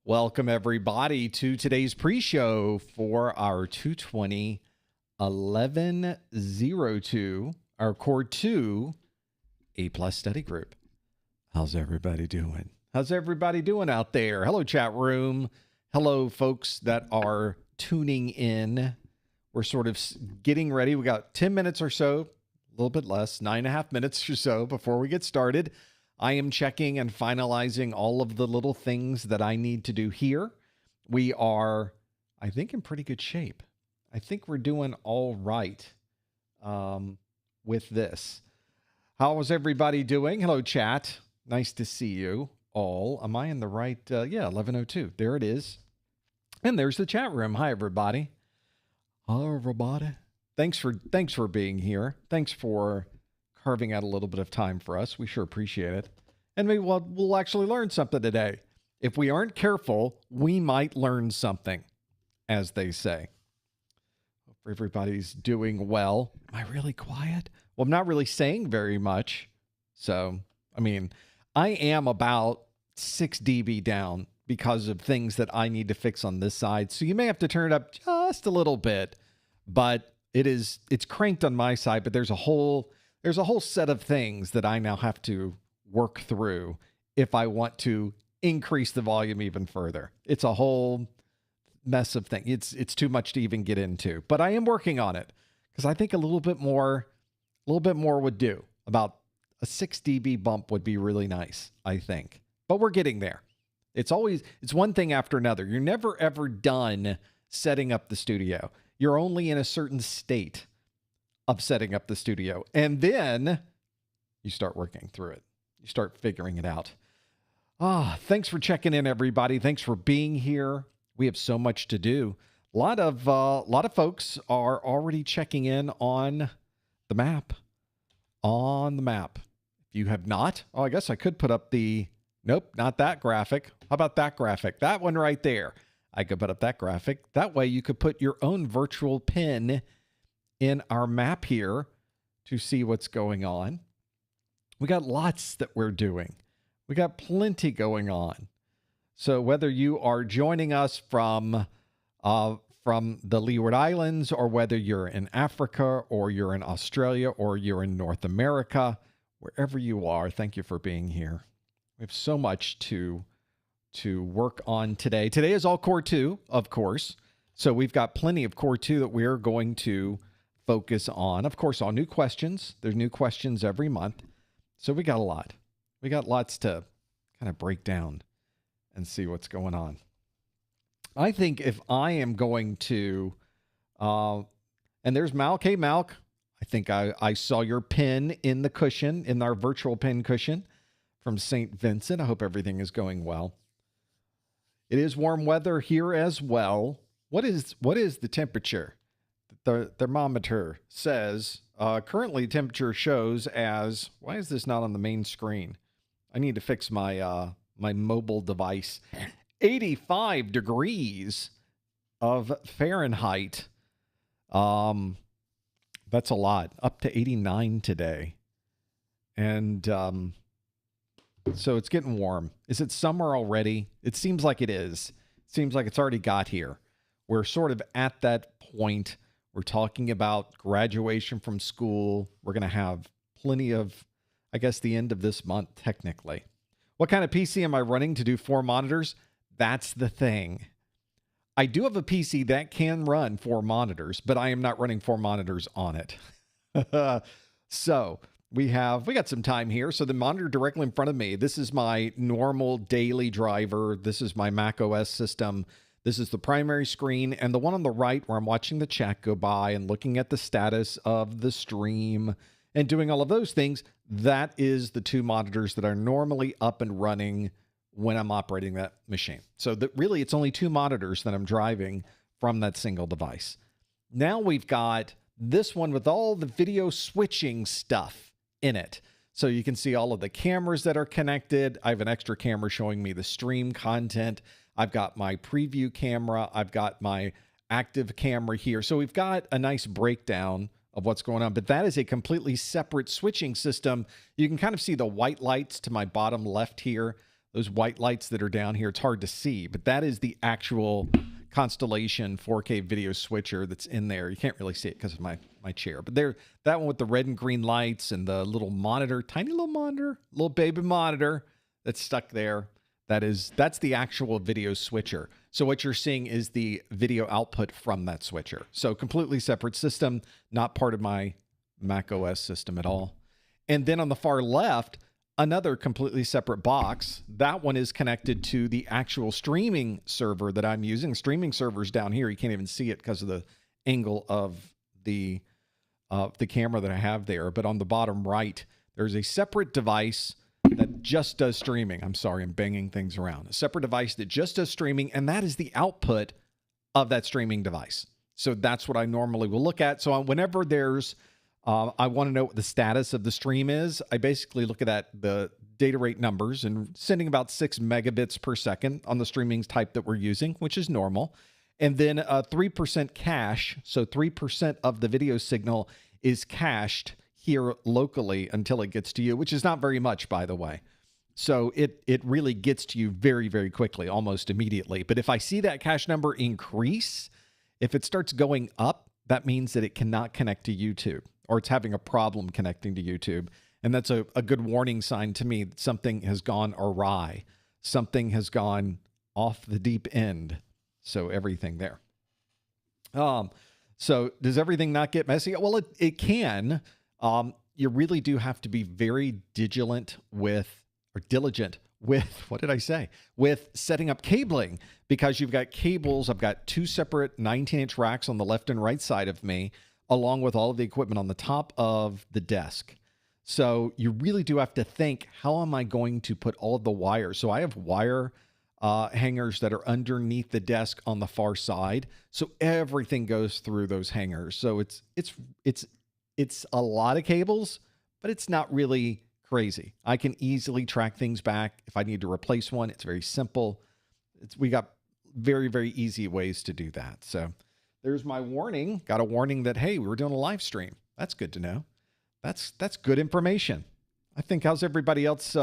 Welcome, everybody, to today's pre-show for our 220-1102, our Core 2 A+ study group. How's everybody doing? How's everybody doing out there? Hello, chat room. Hello, folks that are tuning in. We're sort of getting ready. We got 10 minutes or so, a little bit less, 9.5 minutes or so before we get started. I am checking and finalizing all of the little things that I need to do here. We are, I think, in pretty good shape. I think we're doing all right with this. How is everybody doing? Hello, chat. Nice to see you all. Am I in the right? Yeah, 1102. There it is. And there's the chat room. Hi, everybody. Hello, everybody. Thanks for being here. Thanks for carving out a little bit of time for us. We sure appreciate it. And maybe we'll actually learn something today. If we aren't careful, we might learn something, as they say. Hope everybody's doing well. Am I really quiet? Well, I'm not really saying very much. So, I mean, I am about 6 dB down because of things that I need to fix on this side. So you may have to turn it up just a little bit, but it's cranked on my side, but there's a whole set of things that I now have to work through if I want to increase the volume even further. It's a whole mess of things. It's too much to even get into, but I am working on it because I think a little bit more would do. About a 6 dB bump would be really nice, I think, but we're getting there. It's one thing after another. You're never ever done setting up the studio. You're only in a certain state of setting up the studio. And then you start working through it. You start figuring it out. Thanks for checking in, everybody. Thanks for being here. We have so much to do. A lot of folks are already checking in on the map. If you have not, I guess I could put up nope, not that graphic. How about that graphic? That one right there. I could put up that graphic. That way you could put your own virtual pin in our map here to see what's going on. We got lots that we're doing. We got plenty going on. So whether you are joining us from the Leeward Islands, or whether you're in Africa, or you're in Australia, or you're in North America, wherever you are, thank you for being here. We have so much to work on today. Today is all Core 2, of course. So we've got plenty of Core 2 that we're going to focus on. Of course, all new questions. There's new questions every month. So we got a lot. We got lots to kind of break down and see what's going on. I think if I am going to, and there's Malk. Hey, Malk. I think I saw your pin in the cushion, in our virtual pin cushion from St. Vincent. I hope everything is going well. It is warm weather here as well. What is the temperature? The thermometer says currently temperature shows as, why is this not on the main screen? I need to fix my my mobile device. 85 degrees of Fahrenheit. That's a lot. Up to 89 today. And so it's getting warm. Is it summer already? It seems like it is. It seems like it's already got here. We're sort of at that point. We're talking about graduation from school. We're going to have plenty of, I guess, the end of this month, technically. What kind of PC am I running to do 4 monitors? That's the thing. I do have a PC that can run 4 monitors, but I am not running 4 monitors on it. So we got some time here. So the monitor directly in front of me, this is my normal daily driver. This is my Mac OS system. This is the primary screen, and the one on the right where I'm watching the chat go by and looking at the status of the stream and doing all of those things, that is the 2 monitors that are normally up and running when I'm operating that machine. So that really it's only 2 monitors that I'm driving from that single device. Now we've got this one with all the video switching stuff in it. So you can see all of the cameras that are connected. I have an extra camera showing me the stream content. I've got my preview camera. I've got my active camera here. So we've got a nice breakdown of what's going on, but that is a completely separate switching system. You can kind of see the white lights to my bottom left here. those white lights that are down here, it's hard to see, but that is the actual Constellation 4K video switcher that's in there. You can't really see it because of my chair, but there, that one with the red and green lights and the little monitor, tiny little monitor, little baby monitor that's stuck there. That's the actual video switcher. So what you're seeing is the video output from that switcher. So completely separate system, not part of my Mac OS system at all. And then on the far left, another completely separate box. That one is connected to the actual streaming server that I'm using. Streaming server's down here. You can't even see it because of the angle of the camera that I have there. But on the bottom right, there's a separate device that just does streaming. I'm sorry, I'm banging things around. A separate device that just does streaming, and that is the output of that streaming device. So that's what I normally will look at. So whenever there's, I want to know what the status of the stream is, I basically look at the data rate numbers and sending about 6 megabits per second on the streaming type that we're using, which is normal. And then 3% cache, so 3% of the video signal is cached here locally until it gets to you, which is not very much, by the way. So it really gets to you very, very quickly, almost immediately. But if I see that cache number increase, if it starts going up, that means that it cannot connect to YouTube, or it's having a problem connecting to YouTube. And that's a good warning sign to me that something has gone awry. Something has gone off the deep end. So everything there. So does everything not get messy? Well, it can. You really do have to be very diligent with, what did I say? With setting up cabling, because you've got cables. I've got 2 separate 19-inch racks on the left and right side of me, along with all of the equipment on the top of the desk. So you really do have to think, how am I going to put all of the wires? So I have wire hangers that are underneath the desk on the far side. So everything goes through those hangers. So it's a lot of cables, but it's not really crazy. I can easily track things back. If I need to replace one, it's very simple. We got very, very easy ways to do that. So there's my warning. Got a warning that, hey, we were doing a live stream. That's good to know. That's good information. I think, how's everybody else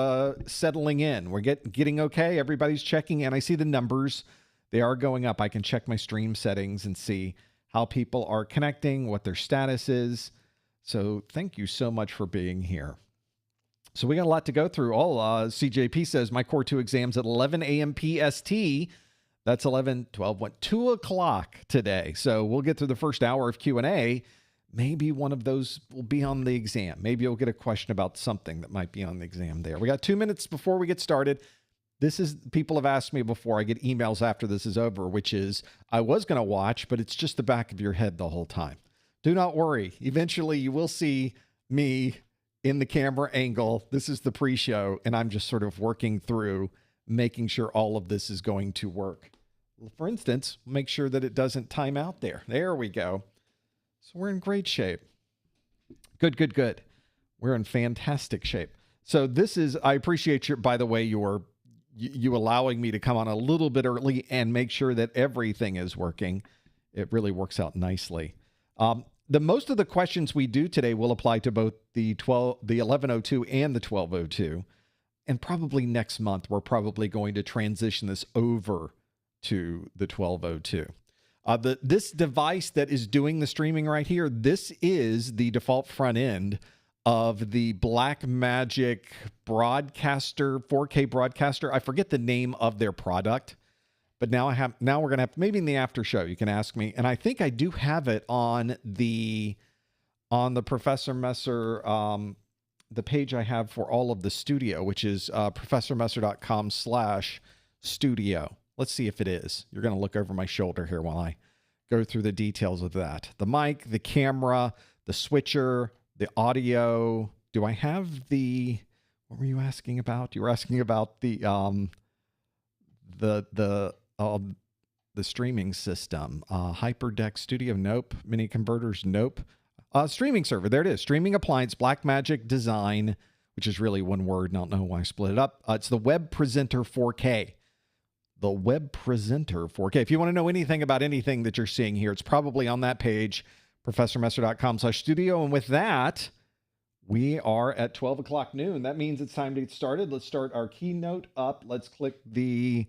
settling in? We're getting okay. Everybody's checking in. I see the numbers. They are going up. I can check my stream settings and see how people are connecting, what their status is. So thank you so much for being here. So we got a lot to go through. CJP says, my Core 2 exam's at 11 a.m. PST. That's 11, 12, 1, 2 o'clock today. So we'll get through the first hour of Q&A. Maybe one of those will be on the exam. Maybe you'll get a question about something that might be on the exam there. We got 2 minutes before we get started. People have asked me before. I get emails after this is over, which is, I was going to watch, but it's just the back of your head the whole time. Do not worry. Eventually you will see me in the camera angle. This is the pre-show, and I'm just sort of working through making sure all of this is going to work. For instance, make sure that it doesn't time out there. There we go. So we're in great shape. Good. We're in fantastic shape. So this is, I appreciate by the way, you allowing me to come on a little bit early and make sure that everything is working. It really works out nicely. Most of the questions we do today will apply to both the 1102 and the 1202. And probably next month, we're probably going to transition this over to the 1202. This device that is doing the streaming right here, this is the default front end of the Blackmagic broadcaster, 4K broadcaster. I forget the name of their product, but now we're going to have, maybe in the after show, you can ask me. And I think I do have it on the Professor Messer, the page I have for all of the studio, which is professormesser.com/studio. Let's see if it is. You're going to look over my shoulder here while I go through the details of that. The mic, the camera, the switcher, the audio. Do I have what were you asking about? You were asking about the streaming system. HyperDeck Studio, nope. Mini converters, nope. Streaming server, there it is. Streaming appliance, Blackmagic design, which is really one word. I don't know why I split it up. It's the Web Presenter 4K. The Web Presenter 4K. If you want to know anything about anything that you're seeing here, it's probably on that page, professormesser.com/studio. And with that, We are at 12 o'clock noon. That means it's time to get started. Let's start our keynote up. Let's click the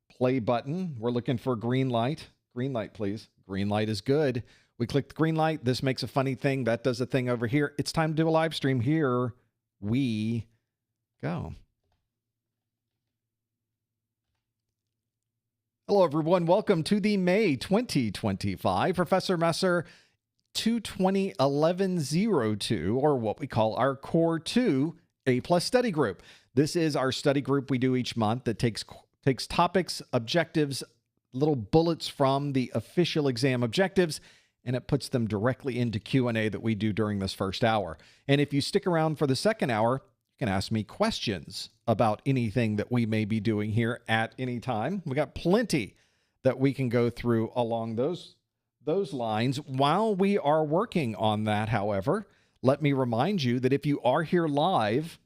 play button. We're looking for green light. Green light, please. Green light is good. We click the green light. This makes a funny thing. That does a thing over here. It's time to do a live stream. Here we go. Hello, everyone. Welcome to the May 2025 Professor Messer 220-1102, or what we call our Core 2 A+ study group. This is our study group we do each month that takes topics, objectives, little bullets from the official exam objectives, and it puts them directly into Q&A that we do during this first hour. And if you stick around for the second hour, you can ask me questions about anything that we may be doing here at any time. We got plenty that we can go through along those lines. While we are working on that, however, let me remind you that if you are here live,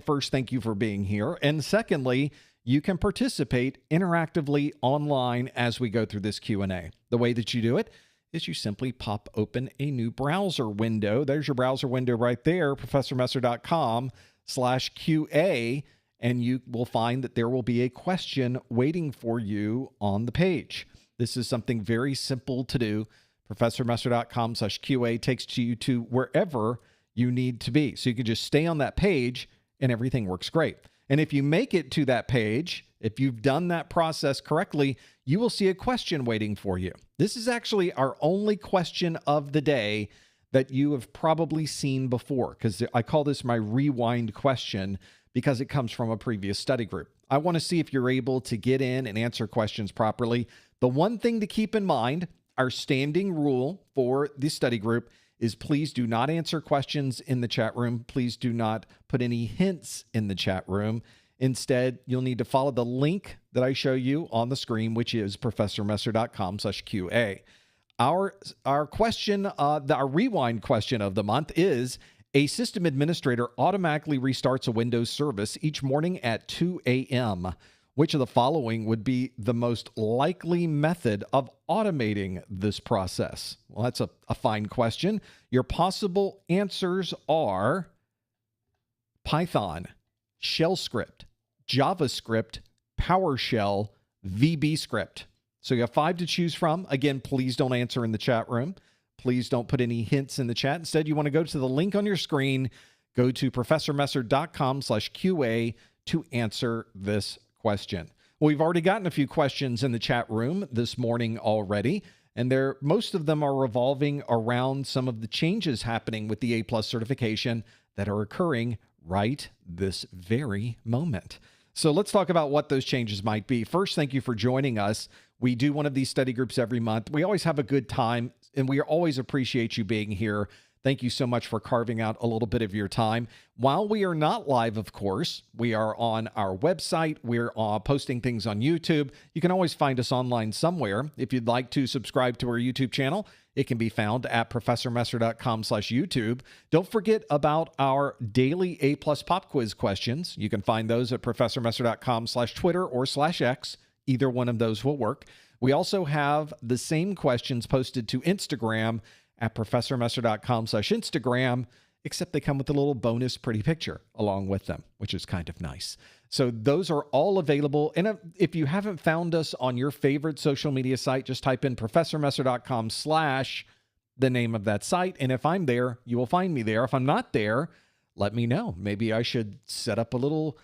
first, thank you for being here. And secondly, you can participate interactively online as we go through this Q&A. The way that you do it is you simply pop open a new browser window. There's your browser window right there, professormesser.com/QA, and you will find that there will be a question waiting for you on the page. This is something very simple to do. ProfessorMesser.com/QA takes you to wherever you need to be. So you can just stay on that page and everything works great. And if you make it to that page, if you've done that process correctly, you will see a question waiting for you. This is actually our only question of the day that you have probably seen before, because I call this my rewind question because it comes from a previous study group. I want to see if you're able to get in and answer questions properly. The one thing to keep in mind, our standing rule for the study group is please do not answer questions in the chat room. Please do not put any hints in the chat room. Instead, you'll need to follow the link that I show you on the screen, which is professormesser.com/QA. Our question, our rewind question of the month is: a system administrator automatically restarts a Windows service each morning at 2 a.m. Which of the following would be the most likely method of automating this process? Well, that's a fine question. Your possible answers are Python, Shell script, JavaScript, PowerShell, VB script. So you have 5 to choose from. Again, please don't answer in the chat room. Please don't put any hints in the chat. Instead, you want to go to the link on your screen, go to professormesser.com/QA to answer this question. Well, we've already gotten a few questions in the chat room this morning already, and most of them are revolving around some of the changes happening with the A+ certification that are occurring right this very moment. So let's talk about what those changes might be. First, thank you for joining us. We do one of these study groups every month. We always have a good time, and we always appreciate you being here. Thank you so much for carving out a little bit of your time. While we are not live, of course, we are on our website. We're posting things on YouTube. You can always find us online somewhere. If you'd like to subscribe to our YouTube channel, it can be found at professormesser.com/YouTube. Don't forget about our daily A+ pop quiz questions. You can find those at professormesser.com/Twitter or /X. Either one of those will work. We also have the same questions posted to Instagram at professormesser.com/Instagram, except they come with a little bonus pretty picture along with them, which is kind of nice. So those are all available. And if you haven't found us on your favorite social media site, just type in professormesser.com/ the name of that site. And if I'm there, you will find me there. If I'm not there, let me know. Maybe I should set up a little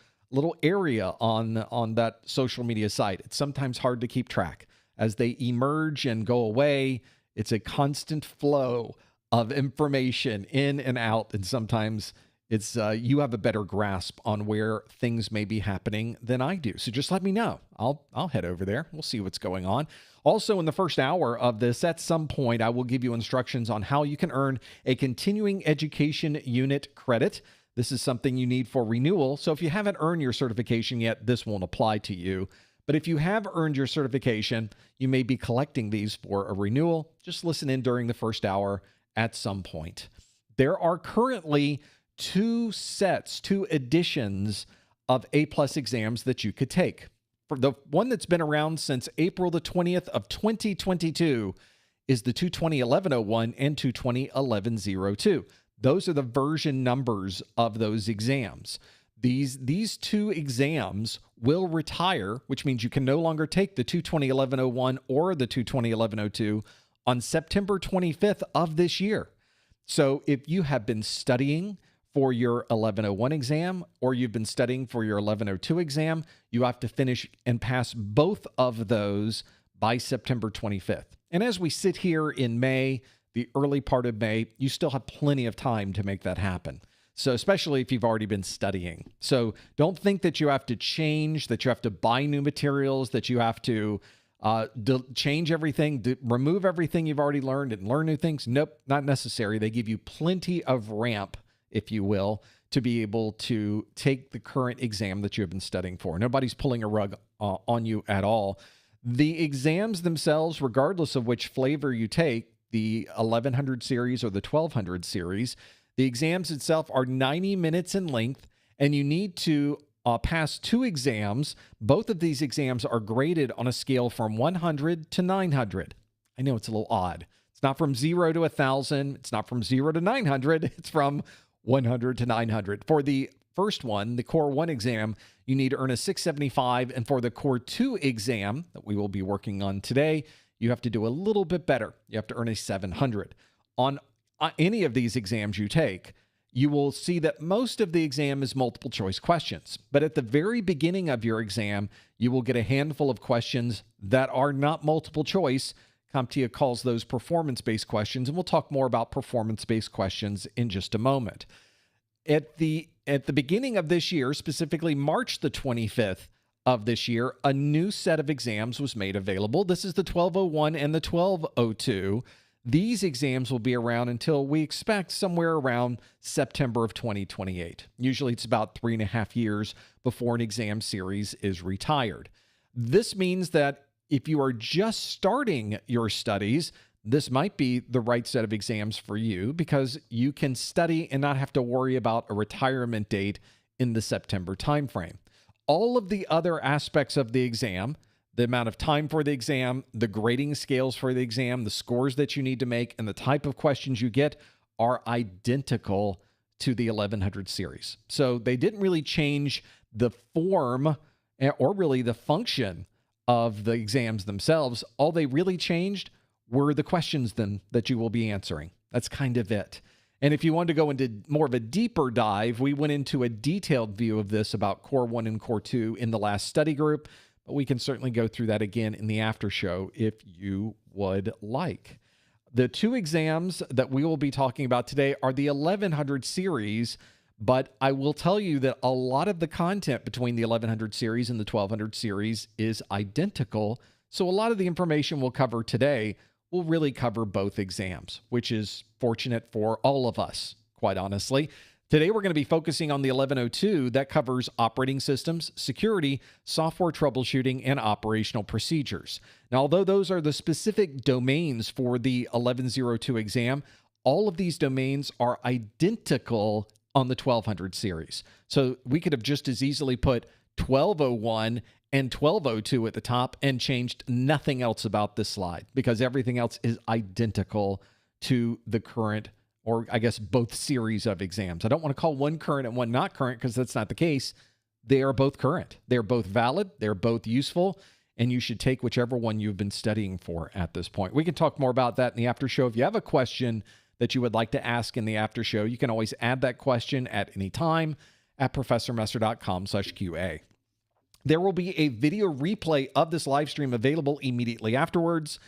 area on that social media site. It's sometimes hard to keep track. As they emerge and go away, it's a constant flow of information in and out, and sometimes it's you have a better grasp on where things may be happening than I do. So just let me know. I'll head over there. We'll see what's going on. Also, in the first hour of this, at some point, I will give you instructions on how you can earn a continuing education unit credit. This is something you need for renewal. So if you haven't earned your certification yet, this won't apply to you. But if you have earned your certification, you may be collecting these for a renewal. Just listen in during the first hour at some point. There are currently two editions of A+ exams that you could take. For the one that's been around since April the 20th of 2022 is the 220-1101 and 220-1102. Those are the version numbers of those exams. These two exams will retire, which means you can no longer take the 2201101 or the 2201102 on September 25th of this year. So if you have been studying for your 1101 exam or you've been studying for your 1102 exam, you have to finish and pass both of those by September 25th. And as we sit here in May, the early part of May, you still have plenty of time to make that happen. So especially if you've already been studying. So don't think that you have to change, that you have to buy new materials, that you have to change everything, remove everything you've already learned and learn new things. Nope, not necessary. They give you plenty of ramp, if you will, to be able to take the current exam that you have been studying for. Nobody's pulling a rug on you at all. The exams themselves, regardless of which flavor you take, the 1100 series or the 1200 series, the exams itself are 90 minutes in length, and you need to pass two exams. Both of these exams are graded on a scale from 100 to 900. I know it's a little odd. It's not from 0 to 1,000. It's not from 0 to 900. It's from 100 to 900. For the first one, the Core 1 exam, you need to earn a 675. And for the Core 2 exam that we will be working on today, you have to do a little bit better. You have to earn a 700. On any of these exams you take, you will see that most of the exam is multiple choice questions. But at the very beginning of your exam, you will get a handful of questions that are not multiple choice. CompTIA calls those performance-based questions, and we'll talk more about performance-based questions in just a moment. At the beginning of this year, specifically March the 25th of this year, a new set of exams was made available. This is the 1201 and the 1202. These exams will be around until we expect somewhere around September of 2028. Usually it's about 3.5 years before an exam series is retired. This means that if you are just starting your studies, this might be the right set of exams for you because you can study and not have to worry about a retirement date in the September timeframe. All of the other aspects of the exam, the amount of time for the exam, the grading scales for the exam, the scores that you need to make, and the type of questions you get are identical to the 1100 series. So they didn't really change the form or really the function of the exams themselves. All they really changed were the questions then that you will be answering. That's kind of it. And if you want to go into more of a deeper dive, we went into a detailed view of this about Core 1 and Core 2 in the last study group. But we can certainly go through that again in the after show if you would like. The two exams that we will be talking about today are the 1100 series, but I will tell you that a lot of the content between the 1100 series and the 1200 series is identical. So a lot of the information we'll cover today will really cover both exams, which is fortunate for all of us, quite honestly. Today, we're going to be focusing on the 1102 that covers operating systems, security, software troubleshooting, and operational procedures. Now, although those are the specific domains for the 1102 exam, all of these domains are identical on the 1200 series. So we could have just as easily put 1201 and 1202 at the top and changed nothing else about this slide because everything else is identical to the current, or I guess both series of exams. I don't want to call one current and one not current because that's not the case. They are both current. They're both valid. They're both useful. And you should take whichever one you've been studying for at this point. We can talk more about that in the after show. If you have a question that you would like to ask in the after show, you can always add that question at any time at professormesser.com/QA. There will be a video replay of this live stream available immediately afterwards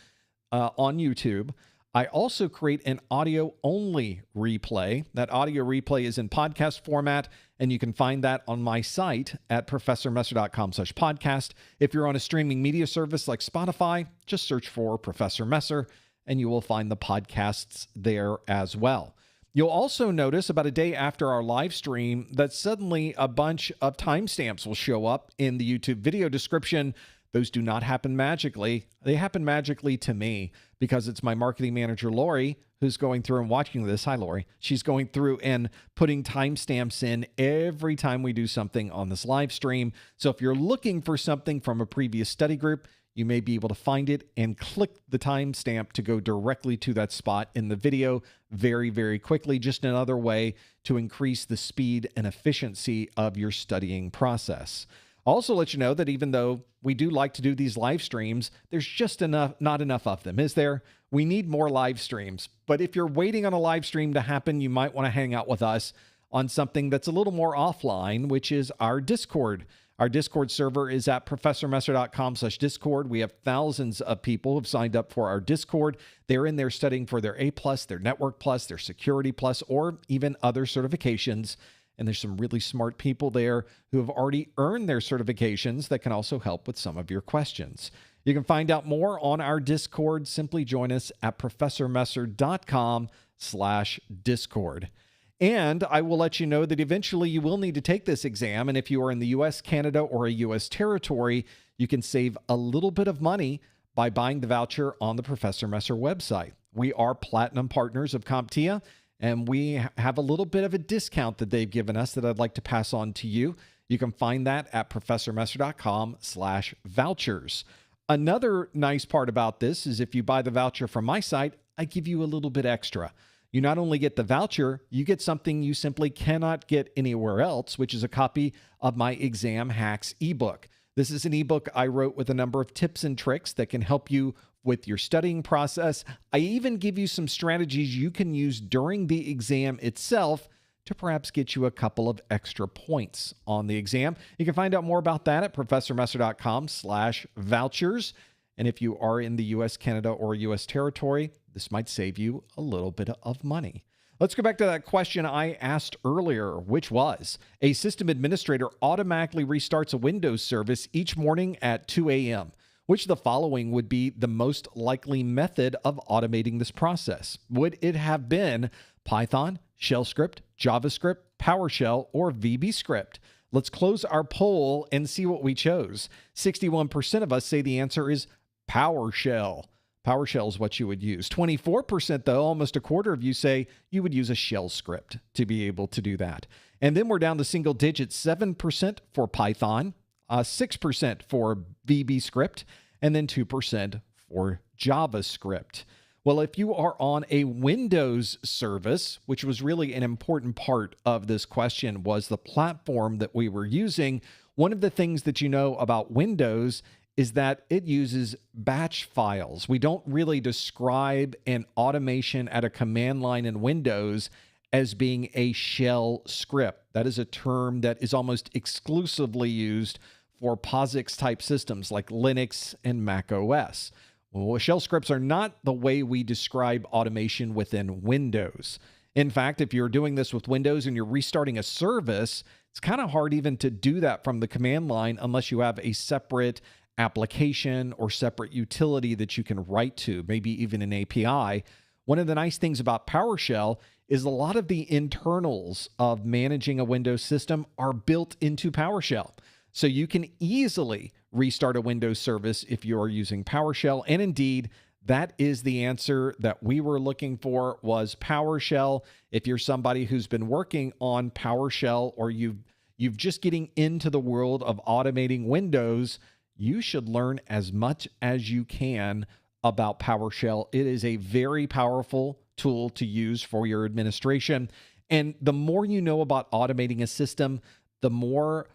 on YouTube. I also create an audio-only replay. That audio replay is in podcast format, and you can find that on my site at professormesser.com/podcast. If you're on a streaming media service like Spotify, just search for Professor Messer, and you will find the podcasts there as well. You'll also notice about a day after our live stream that suddenly a bunch of timestamps will show up in the YouTube video description. Those do not happen magically. They happen magically to me because it's my marketing manager, Lori, who's going through and watching this. Hi, Lori. She's going through and putting timestamps in every time we do something on this live stream. So if you're looking for something from a previous study group, you may be able to find it and click the timestamp to go directly to that spot in the video very, very quickly. Just another way to increase the speed and efficiency of your studying process. I'll also let you know that even though we do like to do these live streams, there's just not enough of them, is there? We need more live streams. But if you're waiting on a live stream to happen, you might want to hang out with us on something that's a little more offline, which is our Discord. Our Discord server is at professormesser.com/Discord. We have thousands of people who have signed up for our Discord. They're in there studying for their A+, their Network+, their Security+, or even other certifications. And there's some really smart people there who have already earned their certifications that can also help with some of your questions. You can find out more on our Discord. Simply join us at professormesser.com/Discord. And I will let you know that eventually you will need to take this exam. And if you are in the US, Canada, or a US territory, you can save a little bit of money by buying the voucher on the Professor Messer website. We are platinum partners of CompTIA, and we have a little bit of a discount that they've given us that I'd like to pass on to you. You can find that at professormesser.com/vouchers. Another nice part about this is if you buy the voucher from my site, I give you a little bit extra. You not only get the voucher, you get something you simply cannot get anywhere else, which is a copy of my Exam Hacks ebook. This is an ebook I wrote with a number of tips and tricks that can help you with your studying process. I even give you some strategies you can use during the exam itself to perhaps get you a couple of extra points on the exam. You can find out more about that at professormesser.com/vouchers. And if you are in the US, Canada, or US territory, this might save you a little bit of money. Let's go back to that question I asked earlier, which was, a system administrator automatically restarts a Windows service each morning at 2 a.m. Which of the following would be the most likely method of automating this process? Would it have been Python, Shell script, JavaScript, PowerShell, or VB script? Let's close our poll and see what we chose. 61% of us say the answer is PowerShell. PowerShell is what you would use. 24%, though, almost a quarter of you say you would use a shell script to be able to do that. And then we're down to single digits, 7% for Python, 6% for VB script, and then 2% for JavaScript. Well, if you are on a Windows service, which was really an important part of this question, was the platform that we were using. One of the things that you know about Windows is that it uses batch files. We don't really describe an automation at a command line in Windows as being a shell script. That is a term that is almost exclusively used for POSIX type systems like Linux and Mac OS. Well, shell scripts are not the way we describe automation within Windows. In fact, if you're doing this with Windows and you're restarting a service, it's kind of hard even to do that from the command line unless you have a separate application or separate utility that you can write to, maybe even an API. One of the nice things about PowerShell is a lot of the internals of managing a Windows system are built into PowerShell. So you can easily restart a Windows service if you are using PowerShell. And indeed, that is the answer that we were looking for, was PowerShell. If you're somebody who's been working on PowerShell, or you've just getting into the world of automating Windows, you should learn as much as you can about PowerShell. It is a very powerful tool to use for your administration. And the more you know about automating a system, the more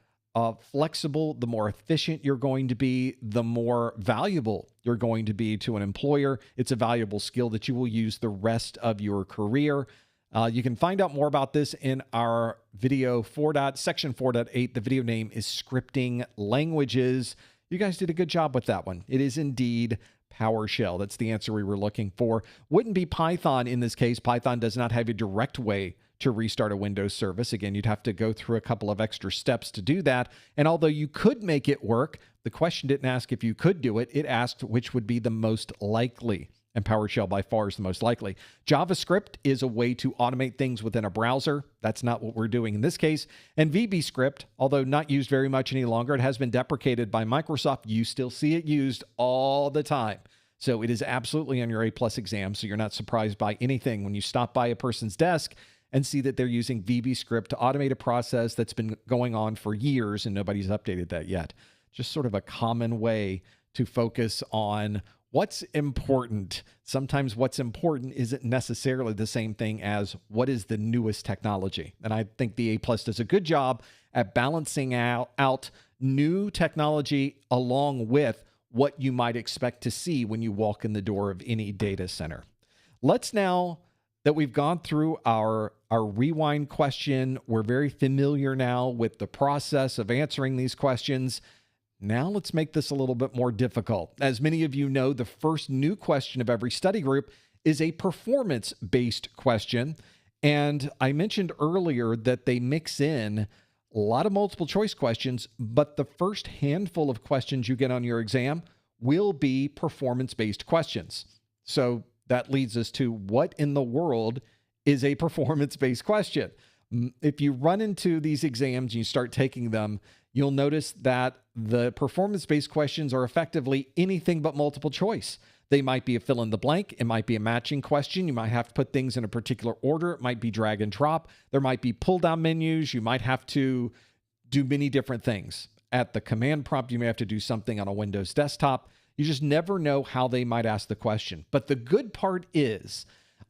flexible, the more efficient you're going to be, the more valuable you're going to be to an employer. It's a valuable skill that you will use the rest of your career. You can find out more about this in our video section 4.8. The video name is Scripting Languages. You guys did a good job with that one. It is indeed PowerShell. That's the answer we were looking for. Wouldn't be Python in this case. Python does not have a direct way to restart a Windows service. Again, you'd have to go through a couple of extra steps to do that. And although you could make it work, the question didn't ask if you could do it. It asked which would be the most likely. And PowerShell by far is the most likely. JavaScript is a way to automate things within a browser. That's not what we're doing in this case. And VB script, although not used very much any longer, it has been deprecated by Microsoft. You still see it used all the time. So it is absolutely on your A+ exam, so you're not surprised by anything when you stop by a person's desk and see that they're using VB script to automate a process that's been going on for years and nobody's updated that yet. Just sort of a common way to focus on what's important. Sometimes what's important isn't necessarily the same thing as what is the newest technology. And I think the A+ does a good job at balancing out new technology along with what you might expect to see when you walk in the door of any data center. Let's now that we've gone through our rewind question, we're very familiar now with the process of answering these questions. Now let's make this a little bit more difficult. As many of you know, the first new question of every study group is a performance-based question. And I mentioned earlier that they mix in a lot of multiple choice questions, but the first handful of questions you get on your exam will be performance-based questions. So that leads us to, what in the world is a performance-based question? If you run into these exams and you start taking them, you'll notice that the performance-based questions are effectively anything but multiple choice. They might be a fill in the blank. It might be a matching question. You might have to put things in a particular order. It might be drag and drop. There might be pull down menus. You might have to do many different things. At the command prompt, you may have to do something on a Windows desktop. You just never know how they might ask the question. But the good part is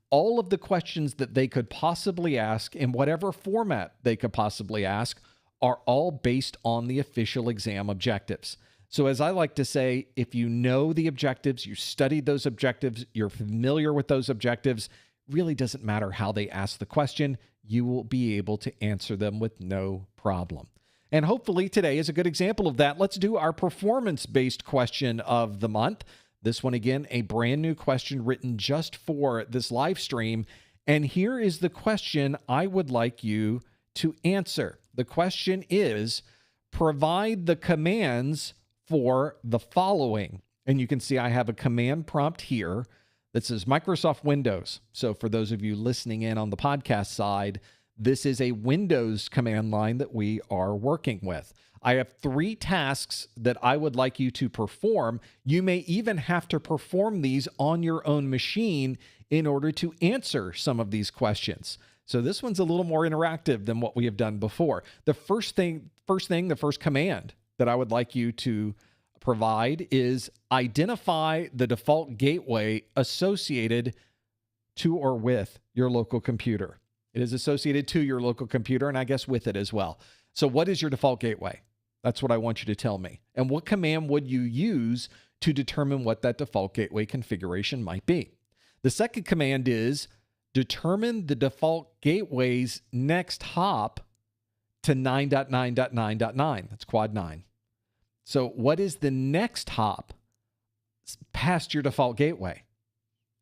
all of the questions that they could possibly ask in whatever format they could possibly ask are all based on the official exam objectives. So as I like to say, if you know the objectives, you studied those objectives, you're familiar with those objectives, really doesn't matter how they ask the question, you will be able to answer them with no problem. And hopefully today is a good example of that. Let's do our performance-based question of the month. This one, again, a brand new question written just for this live stream. And here is the question I would like you to answer. The question is, provide the commands for the following. And you can see I have a command prompt here that says Microsoft Windows. So for those of you listening in on the podcast side, this is a Windows command line that we are working with. I have 3 tasks that I would like you to perform. You may even have to perform these on your own machine in order to answer some of these questions. So this one's a little more interactive than what we have done before. The first command that I would like you to provide is identify the default gateway associated to or with your local computer. It is associated to your local computer, and I guess with it as well. So what is your default gateway? That's what I want you to tell me. And what command would you use to determine what that default gateway configuration might be? The second command is determine the default gateway's next hop to 9.9.9.9. That's quad 9. So what is the next hop past your default gateway?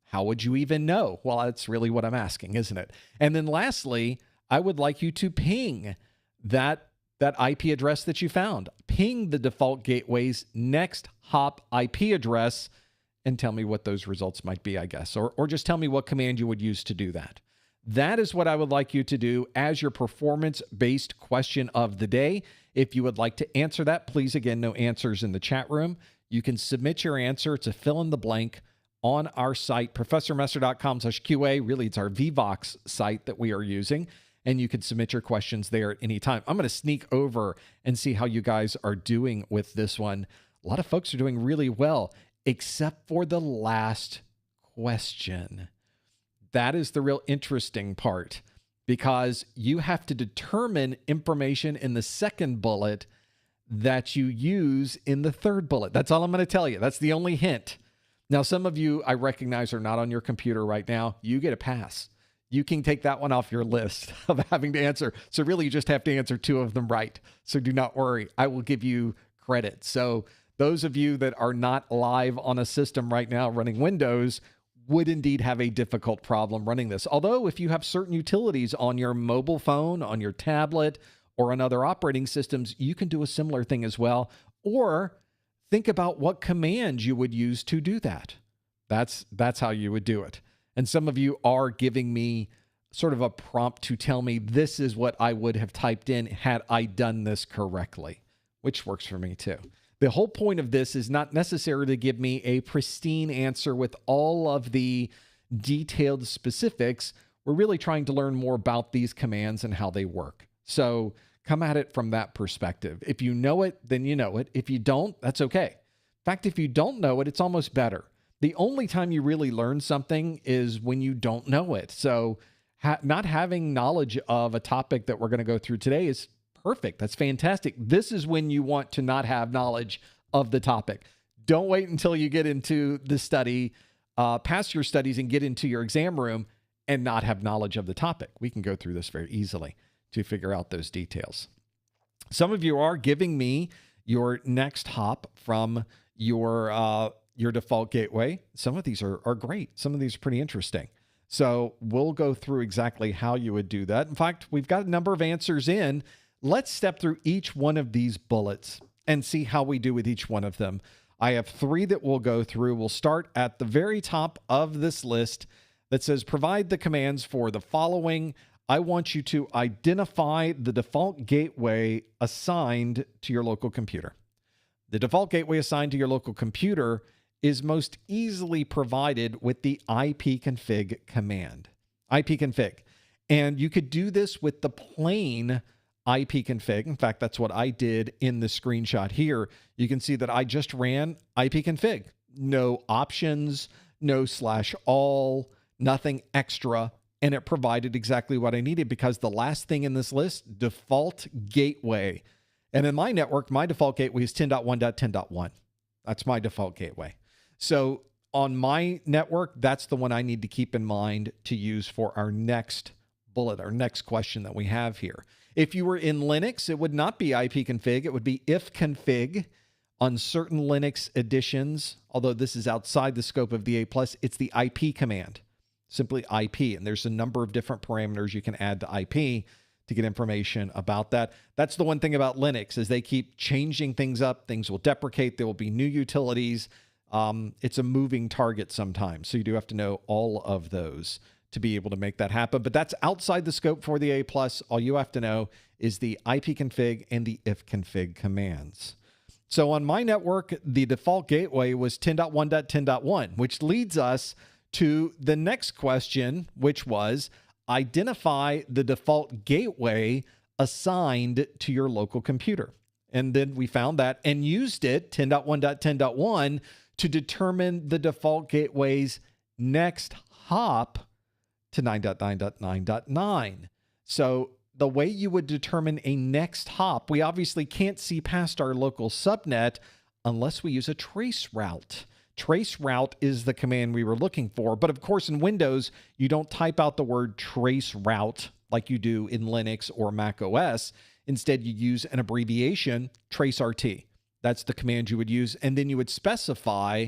How would you even know? Well, that's really what I'm asking, isn't it? And then lastly, I would like you to ping that IP address that you found. Ping the default gateway's next hop IP address and tell me what those results might be, I guess. Or just tell me what command you would use to do that. That is what I would like you to do as your performance-based question of the day. If you would like to answer that, please, again, no answers in the chat room. You can submit your answer to fill in the blank on our site, professormesser.com/QA. Really, it's our Vevox site that we are using, and you can submit your questions there at any time. I'm going to sneak over and see how you guys are doing with this one. A lot of folks are doing really well, except for the last question. That is the real interesting part, because you have to determine information in the second bullet that you use in the third bullet. That's all I'm going to tell you. That's the only hint. Now, some of you I recognize are not on your computer right now. You get a pass. You can take that one off your list of having to answer. So really, you just have to answer 2 of them right. So do not worry. I will give you credit. So those of you that are not live on a system right now running Windows would indeed have a difficult problem running this. Although if you have certain utilities on your mobile phone, on your tablet, or on other operating systems, you can do a similar thing as well. Or think about what commands you would use to do that. That's how you would do it. And some of you are giving me sort of a prompt to tell me this is what I would have typed in had I done this correctly, which works for me too. The whole point of this is not necessarily to give me a pristine answer with all of the detailed specifics. We're really trying to learn more about these commands and how they work. So come at it from that perspective. If you know it, then you know it. If you don't, that's okay. In fact, if you don't know it, it's almost better. The only time you really learn something is when you don't know it. So not having knowledge of a topic that we're going to go through today is perfect. That's fantastic. This is when you want to not have knowledge of the topic. Don't wait until you get into the study, pass your studies and get into your exam room and not have knowledge of the topic. We can go through this very easily to figure out those details. Some of you are giving me your next hop from your default gateway. Some of these are great. Some of these are pretty interesting. So we'll go through exactly how you would do that. In fact, we've got a number of answers in. Let's step through each one of these bullets and see how we do with each one of them. I have 3 that we'll go through. We'll start at the very top of this list that says, provide the commands for the following. I want you to identify the default gateway assigned to your local computer. The default gateway assigned to your local computer is most easily provided with the ipconfig command. ipconfig. And you could do this with the plain ipconfig. In fact, that's what I did in the screenshot here. You can see that I just ran ipconfig. No options, no /all, nothing extra. And it provided exactly what I needed because the last thing in this list, default gateway. And in my network, my default gateway is 10.1.10.1. That's my default gateway. So on my network, that's the one I need to keep in mind to use for our next bullet, our next question that we have here. If you were in Linux, it would not be ipconfig. It would be ifconfig. On certain Linux editions, although this is outside the scope of the A+, it's the IP command, simply IP. And there's a number of different parameters you can add to IP to get information about that. That's the one thing about Linux is they keep changing things up. Things will deprecate. There will be new utilities. It's a moving target sometimes. So you do have to know all of those to be able to make that happen. But that's outside the scope for the A+. All you have to know is the ipconfig and the ifconfig commands. So on my network, the default gateway was 10.1.10.1, which leads us to the next question, which was identify the default gateway assigned to your local computer. And then we found that and used it, 10.1.10.1, to determine the default gateway's next hop to 9.9.9.9. So the way you would determine a next hop, we obviously can't see past our local subnet unless we use a trace route. Trace route is the command we were looking for. But of course, in Windows, you don't type out the word trace route like you do in Linux or Mac OS. Instead, you use an abbreviation, traceRT. That's the command you would use. And then you would specify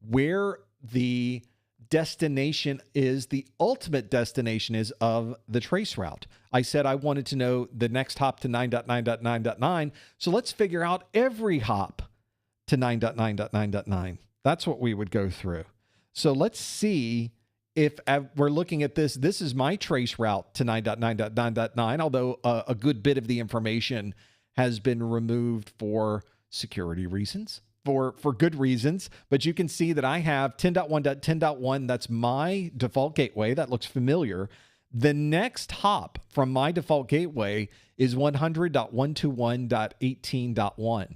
where the destination is, the ultimate destination is of the trace route. I said I wanted to know the next hop to 9.9.9.9. So let's figure out every hop to 9.9.9.9. That's what we would go through. So let's see if we're looking at this. This is my trace route to 9.9.9.9, although a good bit of the information has been removed for security reasons, for good reasons. But you can see that I have 10.1.10.1. That's my default gateway. That looks familiar. The next hop from my default gateway is 100.121.18.1,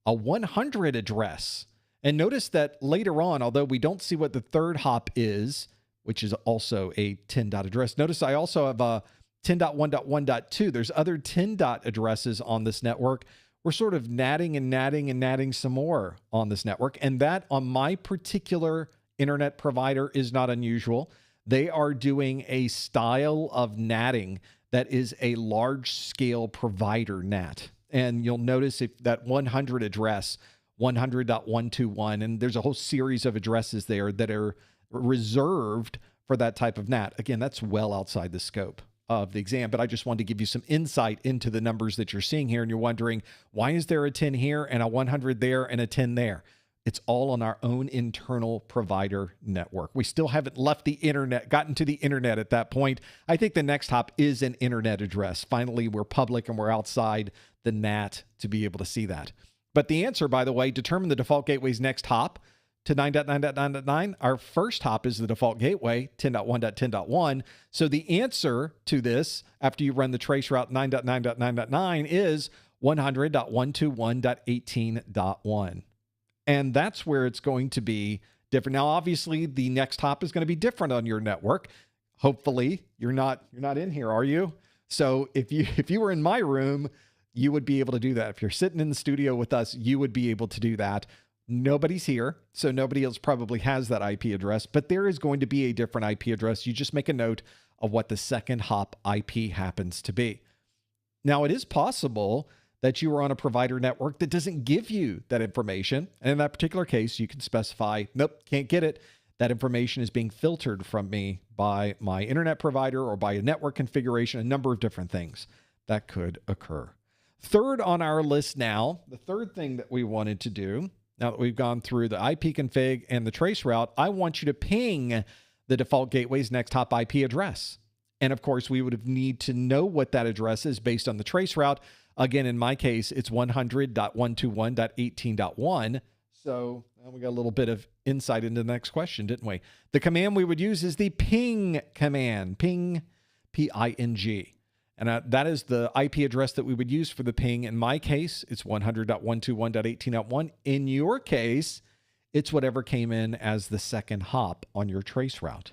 a 100 address. And notice that later on, although we don't see what the third hop is, which is also a 10 dot address, notice I also have a 10.1.1.2. There's other 10 dot addresses on this network. We're sort of natting and natting and natting some more on this network. And that on my particular internet provider is not unusual. They are doing a style of natting that is a large scale provider NAT. And you'll notice if that 100 address, 100.121, and there's a whole series of addresses there that are reserved for that type of NAT. Again, that's well outside the scope of the exam, but I just wanted to give you some insight into the numbers that you're seeing here. And you're wondering, why is there a 10 here and a 100 there and a 10 there? It's all on our own internal provider network. We still haven't left the internet, gotten to the internet at that point. I think the next hop is an internet address. Finally, we're public and we're outside the NAT to be able to see that. But the answer, by the way, determine the default gateway's next hop to 9.9.9.9. Our first hop is the default gateway, 10.1.10.1. So the answer to this, after you run the trace route 9.9.9.9, is 100.121.18.1. And that's where it's going to be different. Now, obviously, the next hop is going to be different on your network. Hopefully, you're not in here, are you? So if you were in my room, you would be able to do that. If you're sitting in the studio with us, you would be able to do that. Nobody's here, so nobody else probably has that IP address, but there is going to be a different IP address. You just make a note of what the second hop IP happens to be. Now, it is possible that you are on a provider network that doesn't give you that information. And in that particular case, you can specify, nope, can't get it. That information is being filtered from me by my internet provider or by a network configuration, a number of different things that could occur. Third on our list now, the third thing that we wanted to do, now that we've gone through the IP config and the trace route, I want you to ping the default gateway's next hop IP address. And of course, we would need to know what that address is based on the trace route. Again, in my case, it's 100.121.18.1. So we got a little bit of insight into the next question, didn't we? The command we would use is the ping command, ping, P-I-N-G. And that is the IP address that we would use for the ping. In my case, it's 100.121.18.1. In your case, it's whatever came in as the second hop on your trace route.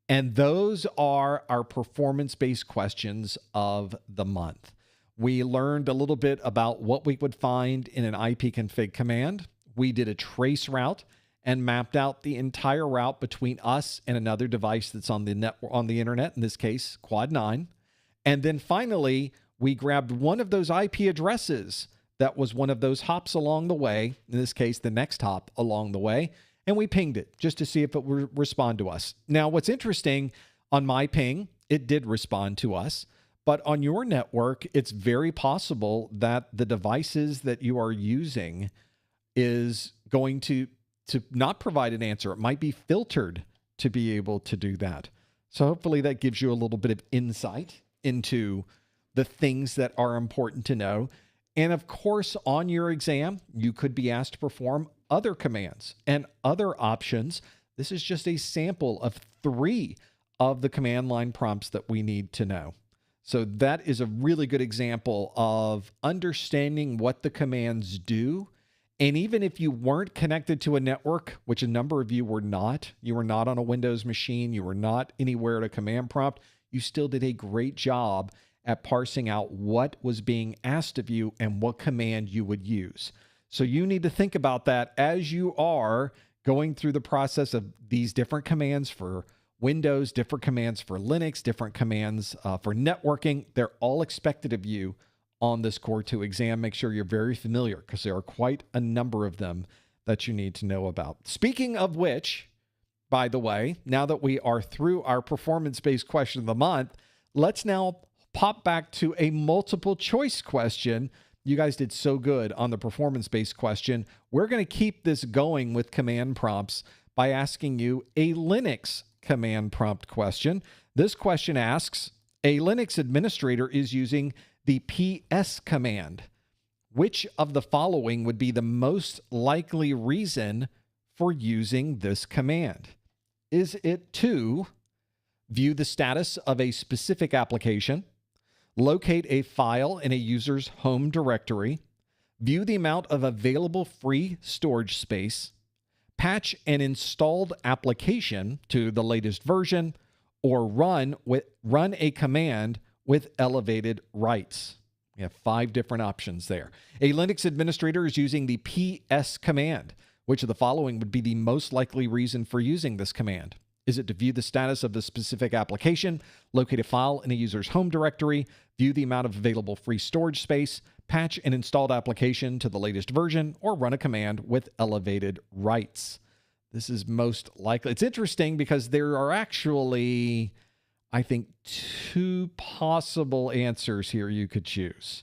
And those are our performance-based questions of the month. We learned a little bit about what we would find in an IP config command. We did a trace route and mapped out the entire route between us and another device that's on the internet, in this case, Quad 9. And then finally, we grabbed one of those IP addresses that was one of those hops along the way, in this case, the next hop along the way, and we pinged it just to see if it would respond to us. Now, what's interesting, on my ping, it did respond to us, but on your network, it's very possible that the devices that you are using is going to not provide an answer. It might be filtered to be able to do that. So hopefully that gives you a little bit of insight into the things that are important to know. And of course, on your exam, you could be asked to perform other commands and other options. This is just a sample of 3 of the command line prompts that we need to know. So that is a really good example of understanding what the commands do. And even if you weren't connected to a network, which a number of you were not on a Windows machine, you were not anywhere at a command prompt, you still did a great job at parsing out what was being asked of you and what command you would use. So you need to think about that as you are going through the process of these different commands for Windows, different commands for Linux, different commands for networking. They're all expected of you on this Core 2 exam. Make sure you're very familiar because there are quite a number of them that you need to know about. Speaking of which, by the way, now that we are through our performance-based question of the month, let's now pop back to a multiple choice question. You guys did so good on the performance-based question. We're going to keep this going with command prompts by asking you a Linux command prompt question. This question asks, a Linux administrator is using the PS command. Which of the following would be the most likely reason for using this command? Is it to view the status of a specific application, locate a file in a user's home directory, view the amount of available free storage space, patch an installed application to the latest version, or run a command with elevated rights? We have 5 different options there. A Linux administrator is using the PS command. Which of the following would be the most likely reason for using this command? Is it to view the status of the specific application, locate a file in a user's home directory, view the amount of available free storage space, patch an installed application to the latest version, or run a command with elevated rights? This is most likely. It's interesting because there are actually, I think, 2 possible answers here you could choose.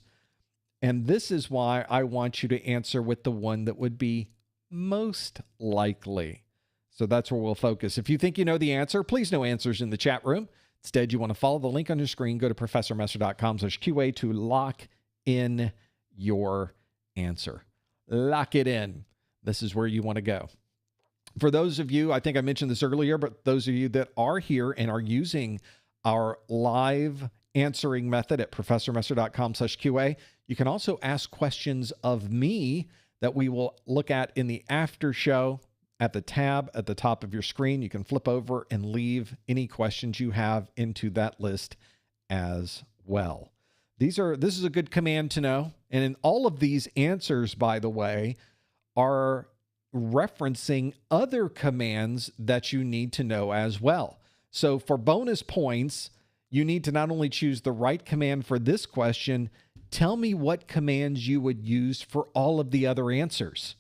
And this is why I want you to answer with the one that would be most likely. So that's where we'll focus. If you think you know the answer, please no answers in the chat room. Instead, you want to follow the link on your screen. Go to professormesser.com/QA to lock in your answer. Lock it in. This is where you want to go. For those of you, I think I mentioned this earlier, but those of you that are here and are using our live answering method at professormesser.com/QA, you can also ask questions of me that we will look at in the after show. At the tab at the top of your screen, you can flip over and leave any questions you have into that list as well. This is a good command to know. And in all of these answers, by the way, are referencing other commands that you need to know as well. So for bonus points, you need to not only choose the right command for this question, tell me what commands you would use for all of the other answers.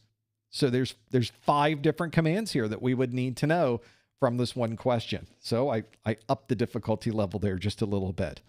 So there's 5 different commands here that we would need to know from this one question. So I upped the difficulty level there just a little bit.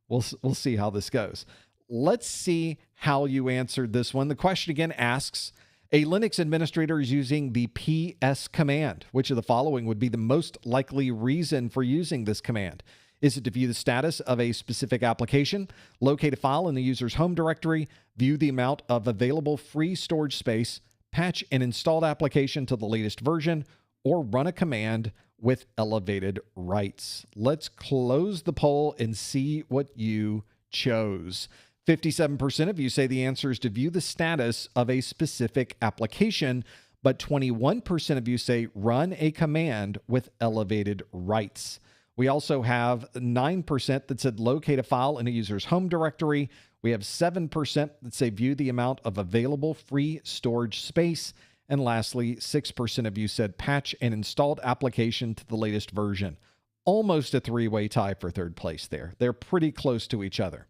We'll see how this goes. Let's see how you answered this one. The question again asks, a Linux administrator is using the PS command. Which of the following would be the most likely reason for using this command? Is it to view the status of a specific application, locate a file in the user's home directory, view the amount of available free storage space, patch an installed application to the latest version, or run a command with elevated rights? Let's close the poll and see what you chose. 57% of you say the answer is to view the status of a specific application, but 21% of you say run a command with elevated rights. We also have 9% that said locate a file in a user's home directory. We have 7% that say view the amount of available free storage space. And lastly, 6% of you said patch an installed application to the latest version. Almost a 3-way tie for third place there. They're pretty close to each other.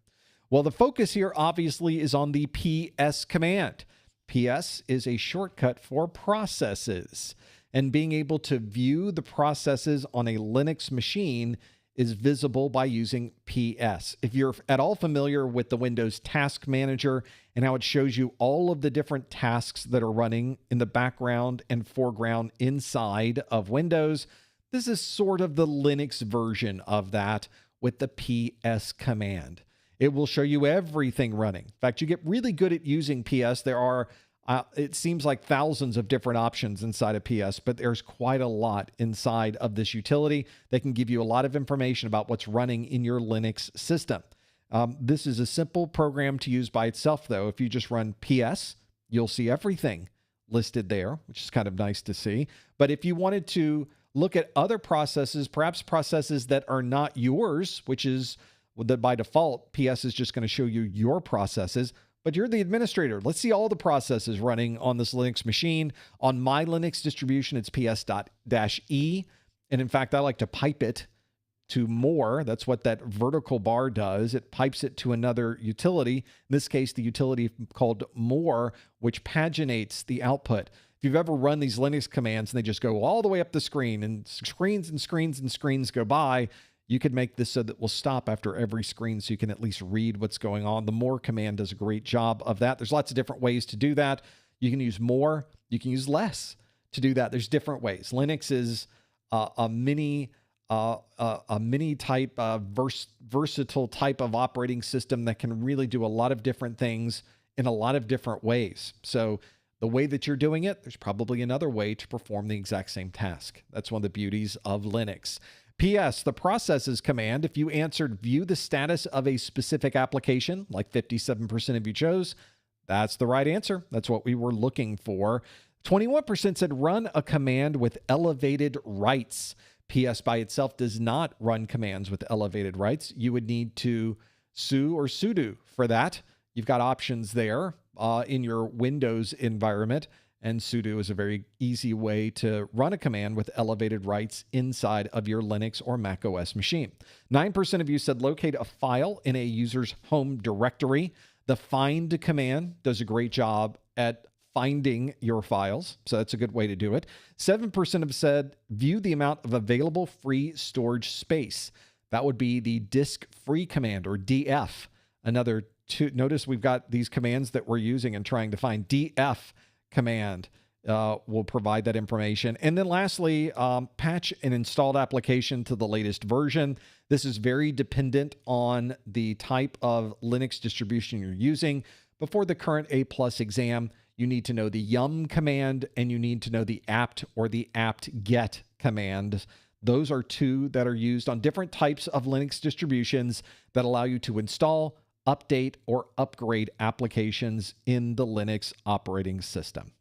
Well, the focus here obviously is on the PS command. PS is a shortcut for processes. And being able to view the processes on a Linux machine is visible by using PS. If you're at all familiar with the Windows Task Manager and how it shows you all of the different tasks that are running in the background and foreground inside of Windows, this is sort of the Linux version of that with the PS command. It will show you everything running. In fact, you get really good at using PS. There are it seems like thousands of different options inside of PS, but there's quite a lot inside of this utility that can give you a lot of information about what's running in your Linux system. This is a simple program to use by itself, though. If you just run PS, you'll see everything listed there, which is kind of nice to see. But if you wanted to look at other processes, perhaps processes that are not yours, which is that by default, PS is just going to show you your processes. But you're the administrator. Let's see all the processes running on this Linux machine. On my Linux distribution, it's ps-e. And in fact, I like to pipe it to more. That's what that vertical bar does. It pipes it to another utility. In this case, the utility called more, which paginates the output. If you've ever run these Linux commands and they just go all the way up the screen and screens and screens and screens go by, you could make this so that we'll stop after every screen so you can at least read what's going on. The more command does a great job of that. There's lots of different ways to do that. You can use more. You can use less to do that. There's different ways. Linux is a mini type, versatile type of operating system that can really do a lot of different things in a lot of different ways. So the way that you're doing it, there's probably another way to perform the exact same task. That's one of the beauties of Linux. PS, the processes command, if you answered view the status of a specific application, like 57% of you chose, that's the right answer. That's what we were looking for. 21% said run a command with elevated rights. PS by itself does not run commands with elevated rights. You would need to su or sudo for that. You've got options there in your Windows environment. And sudo is a very easy way to run a command with elevated rights inside of your Linux or Mac OS machine. 9% of you said locate a file in a user's home directory. The find command does a great job at finding your files, so that's a good way to do it. 7% have said view the amount of available free storage space. That would be the disk free command, or df. Another two. Notice we've got these commands that we're using and trying to find. Df command will provide that information. And then lastly, patch an installed application to the latest version. This is very dependent on the type of Linux distribution you're using. Before the current A+ exam, you need to know the yum command and you need to know the apt or the apt-get command. Those are two that are used on different types of Linux distributions that allow you to install, update or upgrade applications in the Linux operating system.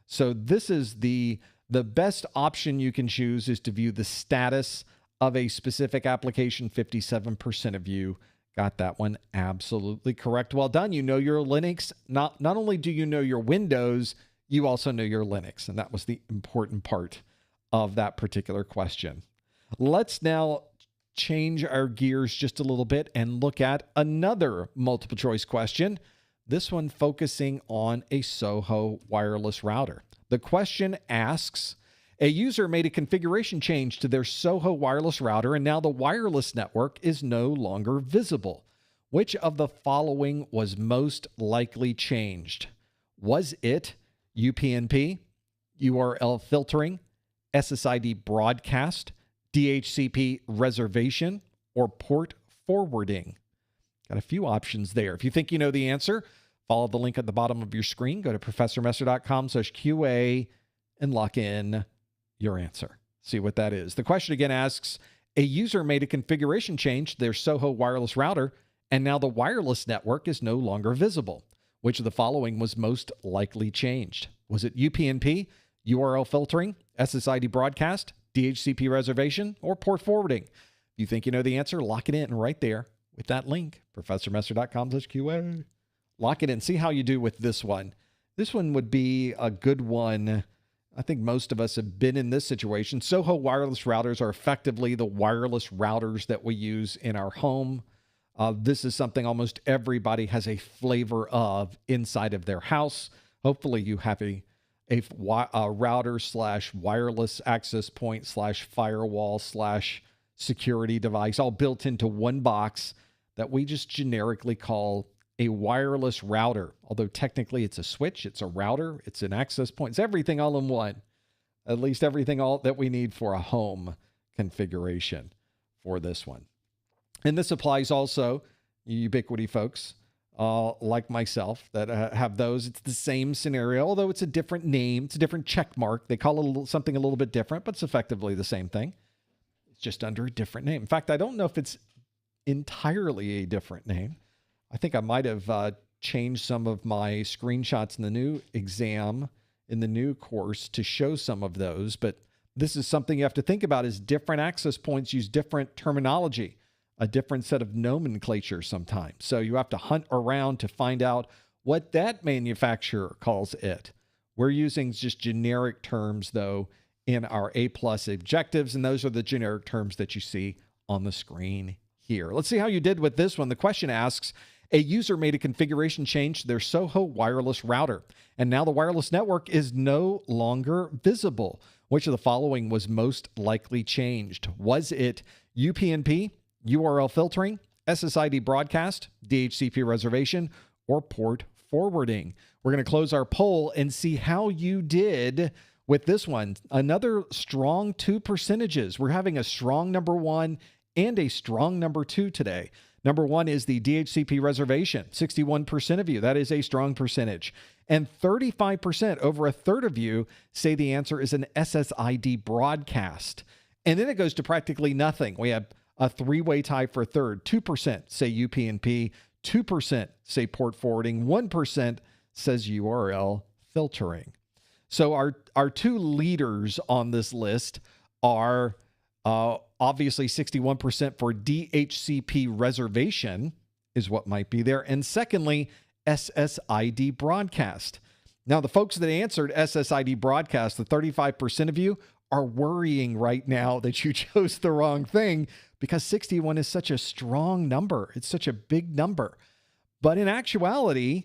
So this is the best option you can choose is to view the status of a specific application. 57% of you got that one absolutely correct. Well done. You know your Linux. Not only do you know your Windows, you also know your Linux. And that was the important part of that particular question. Let's now change our gears just a little bit and look at another multiple choice question. This one focusing on a Soho wireless router. The question asks, a user made a configuration change to their Soho wireless router, and now the wireless network is no longer visible. Which of the following was most likely changed? Was it UPnP, URL filtering, SSID broadcast, DHCP reservation, or port forwarding? Got a few options there. If you think you know the answer, follow the link at the bottom of your screen. Go to professormesser.com/QA and lock in your answer. See what that is. The question again asks, a user made a configuration change to their Soho wireless router, and now the wireless network is no longer visible. Which of the following was most likely changed? Was it UPnP, URL filtering, SSID broadcast, DHCP reservation, or port forwarding? If you think you know the answer, lock it in right there with that link, professormesser.com/QA. Lock it in. See how you do with this one. This one would be a good one. I think most of us have been in this situation. Soho wireless routers are effectively the wireless routers that we use in our home. This is something almost everybody has a flavor of inside of their house. Hopefully you have a router / wireless access / firewall / security device all built into one box that we just generically call a wireless router. Although technically it's a switch, it's a router, it's an access point, it's everything all in one. At least everything all that we need for a home configuration for this one. And this applies also, Ubiquity folks, like myself, that have those. It's the same scenario, although it's a different name. It's a different check mark. They call it something a little bit different, but it's effectively the same thing. It's just under a different name. In fact, I don't know if it's entirely a different name. I think I might have changed some of my screenshots in the new exam, in the new course, to show some of those. But this is something you have to think about, is different access points use different terminology, a different set of nomenclature sometimes. So you have to hunt around to find out what that manufacturer calls it. We're using just generic terms, though, in our A+ objectives, and those are the generic terms that you see on the screen here. Let's see how you did with this one. The question asks, a user made a configuration change to their Soho wireless router, and now the wireless network is no longer visible. Which of the following was most likely changed? Was it UPnP, URL filtering, SSID broadcast, DHCP reservation, or port forwarding? We're going to close our poll and see how you did with this one. Another strong 2 percentages. We're having a strong number 1 and a strong number 2 today. Number 1 is the DHCP reservation. 61% of you, that is a strong percentage. And 35%, over a third of you, say the answer is an SSID broadcast. And then it goes to practically nothing. We have a 3-way tie for a third. 2% say UPnP, 2% say port forwarding, 1% says URL filtering. So our 2 leaders on this list are obviously 61% for DHCP reservation is what might be there. And secondly, SSID broadcast. Now, the folks that answered SSID broadcast, the 35% of you, are worrying right now that you chose the wrong thing, because 61 is such a strong number. It's such a big number. But in actuality,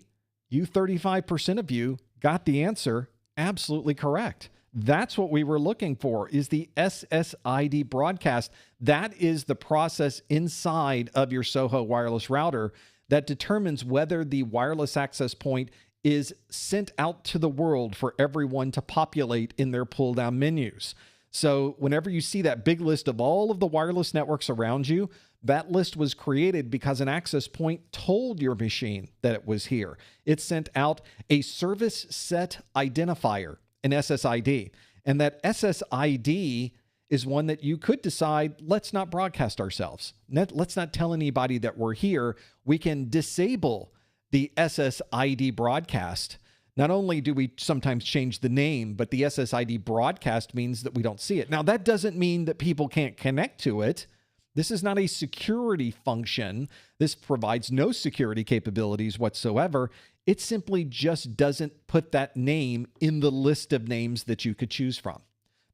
you 35% of you got the answer absolutely correct. That's what we were looking for, is the SSID broadcast. That is the process inside of your Soho wireless router that determines whether the wireless access point is sent out to the world for everyone to populate in their pull-down menus. So whenever you see that big list of all of the wireless networks around you, that list was created because an access point told your machine that it was here. It sent out a service set identifier, an SSID. And that SSID is one that you could decide, let's not broadcast ourselves. Let's not tell anybody that we're here. We can disable the SSID broadcast. Not only do we sometimes change the name, but the SSID broadcast means that we don't see it. Now, that doesn't mean that people can't connect to it. This is not a security function. This provides no security capabilities whatsoever. It simply just doesn't put that name in the list of names that you could choose from.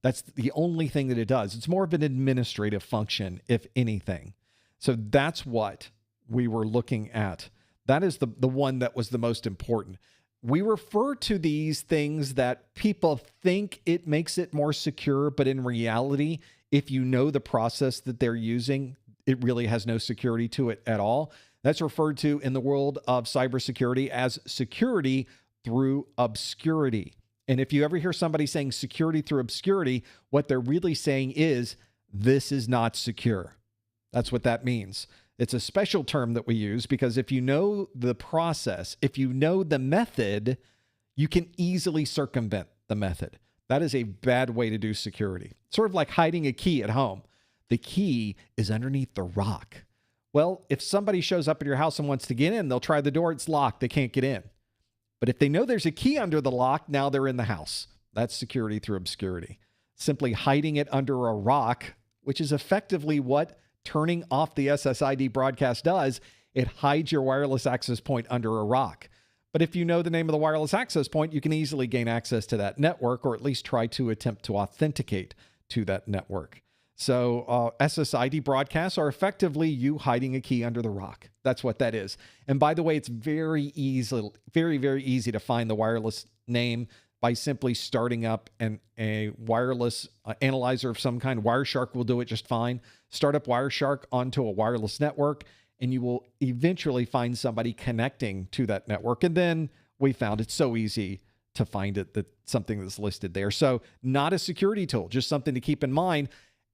That's the only thing that it does. It's more of an administrative function, if anything. So that's what we were looking at. That is the one that was the most important. We refer to these things that people think it makes it more secure, but in reality, if you know the process that they're using, it really has no security to it at all. That's referred to in the world of cybersecurity as security through obscurity. And if you ever hear somebody saying security through obscurity, what they're really saying is, this is not secure. That's what that means. It's a special term that we use because if you know the process, if you know the method, you can easily circumvent the method. That is a bad way to do security. Sort of like hiding a key at home. The key is underneath the rock. Well, if somebody shows up at your house and wants to get in, they'll try the door, it's locked, they can't get in. But if they know there's a key under the lock, now they're in the house. That's security through obscurity. Simply hiding it under a rock, which is effectively what turning off the SSID broadcast does. It hides your wireless access point under a rock. But if you know the name of the wireless access point, you can easily gain access to that network, or at least try to attempt to authenticate to that network. So SSID broadcasts are effectively you hiding a key under the rock. That's what that is. And by the way, it's very easy, very easy to find the wireless name by simply starting up a wireless analyzer of some kind. Wireshark will do it just fine. Start up Wireshark onto a wireless network, and you will eventually find somebody connecting to that network. And then we found it's so easy to find it, that something that's listed there. So not a security tool, just something to keep in mind.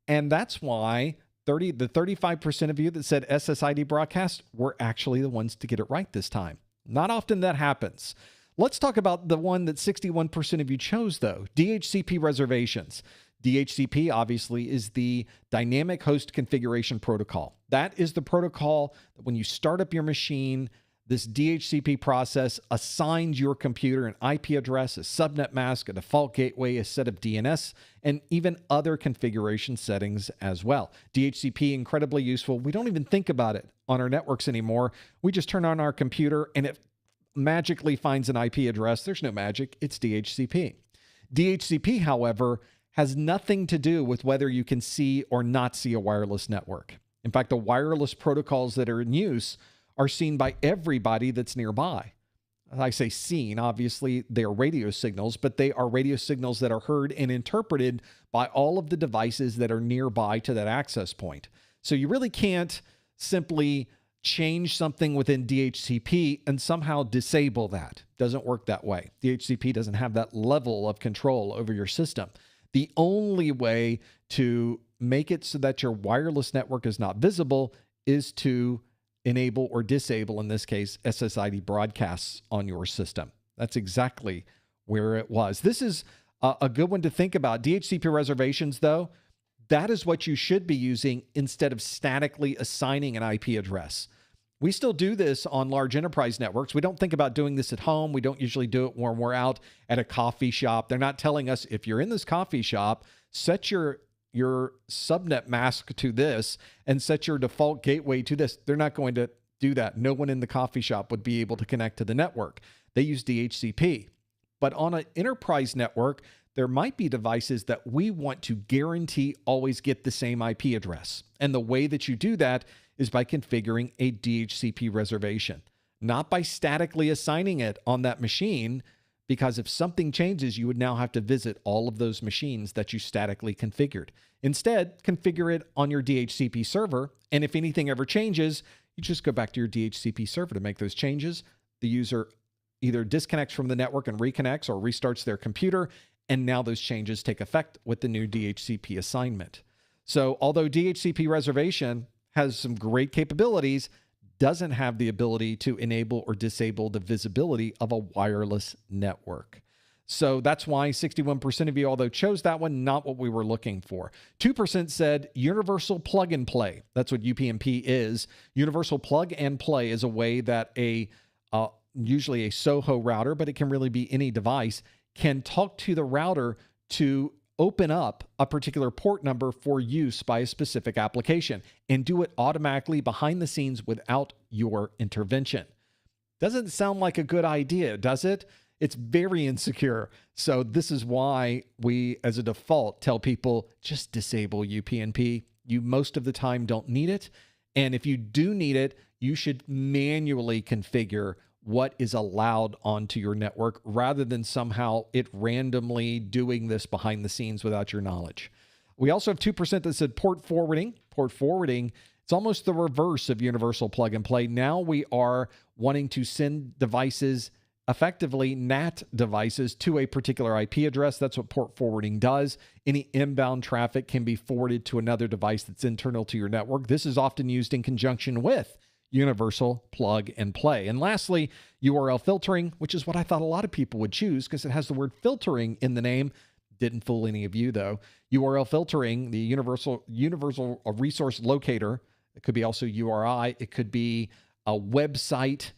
And that's why the 35% of you that said SSID broadcast were actually the ones to get it right this time. Not often that happens. Let's talk about the one that 61% of you chose, though, DHCP reservations. DHCP, obviously, is the Dynamic Host Configuration Protocol. That is the protocol that when you start up your machine, this DHCP process assigns your computer an IP address, a subnet mask, a default gateway, a set of DNS, and even other configuration settings as well. DHCP, incredibly useful. We don't even think about it on our networks anymore. We just turn on our computer and it magically finds an IP address. There's no magic. It's DHCP. DHCP, however, has nothing to do with whether you can see or not see a wireless network. In fact, the wireless protocols that are in use are seen by everybody that's nearby. I say seen, obviously they are radio signals, but they are radio signals that are heard and interpreted by all of the devices that are nearby to that access point. So you really can't simply change something within DHCP and somehow disable that. Doesn't work that way. DHCP doesn't have that level of control over your system. The only way to make it so that your wireless network is not visible is to enable or disable, in this case, SSID broadcasts on your system. That's exactly where it was. This is a good one to think about. DHCP reservations, though, that is what you should be using instead of statically assigning an IP address. We still do this on large enterprise networks. We don't think about doing this at home. We don't usually do it when we're out at a coffee shop. They're not telling us, if you're in this coffee shop, set your subnet mask to this and set your default gateway to this. They're not going to do that. No one in the coffee shop would be able to connect to the network. They use DHCP. But on an enterprise network, there might be devices that we want to guarantee always get the same IP address. And the way that you do that is by configuring a DHCP reservation, not by statically assigning it on that machine, because if something changes, you would now have to visit all of those machines that you statically configured. Instead, configure it on your DHCP server, and if anything ever changes, you just go back to your DHCP server to make those changes. The user either disconnects from the network and reconnects or restarts their computer, and now those changes take effect with the new DHCP assignment. So although DHCP reservation has some great capabilities, doesn't have the ability to enable or disable the visibility of a wireless network. So that's why 61% of you, although chose that one, not what we were looking for. 2% said universal plug and play. That's what UPnP is. Universal plug and play is a way that usually a SOHO router, but it can really be any device, can talk to the router to open up a particular port number for use by a specific application and do it automatically behind the scenes without your intervention. Doesn't sound like a good idea, does it? It's very insecure. So this is why we, as a default, tell people just disable UPnP. You most of the time don't need it. And if you do need it, you should manually configure what is allowed onto your network rather than somehow it randomly doing this behind the scenes without your knowledge. We also have 2% that said port forwarding. Port forwarding, it's almost the reverse of universal plug and play. Now we are wanting to send devices, effectively NAT devices, to a particular IP address. That's what port forwarding does. Any inbound traffic can be forwarded to another device that's internal to your network. This is often used in conjunction with universal plug and play. And lastly, URL filtering, which is what I thought a lot of people would choose because it has the word filtering in the name. Didn't fool any of you though. URL filtering, the universal resource locator. It could be also URI. It could be a website,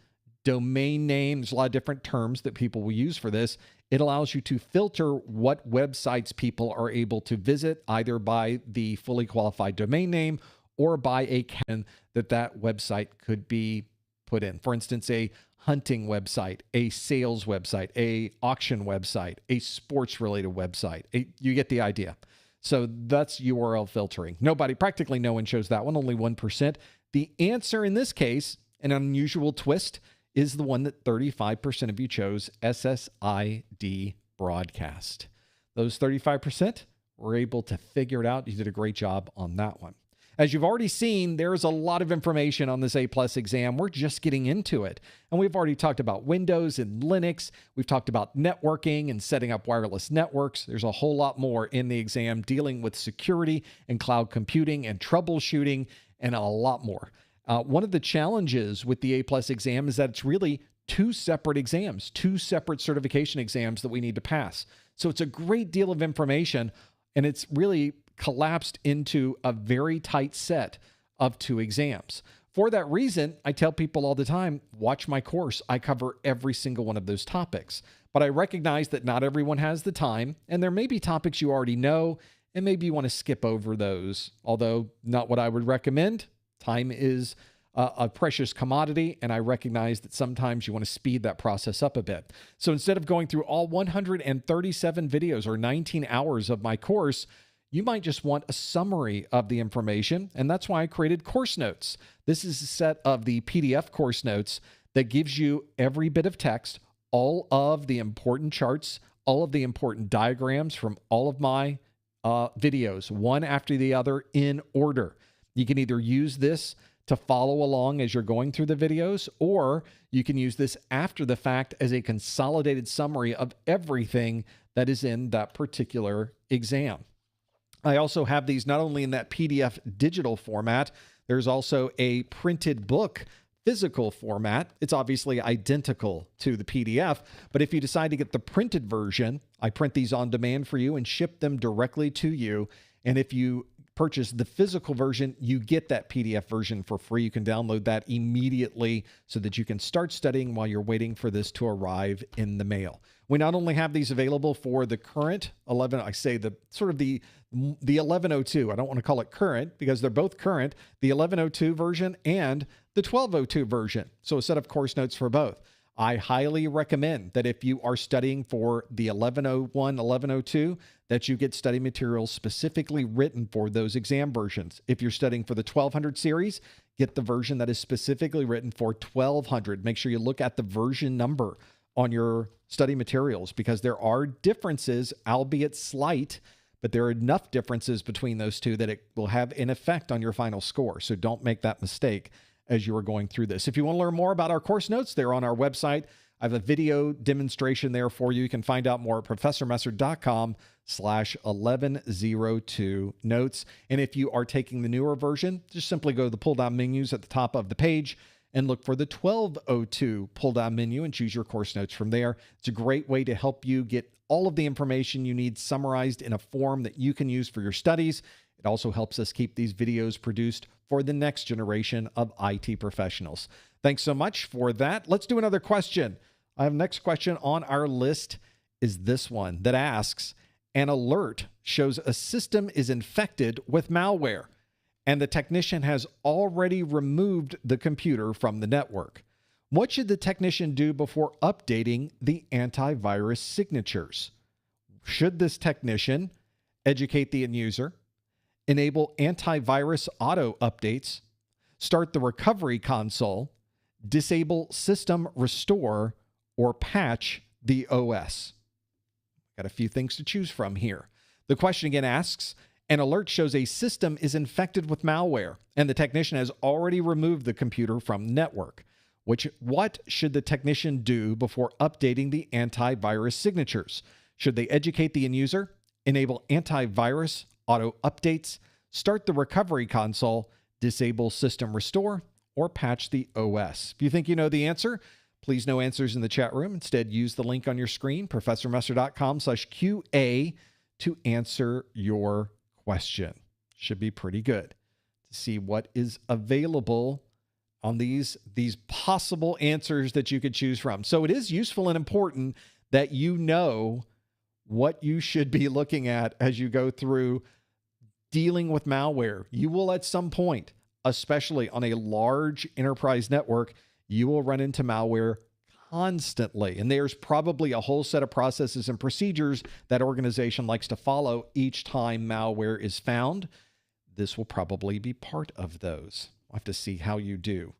domain name. There's a lot of different terms that people will use for this. It allows you to filter what websites people are able to visit, either by the fully qualified domain name or by a canon that website could be put in. For instance, a hunting website, a sales website, a auction website, a sports-related website. You get the idea. So that's URL filtering. Practically no one chose that one, only 1%. The answer in this case, an unusual twist, is the one that 35% of you chose, SSID broadcast. Those 35% were able to figure it out. You did a great job on that one. As you've already seen, there's a lot of information on this A+ exam. We're just getting into it. And we've already talked about Windows and Linux. We've talked about networking and setting up wireless networks. There's a whole lot more in the exam dealing with security and cloud computing and troubleshooting and a lot more. One of the challenges with the A+ exam is that it's really two separate exams, two separate certification exams that we need to pass. So it's a great deal of information, and it's really collapsed into a very tight set of two exams. For that reason, I tell people all the time, watch my course. I cover every single one of those topics. But I recognize that not everyone has the time, and there may be topics you already know, and maybe you want to skip over those, although not what I would recommend. Time is a precious commodity, and I recognize that sometimes you want to speed that process up a bit. So instead of going through all 137 videos or 19 hours of my course, you might just want a summary of the information, and that's why I created course notes. This is a set of the PDF course notes that gives you every bit of text, all of the important charts, all of the important diagrams from all of my videos, one after the other in order. You can either use this to follow along as you're going through the videos, or you can use this after the fact as a consolidated summary of everything that is in that particular exam. I also have these not only in that PDF digital format, there's also a printed book physical format. It's obviously identical to the PDF, but if you decide to get the printed version, I print these on demand for you and ship them directly to you. And if you purchase the physical version, you get that PDF version for free. You can download that immediately so that you can start studying while you're waiting for this to arrive in the mail. We not only have these available for the current 11, I say the 1102. I don't want to call it current because they're both current, the 1102 version and the 1202 version. So a set of course notes for both. I highly recommend that if you are studying for the 1101, 1102, that you get study materials specifically written for those exam versions. If you're studying for the 1200 series, get the version that is specifically written for 1200. Make sure you look at the version number on your study materials because there are differences, albeit slight, but there are enough differences between those two that it will have an effect on your final score. So don't make that mistake as you are going through this. If you want to learn more about our course notes, they're on our website. I have a video demonstration there for you. You can find out more at professormesser.com/1102 notes. And if you are taking the newer version, just simply go to the pull-down menus at the top of the page and look for the 1202 pull-down menu and choose your course notes from there. It's a great way to help you get all of the information you need summarized in a form that you can use for your studies. It also helps us keep these videos produced for the next generation of IT professionals. Thanks so much for that. Let's do another question. Our next question on our list is this one that asks, an alert shows a system is infected with malware, and the technician has already removed the computer from the network. What should the technician do before updating the antivirus signatures? Should this technician educate the end user, enable antivirus auto updates, start the recovery console, disable system restore, or patch the OS? Got a few things to choose from here. The question again asks, an alert shows a system is infected with malware, and the technician has already removed the computer from the network. What should the technician do before updating the antivirus signatures? Should they educate the end user, enable antivirus auto updates, start the recovery console, disable system restore, or patch the OS? If you think you know the answer, please no answers in the chat room. Instead, use the link on your screen, professormesser.com/QA, to answer your question. Should be pretty good to see what is available on these possible answers that you could choose from. So it is useful and important that you know what you should be looking at as you go through dealing with malware. You will at some point, especially on a large enterprise network, you will run into malware constantly. And there's probably a whole set of processes and procedures that organization likes to follow each time malware is found. This will probably be part of those. We'll have to see how you do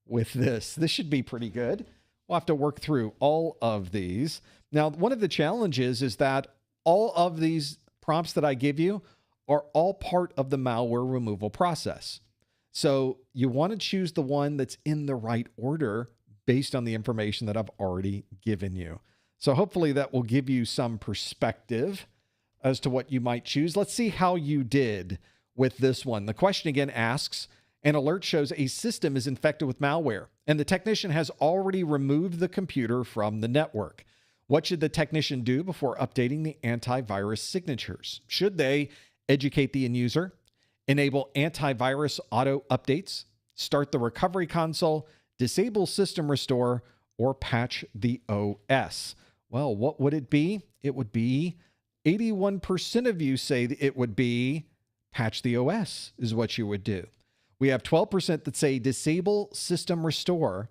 with this. This should be pretty good. We'll have to work through all of these. Now, one of the challenges is that all of these prompts that I give you are all part of the malware removal process. So you want to choose the one that's in the right order based on the information that I've already given you. So hopefully that will give you some perspective as to what you might choose. Let's see how you did with this one. The question again asks, an alert shows a system is infected with malware, and the technician has already removed the computer from the network. What should the technician do before updating the antivirus signatures? Should they educate the end user, enable antivirus auto updates, start the recovery console, disable system restore, or patch the OS? Well, what would it be? It would be 81% of you say it would be patch the OS is what you would do. We have 12% that say disable system restore.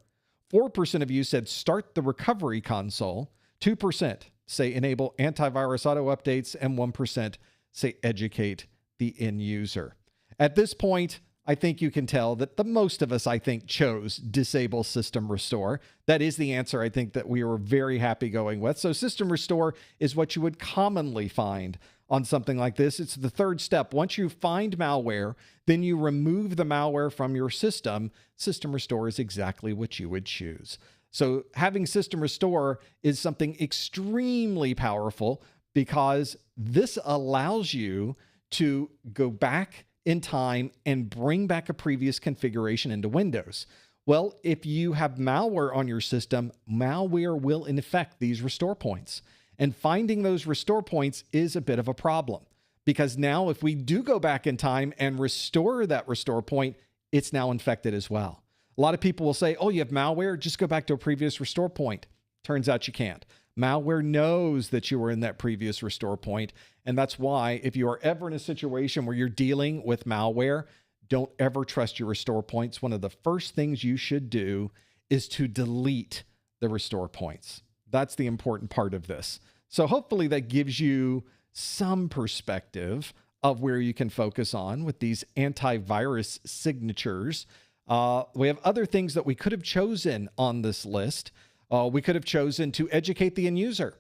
4% of you said start the recovery console. 2% say enable antivirus auto updates, and 1% say educate the end user. At this point, I think you can tell that the most of us, I think, chose disable system restore. That is the answer I think that we were very happy going with. So system restore is what you would commonly find on something like this. It's the third step. Once you find malware, then you remove the malware from your system. System restore is exactly what you would choose. So having system restore is something extremely powerful because this allows you to go back in time and bring back a previous configuration into Windows. Well, if you have malware on your system, malware will infect these restore points. And finding those restore points is a bit of a problem because now if we do go back in time and restore that restore point, it's now infected as well. A lot of people will say, oh, you have malware, just go back to a previous restore point. Turns out you can't. Malware knows that you were in that previous restore point. And that's why if you are ever in a situation where you're dealing with malware, don't ever trust your restore points. One of the first things you should do is to delete the restore points. That's the important part of this. So hopefully that gives you some perspective of where you can focus on with these antivirus signatures. We have other things that we could have chosen on this list. We could have chosen to educate the end user.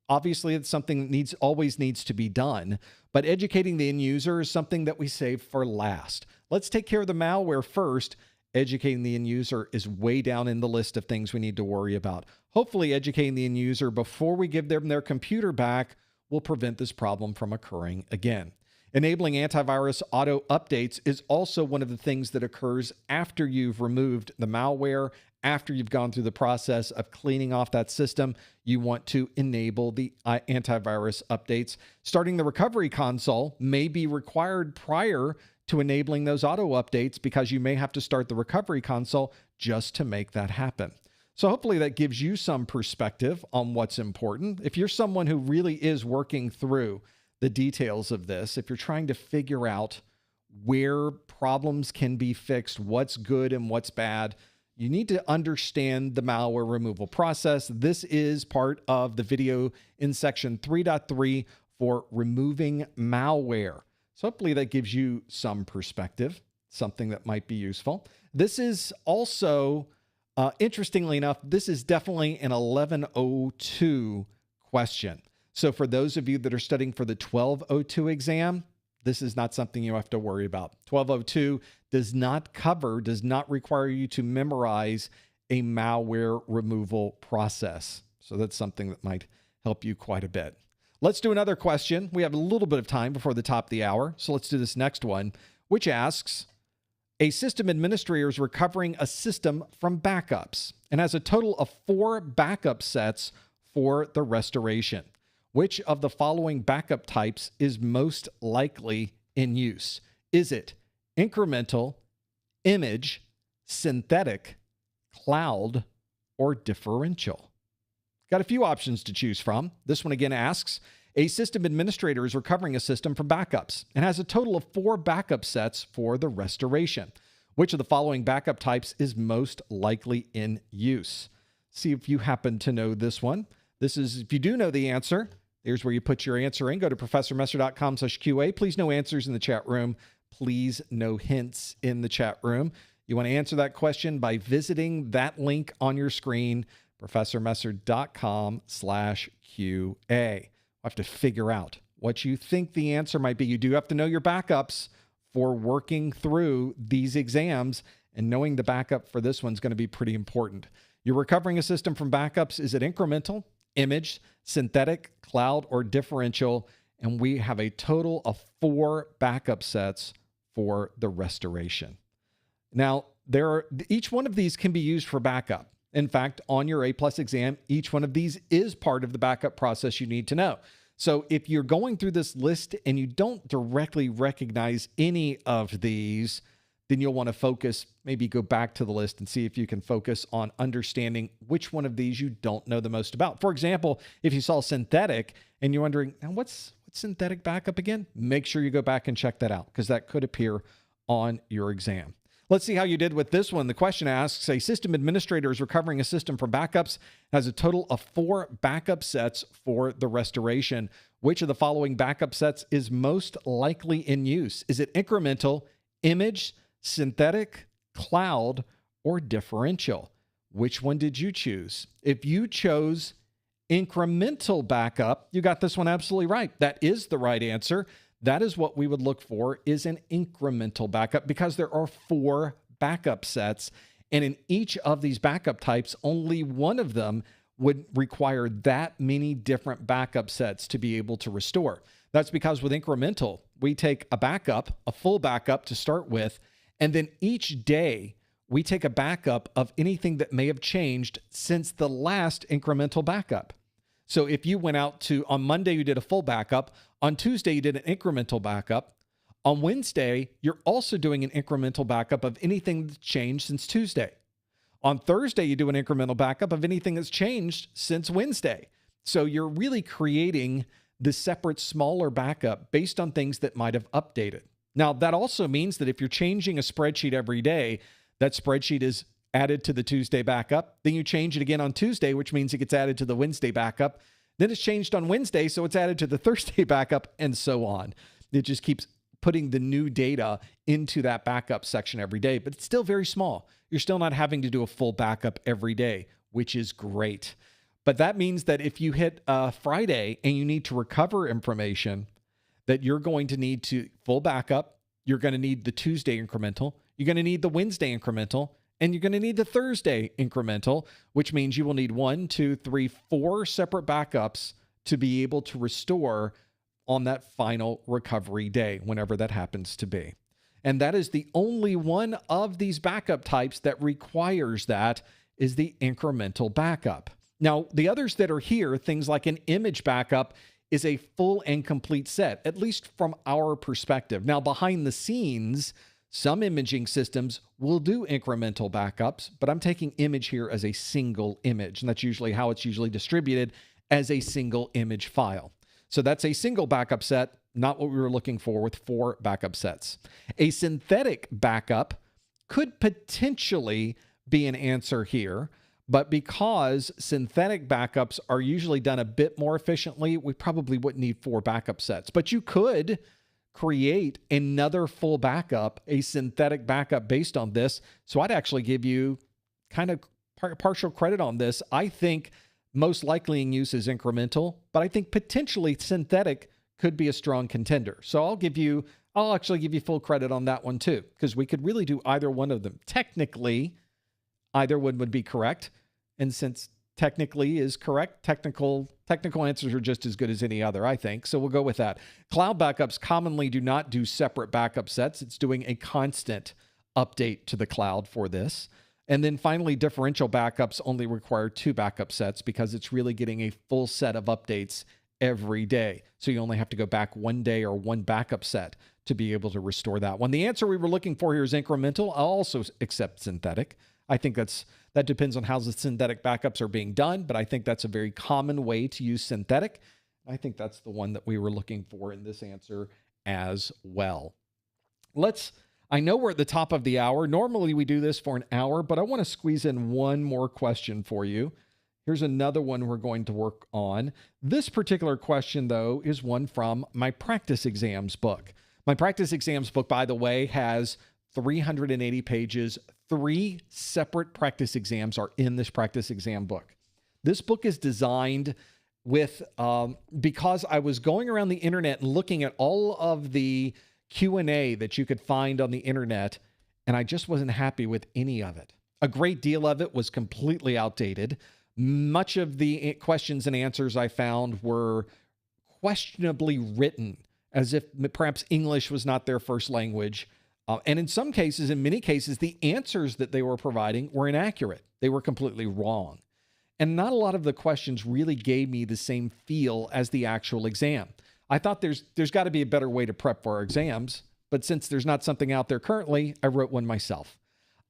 Obviously, it's something that always needs to be done, but educating the end user is something that we save for last. Let's take care of the malware first. Educating the end user is way down in the list of things we need to worry about. Hopefully, educating the end user before we give them their computer back will prevent this problem from occurring again. Enabling antivirus auto updates is also one of the things that occurs after you've removed the malware, after you've gone through the process of cleaning off that system. You want to enable the antivirus updates. Starting the recovery console may be required prior to enabling those auto updates, because you may have to start the recovery console just to make that happen. So hopefully that gives you some perspective on what's important. If you're someone who really is working through the details of this, if you're trying to figure out where problems can be fixed, what's good and what's bad, you need to understand the malware removal process. This is part of the video in section 3.3 for removing malware. So hopefully that gives you some perspective, something that might be useful. This is also, interestingly enough, this is definitely an 1102 question. So for those of you that are studying for the 1202 exam, this is not something you have to worry about. 1202 does not require you to memorize a malware removal process. So that's something that might help you quite a bit. Let's do another question. We have a little bit of time before the top of the hour. So let's do this next one, which asks, a system administrator is recovering a system from backups and has a total of 4 backup sets for the restoration. Which of the following backup types is most likely in use? Is it incremental, image, synthetic, cloud, or differential? Got a few options to choose from. This one again asks, a system administrator is recovering a system from backups and has a total of 4 backup sets for the restoration. Which of the following backup types is most likely in use? See if you happen to know this one. This is, if you do know the answer, here's where you put your answer in. Go to professormesser.com/QA. Please no answers in the chat room. Please no hints in the chat room. You want to answer that question by visiting that link on your screen, professormesser.com/QA. We'll have to figure out what you think the answer might be. You do have to know your backups for working through these exams, and knowing the backup for this one's going to be pretty important. You're recovering a system from backups. Is it incremental, image, synthetic, cloud, or differential? And we have a total of 4 backup sets for the restoration. Now, each one of these can be used for backup. In fact, on your A+ exam, each one of these is part of the backup process you need to know. So if you're going through this list and you don't directly recognize any of these, then you'll want to focus, maybe go back to the list and see if you can focus on understanding which one of these you don't know the most about. For example, if you saw synthetic and you're wondering, now what's synthetic backup again? Make sure you go back and check that out, because that could appear on your exam. Let's see how you did with this one. The question asks, a system administrator is recovering a system from backups, has a total of 4 backup sets for the restoration. Which of the following backup sets is most likely in use? Is it incremental, image, synthetic, cloud, or differential? Which one did you choose? If you chose incremental backup, you got this one absolutely right. That is the right answer. That is what we would look for, is an incremental backup, because there are 4 backup sets. And in each of these backup types, only one of them would require that many different backup sets to be able to restore. That's because with incremental, we take a backup, a full backup to start with, and then each day we take a backup of anything that may have changed since the last incremental backup. So if you went out to, on Monday, you did a full backup. On Tuesday, you did an incremental backup. On Wednesday, you're also doing an incremental backup of anything that's changed since Tuesday. On Thursday, you do an incremental backup of anything that's changed since Wednesday. So you're really creating the separate, smaller backup based on things that might have updated. Now, that also means that if you're changing a spreadsheet every day, that spreadsheet is added to the Tuesday backup. Then you change it again on Tuesday, which means it gets added to the Wednesday backup. Then it's changed on Wednesday, so it's added to the Thursday backup, and so on. It just keeps putting the new data into that backup section every day, but it's still very small. You're still not having to do a full backup every day, which is great. But that means that if you hit Friday and you need to recover information, that you're going to need to full backup, you're going to need the Tuesday incremental, you're going to need the Wednesday incremental, and you're going to need the Thursday incremental, which means you will need 1, 2, 3, 4 separate backups to be able to restore on that final recovery day, whenever that happens to be. And that is the only one of these backup types that requires that, is the incremental backup. Now, the others that are here, things like an image backup, is a full and complete set, at least from our perspective. Now, behind the scenes, some imaging systems will do incremental backups, but I'm taking image here as a single image, and that's usually how it's usually distributed, as a single image file. So that's a single backup set, not what we were looking for with 4 backup sets. A synthetic backup could potentially be an answer here, but because synthetic backups are usually done a bit more efficiently, we probably wouldn't need 4 backup sets. But you could create another full backup, a synthetic backup based on this. So I'd actually give you kind of partial credit on this. I think most likely in use is incremental, but I think potentially synthetic could be a strong contender. So I'll actually give you full credit on that one too, because we could really do either one of them. Technically, either one would be correct. And since technically is correct, technical answers are just as good as any other, I think. So we'll go with that. Cloud backups commonly do not do separate backup sets. It's doing a constant update to the cloud for this. And then finally, differential backups only require 2 backup sets because it's really getting a full set of updates every day. So you only have to go back 1 day or 1 backup set to be able to restore that one. The answer we were looking for here is incremental. I'll also accept synthetic. I think that depends on how the synthetic backups are being done, but I think that's a very common way to use synthetic. I think that's the one that we were looking for in this answer as well. I know we're at the top of the hour. Normally we do this for an hour, but I want to squeeze in one more question for you. Here's another one we're going to work on. This particular question, though, is one from my practice exams book. My practice exams book, by the way, has 380 pages. 3 separate practice exams are in this practice exam book. This book is designed with, because I was going around the internet and looking at all of the Q&A that you could find on the internet, and I just wasn't happy with any of it. A great deal of it was completely outdated. Much of the questions and answers I found were questionably written, as if perhaps English was not their first language. And in some cases, in many cases, the answers that they were providing were inaccurate. They were completely wrong. And not a lot of the questions really gave me the same feel as the actual exam. I thought there's got to be a better way to prep for our exams, but since there's not something out there currently, I wrote one myself.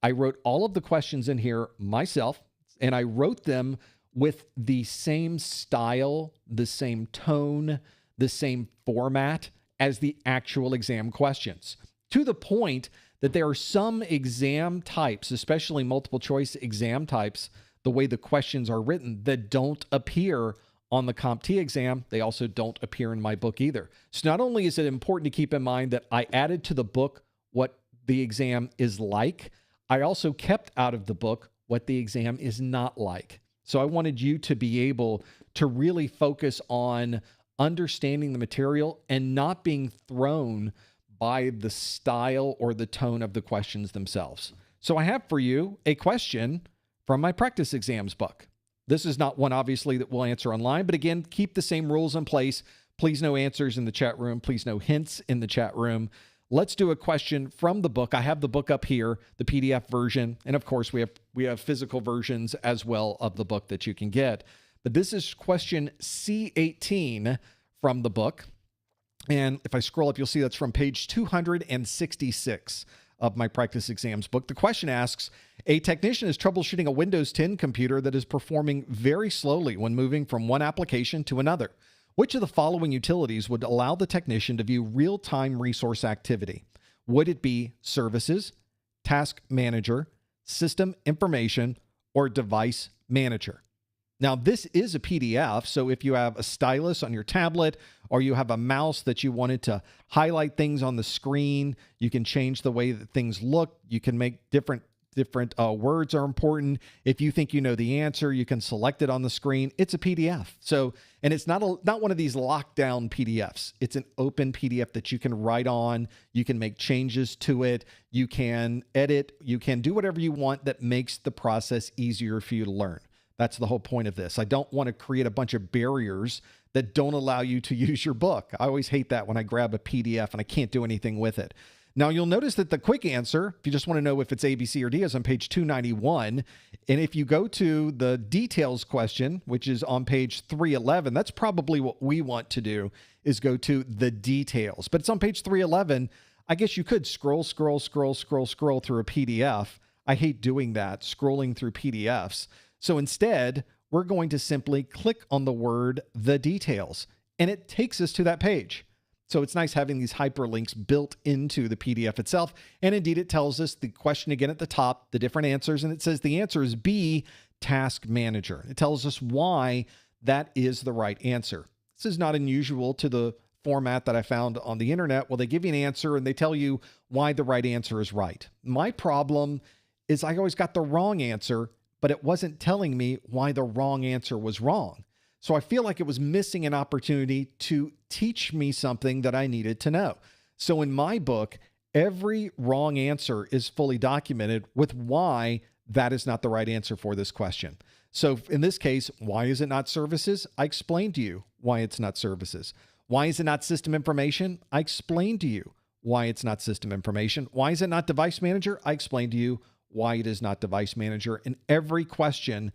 I wrote all of the questions in here myself, and I wrote them with the same style, the same tone, the same format as the actual exam questions, to the point that there are some exam types, especially multiple choice exam types, the way the questions are written, that don't appear on the CompTIA exam. They also don't appear in my book either. So not only is it important to keep in mind that I added to the book what the exam is like, I also kept out of the book what the exam is not like. So I wanted you to be able to really focus on understanding the material and not being thrown by the style or the tone of the questions themselves. So I have for you a question from my practice exams book. This is not one, obviously, that we'll answer online, but again, keep the same rules in place. Please no answers in the chat room. Please no hints in the chat room. Let's do a question from the book. I have the book up here, the PDF version, and of course we have physical versions as well of the book that you can get. But this is question C18 from the book. And if I scroll up, you'll see that's from page 266 of my practice exams book. The question asks, a technician is troubleshooting a Windows 10 computer that is performing very slowly when moving from one application to another. Which of the following utilities would allow the technician to view real-time resource activity? Would it be Services, Task Manager, System Information, or Device Manager? Now, this is a PDF, so if you have a stylus on your tablet or you have a mouse that you wanted to highlight things on the screen, you can change the way that things look. You can make different words are important. If you think you know the answer, you can select it on the screen. It's a PDF. So, and it's not one of these lockdown PDFs. It's an open PDF that you can write on. You can make changes to it. You can edit. You can do whatever you want that makes the process easier for you to learn. That's the whole point of this. I don't want to create a bunch of barriers that don't allow you to use your book. I always hate that when I grab a PDF and I can't do anything with it. Now, you'll notice that the quick answer, if you just want to know if it's A, B, C, or D, is on page 291. And if you go to the details question, which is on page 311, that's probably what we want to do, is go to the details. But it's on page 311. I guess you could scroll through a PDF. I hate doing that, scrolling through PDFs. So instead, we're going to simply click on the word the details, and it takes us to that page. So it's nice having these hyperlinks built into the PDF itself. And indeed, it tells us the question again at the top, the different answers, and it says the answer is B, Task Manager. It tells us why that is the right answer. This is not unusual to the format that I found on the internet. Well, they give you an answer and they tell you why the right answer is right. My problem is I always got the wrong answer, but it wasn't telling me why the wrong answer was wrong. So I feel like it was missing an opportunity to teach me something that I needed to know. So in my book, every wrong answer is fully documented with why that is not the right answer for this question. So in this case, why is it not services? I explained to you why it's not services. Why is it not system information? I explained to you why it's not system information. Why is it not device manager? I explained to you why it is not device manager. And every question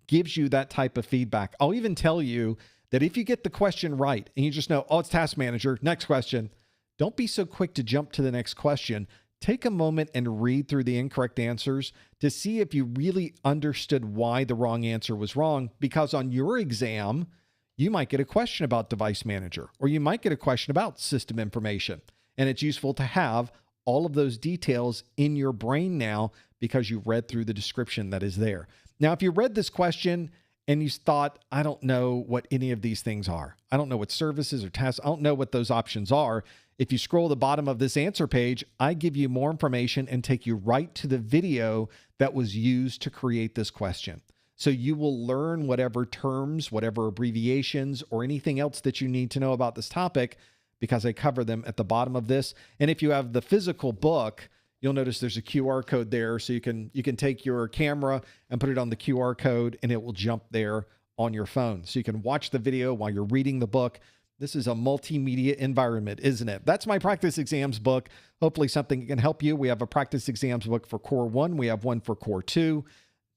gives you that type of feedback. I'll even tell you that if you get the question right and you just know, oh, it's task manager, next question, don't be so quick to jump to the next question. Take a moment and read through the incorrect answers to see if you really understood why the wrong answer was wrong, because on your exam, you might get a question about device manager, or you might get a question about system information. And it's useful to have all of those details in your brain now because you read through the description that is there. Now, if you read this question and you thought, I don't know what any of these things are. I don't know what services or tasks. I don't know what those options are. If you scroll the bottom of this answer page, I give you more information and take you right to the video that was used to create this question. So you will learn whatever terms, whatever abbreviations, or anything else that you need to know about this topic, because I cover them at the bottom of this. And if you have the physical book, you'll notice there's a QR code there. So you can take your camera and put it on the QR code and it will jump there on your phone. So you can watch the video while you're reading the book. This is a multimedia environment, isn't it? That's my practice exams book. Hopefully something can help you. We have a practice exams book for Core 1. We have one for Core 2.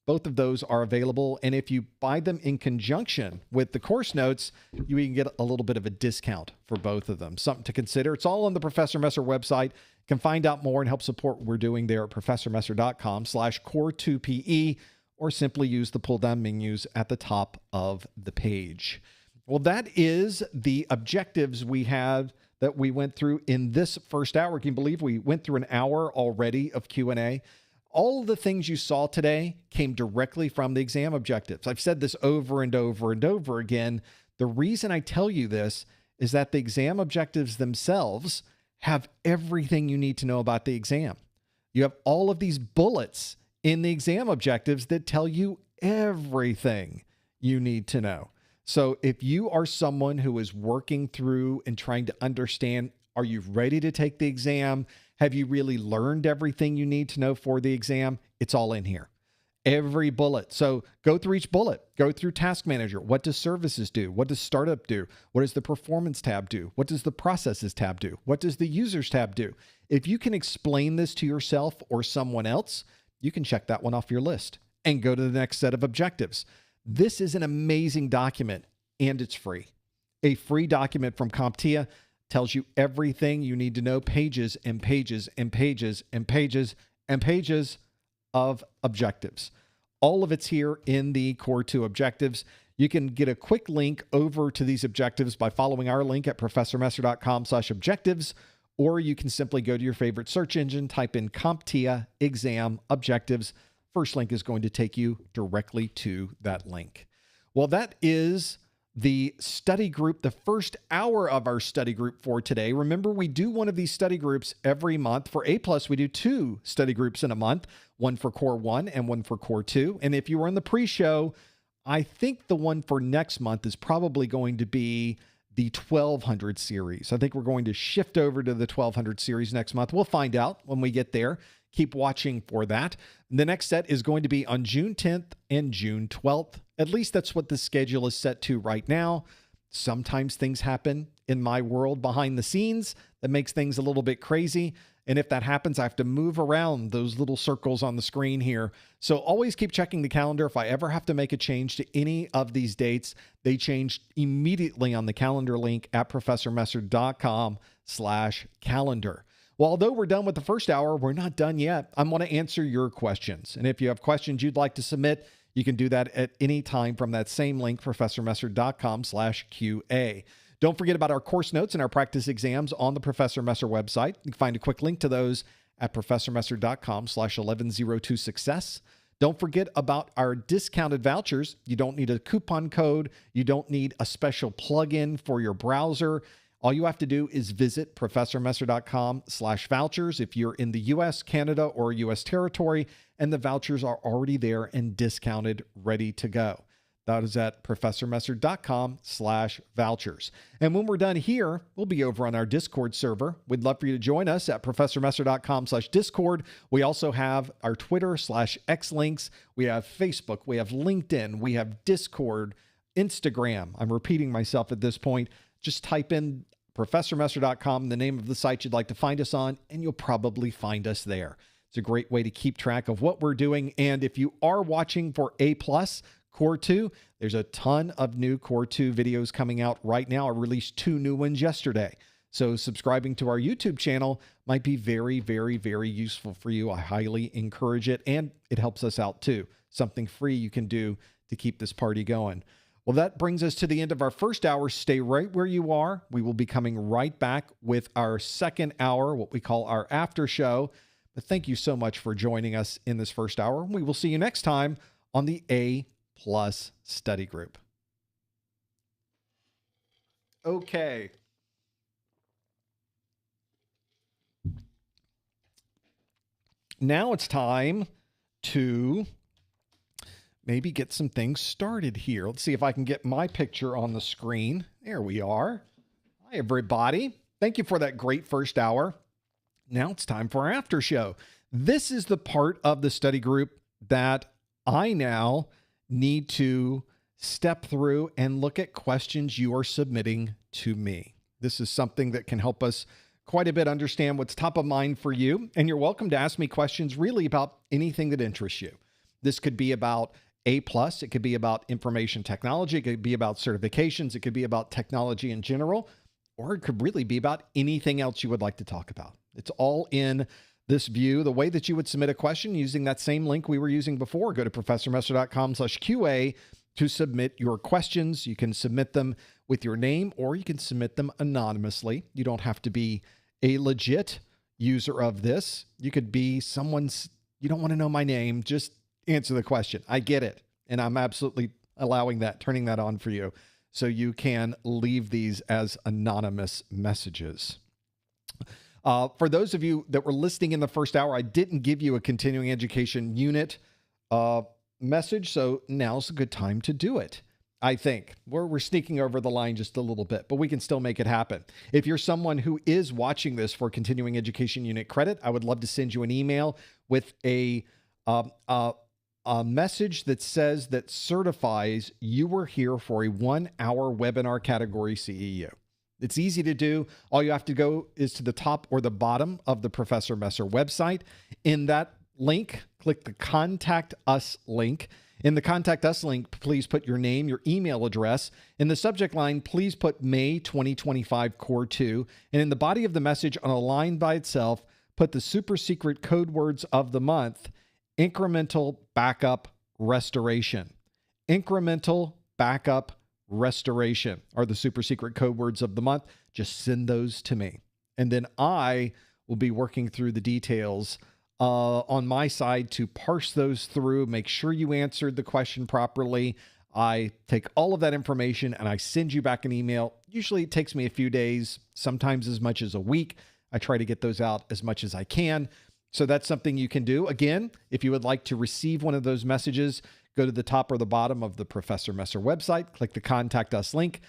Both of those are available. And if you buy them in conjunction with the course notes, you can get a little bit of a discount for both of them. Something to consider. It's all on the Professor Messer website. You can find out more and help support what we're doing there at professormesser.com/core2pe, or simply use the pull down menus at the top of the page. Well, that is the objectives we had that we went through in this first hour. Can you believe we went through an hour already of Q&A? All of the things you saw today came directly from the exam objectives. I've said this over and over and over again. The reason I tell you this is that the exam objectives themselves have everything you need to know about the exam. You have all of these bullets in the exam objectives that tell you everything you need to know. So if you are someone who is working through and trying to understand, are you ready to take the exam? Have you really learned everything you need to know for the exam? It's all in here. Every bullet. So go through each bullet. Go through Task Manager. What does Services do? What does Startup do? What does the Performance tab do? What does the Processes tab do? What does the Users tab do? If you can explain this to yourself or someone else, you can check that one off your list and go to the next set of objectives. This is an amazing document, and it's free. A free document from CompTIA tells you everything you need to know, pages and pages and pages and pages and pages of objectives. All of it's here in the Core 2 objectives. You can get a quick link over to these objectives by following our link at professormesser.com/objectives, or you can simply go to your favorite search engine, type in CompTIA exam objectives. First link is going to take you directly to that link. Well, that is the study group, the first hour of our study group for today. Remember, we do one of these study groups every month. For A+, we do 2 study groups in a month, one for Core 1 and one for Core 2. And if you were in the pre-show, I think the one for next month is probably going to be the 1200 series. I think we're going to shift over to the 1200 series next month. We'll find out when we get there. Keep watching for that. The next set is going to be on June 10th and June 12th. At least that's what the schedule is set to right now. Sometimes things happen in my world behind the scenes that makes things a little bit crazy. And if that happens, I have to move around those little circles on the screen here. So always keep checking the calendar. If I ever have to make a change to any of these dates, they change immediately on the calendar link at professormesser.com/calendar. Well, although we're done with the first hour, we're not done yet. I want to answer your questions. And if you have questions you'd like to submit, you can do that at any time from that same link, professormesser.com/QA. Don't forget about our course notes and our practice exams on the Professor Messer website. You can find a quick link to those at professormesser.com/1102success. Don't forget about our discounted vouchers. You don't need a coupon code. You don't need a special plugin for your browser. All you have to do is visit professormesser.com/vouchers if you're in the US, Canada, or US territory, and the vouchers are already there and discounted, ready to go. That is at professormesser.com/vouchers. And when we're done here, we'll be over on our Discord server. We'd love for you to join us at professormesser.com/discord. We also have our Twitter/X links. We have Facebook. We have LinkedIn. We have Discord, Instagram. I'm repeating myself at this point. Just type in professormesser.com, the name of the site you'd like to find us on, and you'll probably find us there. It's a great way to keep track of what we're doing. And if you are watching for A+, Core 2, there's a ton of new Core 2 videos coming out right now. I released 2 new ones yesterday. So subscribing to our YouTube channel might be very, very, very useful for you. I highly encourage it, and it helps us out too. Something free you can do to keep this party going. Well, that brings us to the end of our first hour. Stay right where you are. We will be coming right back with our second hour, what we call our after show. But thank you so much for joining us in this first hour. We will see you next time on the A+ study group. Okay. Now it's time to maybe get some things started here. Let's see if I can get my picture on the screen. There we are. Hi, everybody. Thank you for that great first hour. Now it's time for our after show. This is the part of the study group that I now need to step through and look at questions you are submitting to me. This is something that can help us quite a bit understand what's top of mind for you. And you're welcome to ask me questions really about anything that interests you. This could be about A+, it could be about information technology, it could be about certifications, it could be about technology in general, or it could really be about anything else you would like to talk about. It's all in this view. The way that you would submit a question using that same link we were using before, go to professormesser.com/QA to submit your questions. You can submit them with your name, or you can submit them anonymously. You don't have to be a legit user of this. You could be someone's, you don't want to know my name, just answer the question. I get it. And I'm absolutely allowing that, turning that on for you. So you can leave these as anonymous messages. For those of you that were listening in the first hour, I didn't give you a continuing education unit message. So now's a good time to do it. I think we're sneaking over the line just a little bit, but we can still make it happen. If you're someone who is watching this for continuing education unit credit, I would love to send you an email with a message that says that certifies you were here for a 1-hour webinar category CEU. It's easy to do. All you have to go is to the top or the bottom of the Professor Messer website. In that link, click the Contact Us link. In the Contact Us link, please put your name, your email address. In the subject line, please put May 2025 Core 2. And in the body of the message on a line by itself, put the super secret code words of the month, incremental backup restoration. Incremental backup restoration are the super secret code words of the month. Just send those to me. And then I will be working through the details on my side to parse those through, make sure you answered the question properly. I take all of that information and I send you back an email. Usually it takes me a few days, sometimes as much as a week. I try to get those out as much as I can. So that's something you can do. Again, if you would like to receive one of those messages, go to the top or the bottom of the Professor Messer website, click the Contact Us link.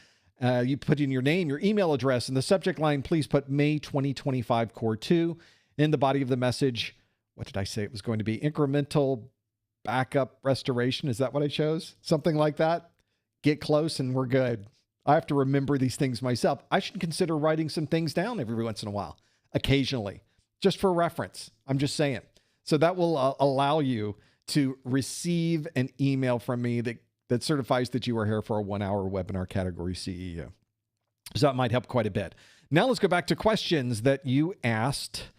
You put in your name, your email address, in the subject line, please put May 2025 Core 2. In the body of the message, what did I say it was going to be? Incremental backup restoration. Is that what I chose? Something like that. Get close and we're good. I have to remember these things myself. I should consider writing some things down every once in a while, occasionally, just for reference. I'm just saying. So that will allow you to receive an email from me that certifies that you are here for a 1-hour webinar category CEU. So that might help quite a bit. Now let's go back to questions that you asked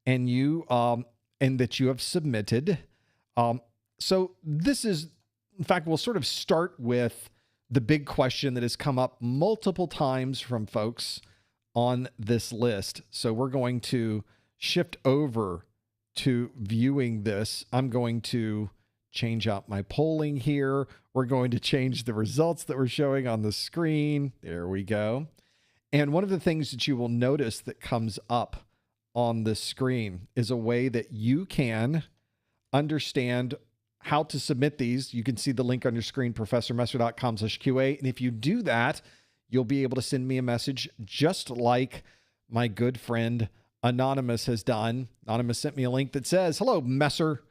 and that you have submitted. So this is, in fact, we'll sort of start with the big question that has come up multiple times from folks on this list. So we're going to shift over to viewing this. I'm going to change out my polling here. We're going to change the results that we're showing on the screen. There we go. And one of the things that you will notice that comes up on the screen is a way that you can understand how to submit these. You can see the link on your screen, professormesser.com/QA. And if you do that, you'll be able to send me a message just like my good friend Anonymous has done. Anonymous sent me a link that says, "Hello, Messer.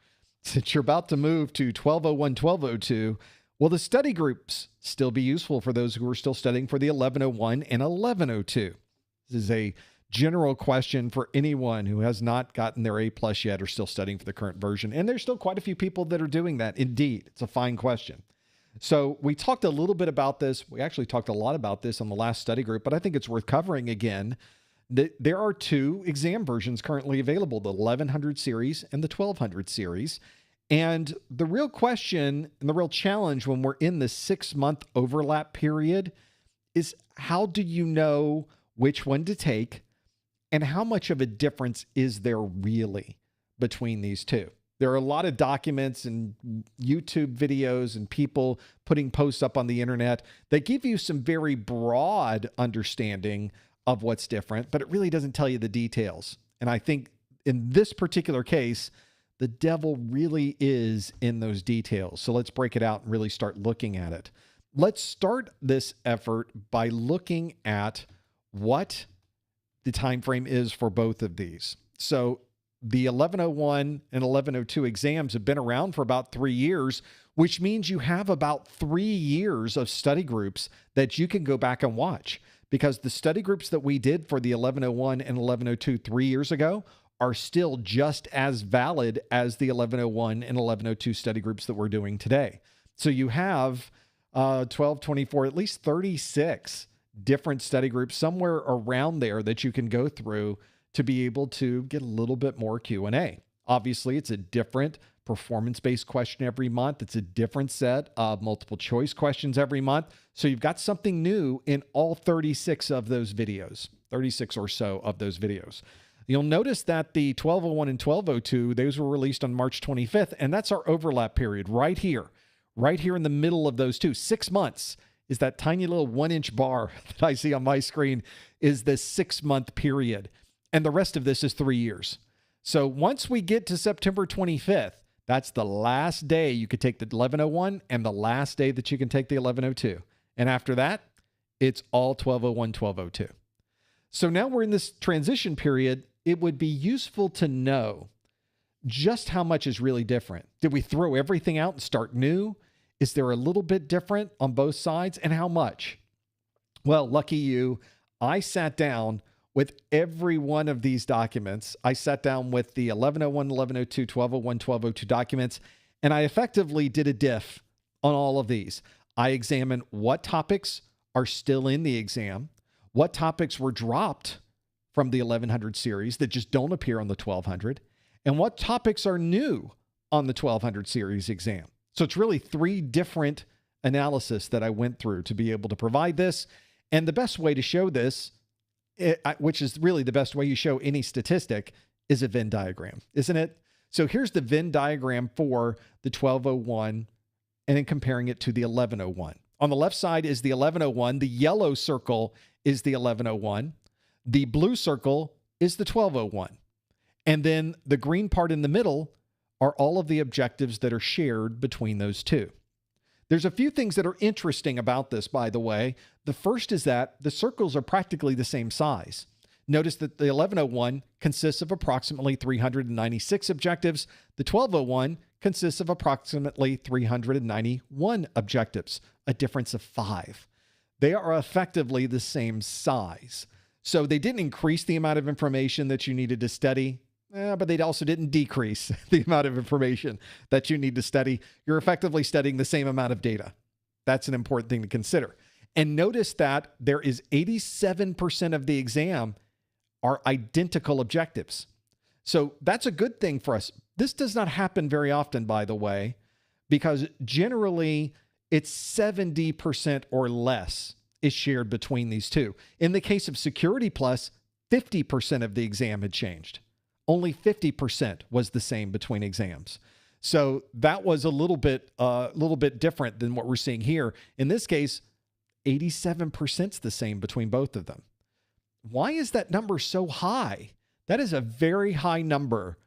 Since you're about to move to 1201, 1202, will the study groups still be useful for those who are still studying for the 1101 and 1102? This is a general question for anyone who has not gotten their A+ yet or still studying for the current version. And there's still quite a few people that are doing that. Indeed, it's a fine question. So we talked a little bit about this. We actually talked a lot about this on the last study group, but I think it's worth covering again. There are two exam versions currently available, the 1100 series and the 1200 series. And the real question and the real challenge when we're in the 6-month overlap period is, how do you know which one to take and how much of a difference is there really between these two? There are a lot of documents and YouTube videos and people putting posts up on the internet that give you some very broad understanding of what's different, but it really doesn't tell you the details. And I think in this particular case, the devil really is in those details. So let's break it out and really start looking at it. Let's start this effort by looking at what the time frame is for both of these. So the 1101 and 1102 exams have been around for about 3 years, which means you have about 3 years of study groups that you can go back and watch, because the study groups that we did for the 1101 and 1102 3 years ago are still just as valid as the 1101 and 1102 study groups that we're doing today. So you have 12, 24, at least 36 different study groups somewhere around there that you can go through to be able to get a little bit more Q&A. Obviously, it's a different performance-based question every month. It's a different set of multiple choice questions every month. So you've got something new in all 36 of those videos, 36 or so of those videos. You'll notice that the 1201 and 1202, those were released on March 25th, and that's our overlap period right here in the middle of those two. 6 months is that tiny little 1-inch bar that I see on my screen is the 6-month period. And the rest of this is 3 years. So once we get to September 25th, that's the last day you could take the 1101 and the last day that you can take the 1102. And after that, it's all 1201, 1202. So now we're in this transition period. It would be useful to know just how much is really different. Did we throw everything out and start new? Is there a little bit different on both sides, and how much? Well, lucky you, I sat down with every one of these documents. I sat down with the 1101, 1102, 1201, 1202 documents, and I effectively did a diff on all of these. I examined what topics are still in the exam, what topics were dropped from the 1100 series that just don't appear on the 1200, and what topics are new on the 1200 series exam. So it's really 3 different analysis that I went through to be able to provide this. And the best way to show this, which is really the best way you show any statistic, is a Venn diagram, isn't it? So here's the Venn diagram for the 1201 and then comparing it to the 1101. On the left side is the 1101. The yellow circle is the 1101. The blue circle is the 1201. And then the green part in the middle are all of the objectives that are shared between those two. There's a few things that are interesting about this, by the way. The first is that the circles are practically the same size. Notice that the 1101 consists of approximately 396 objectives. The 1201 consists of approximately 391 objectives, a difference of 5. they are effectively the same size. So they didn't increase the amount of information that you needed to study, but they also didn't decrease the amount of information that you need to study. You're effectively studying the same amount of data. That's an important thing to consider. And notice that there is 87% of the exam are identical objectives. So that's a good thing for us. This does not happen very often, by the way, because generally it's 70% or less is shared between these two. In the case of Security Plus, 50% of the exam had changed. Only 50% was the same between exams. So that was a little bit different than what we're seeing here. In this case, 87% is the same between both of them. Why is that number so high? That is a very high number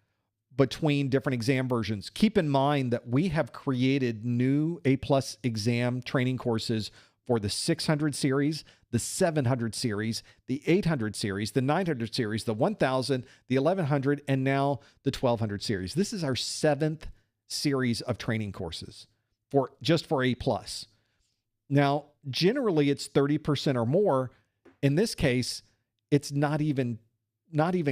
between different exam versions. Keep in mind that we have created new A+ exam training courses for the 600 series, the 700 series, the 800 series, the 900 series, the 1000, the 1100, and now the 1200 series. This is our 7th series of training courses for A+. Now, generally it's 30% or more. In this case, it's not even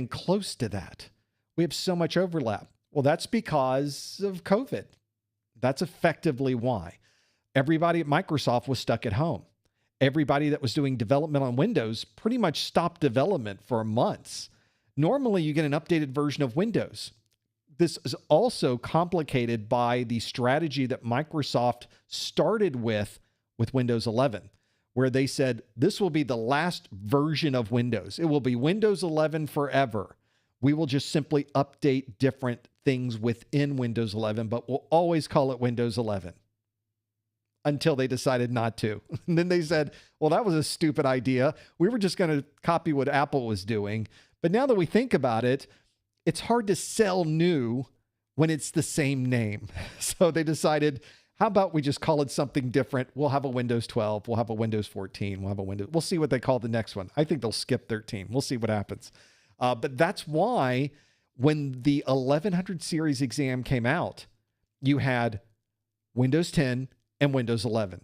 close to that. We have so much overlap. Well, that's because of COVID. That's effectively why. Everybody at Microsoft was stuck at home. Everybody that was doing development on Windows pretty much stopped development for months. Normally, you get an updated version of Windows. This is also complicated by the strategy that Microsoft started with Windows 11, where they said, this will be the last version of Windows. It will be Windows 11 forever. We will just simply update different things within Windows 11, but we'll always call it Windows 11. Until they decided not to. And then they said, well, that was a stupid idea. We were just going to copy what Apple was doing. But now that we think about it, it's hard to sell new when it's the same name. So they decided, how about we just call it something different? We'll have a Windows 12. We'll have a Windows 14. We'll see what they call the next one. I think they'll skip 13. We'll see what happens. But that's why when the 1100 series exam came out, you had Windows 10 and Windows 11.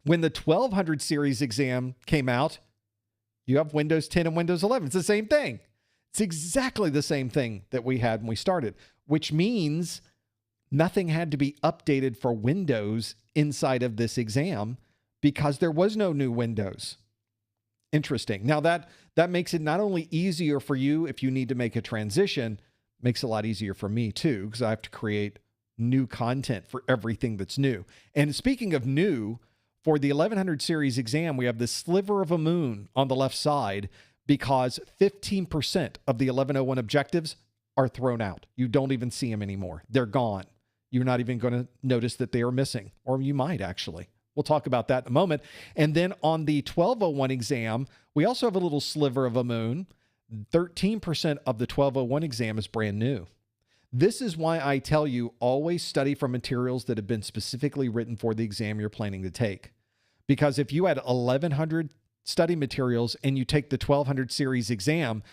When the 1200 series exam came out, you have Windows 10 and Windows 11. It's the same thing. It's exactly the same thing that we had when we started, which means nothing had to be updated for Windows inside of this exam because there was no new Windows. Interesting. Now that makes it not only easier for you if you need to make a transition, makes it a lot easier for me too, because I have to create new content for everything that's new. And speaking of new, for the 1100 series exam, we have this sliver of a moon on the left side because 15% of the 1101 objectives are thrown out. You don't even see them anymore. They're gone. You're not even going to notice that they are missing, or you might actually. We'll talk about that in a moment. And then on the 1201 exam, we also have a little sliver of a moon. 13% of the 1201 exam is brand new. This is why I tell you, always study from materials that have been specifically written for the exam you're planning to take. Because if you had 1100 study materials and you take the 1200 series exam,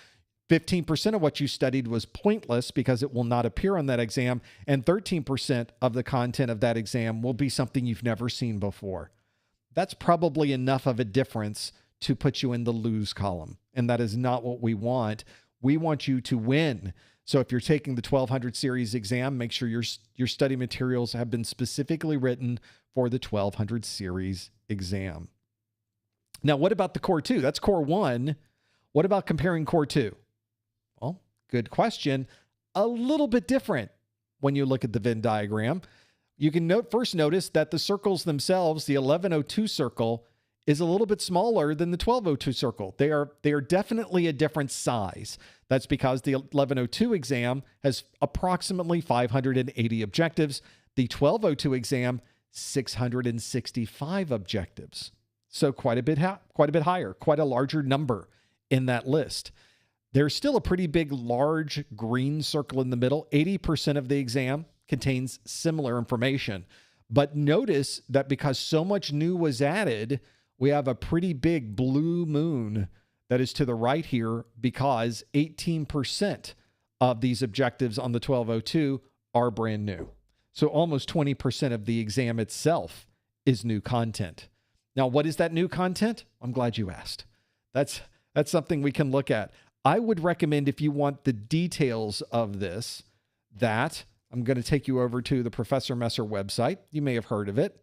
15% of what you studied was pointless because it will not appear on that exam, and 13% of the content of that exam will be something you've never seen before. That's probably enough of a difference to put you in the lose column, and that is not what we want. We want you to win. So if you're taking the 1200 series exam, make sure your study materials have been specifically written for the 1200 series exam. Now, what about the Core 2? That's Core 1. What about comparing Core 2? Well, good question. A little bit different when you look at the Venn diagram. You can first notice that the circles themselves, the 1102 circle, is a little bit smaller than the 1202 circle. They are definitely a different size. That's because the 1102 exam has approximately 580 objectives. The 1202 exam, 665 objectives. So quite a bit higher, quite a larger number in that list. There's still a pretty big, large green circle in the middle. 80% of the exam contains similar information. But notice that because so much new was added, we have a pretty big blue moon that is to the right here because 18% of these objectives on the 1202 are brand new. So almost 20% of the exam itself is new content. Now, what is that new content? I'm glad you asked. That's something we can look at. I would recommend, if you want the details of this, that I'm going to take you over to the Professor Messer website. You may have heard of it.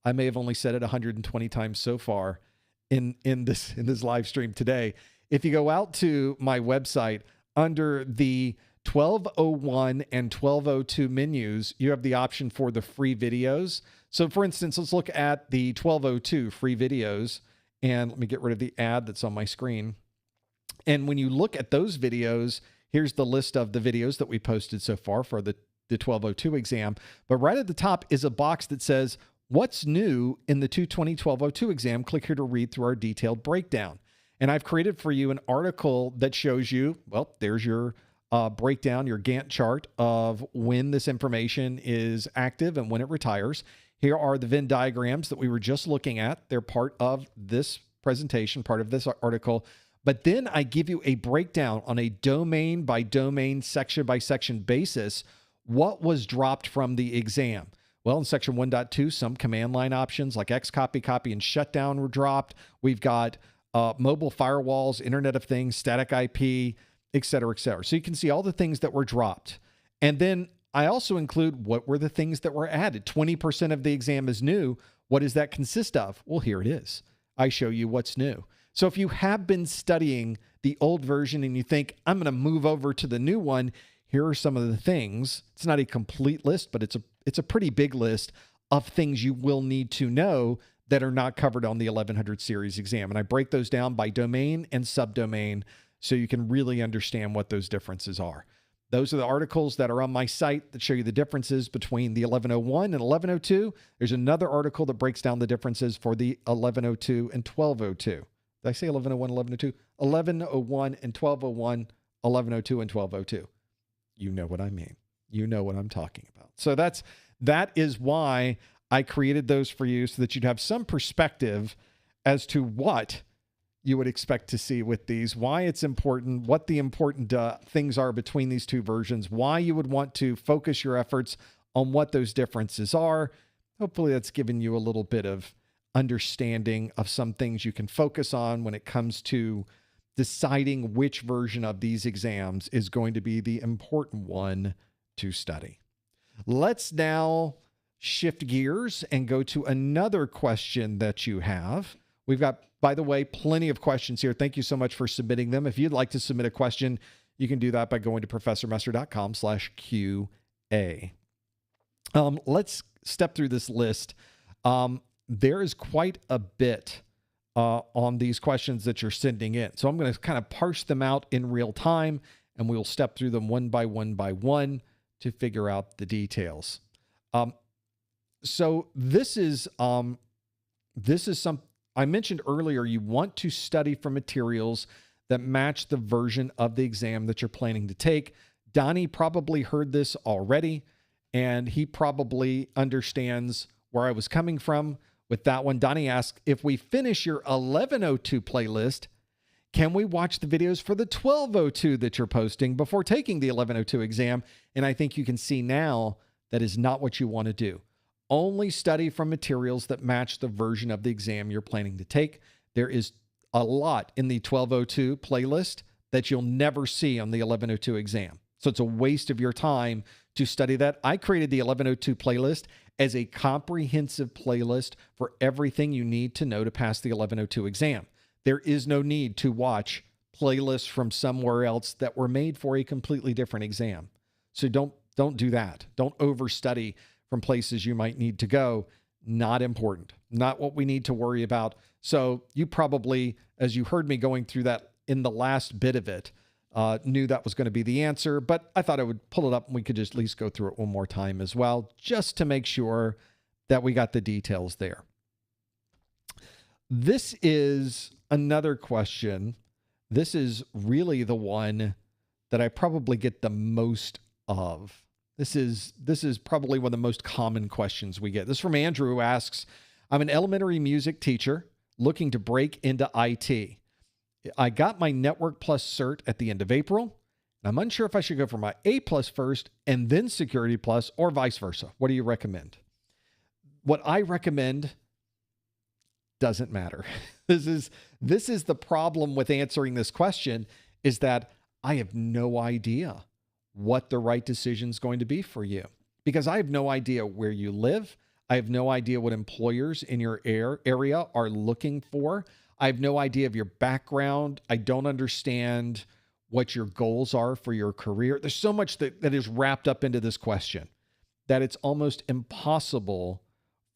I may have only said it 120 times so far in this live stream today. If you go out to my website, under the 1201 and 1202 menus, you have the option for the free videos. So for instance, let's look at the 1202 free videos, and let me get rid of the ad that's on my screen. And when you look at those videos, here's the list of the videos that we posted so far for the 1202 exam. But right at the top is a box that says, what's new in the 220-1202 exam? Click here to read through our detailed breakdown. And I've created for you an article that shows you, well, there's your breakdown, your Gantt chart of when this information is active and when it retires. Here are the Venn diagrams that we were just looking at. They're part of this presentation, part of this article. But then I give you a breakdown on a domain by domain, section by section basis, what was dropped from the exam. Well, in section 1.2, some command line options like Xcopy, copy, and shutdown were dropped. We've got mobile firewalls, Internet of Things, static IP, et cetera, et cetera. So you can see all the things that were dropped. And then I also include what were the things that were added. 20% of the exam is new. What does that consist of? Well, here it is. I show you what's new. So if you have been studying the old version and you think, I'm going to move over to the new one, here are some of the things. It's not a complete list, but it's a pretty big list of things you will need to know that are not covered on the 1100 series exam. And I break those down by domain and subdomain so you can really understand what those differences are. Those are the articles that are on my site that show you the differences between the 1101 and 1102. There's another article that breaks down the differences for the 1102 and 1202. Did I say 1101, 1102? 1101 and 1201, 1102 and 1202. You know what I mean. You know what I'm talking about. So that is why I created those for you, so that you'd have some perspective as to what you would expect to see with these, why it's important, what the important things are between these two versions, why you would want to focus your efforts on what those differences are. Hopefully that's given you a little bit of understanding of some things you can focus on when it comes to deciding which version of these exams is going to be the important one to study. Let's now shift gears and go to another question that you have. We've got, by the way, plenty of questions here. Thank you so much for submitting them. If you'd like to submit a question, you can do that by going to professormesser.com/QA. Let's step through this list. There is quite a bit on these questions that you're sending in. So I'm going to kind of parse them out in real time, and we'll step through them one by one to figure out the details. So this is some, I mentioned earlier, you want to study for materials that match the version of the exam that you're planning to take. Donnie probably heard this already, and he probably understands where I was coming from with that one. Donnie asked, if we finish your 1102 playlist, can we watch the videos for the 1202 that you're posting before taking the 1102 exam? And I think you can see now that is not what you want to do. Only study from materials that match the version of the exam you're planning to take. There is a lot in the 1202 playlist that you'll never see on the 1102 exam. So it's a waste of your time to study that. I created the 1102 playlist as a comprehensive playlist for everything you need to know to pass the 1102 exam. There is no need to watch playlists from somewhere else that were made for a completely different exam. So don't do that. Don't overstudy from places you might need to go. Not important. Not what we need to worry about. So you probably, as you heard me going through that in the last bit of it, knew that was going to be the answer, but I thought I would pull it up and we could just at least go through it one more time as well, just to make sure that we got the details there. This is another question. This is really the one that I probably get the most of. This is probably one of the most common questions we get. This is from Andrew, who asks, I'm an elementary music teacher looking to break into IT. I got my Network Plus cert at the end of April, and I'm unsure if I should go for my A Plus first and then Security Plus, or vice versa. What do you recommend? What I recommend doesn't matter. This is the problem with answering this question, is that I have no idea what the right decision is going to be for you, because I have no idea where you live. I have no idea what employers in your area are looking for. I have no idea of your background. I don't understand what your goals are for your career. There's so much that is wrapped up into this question that it's almost impossible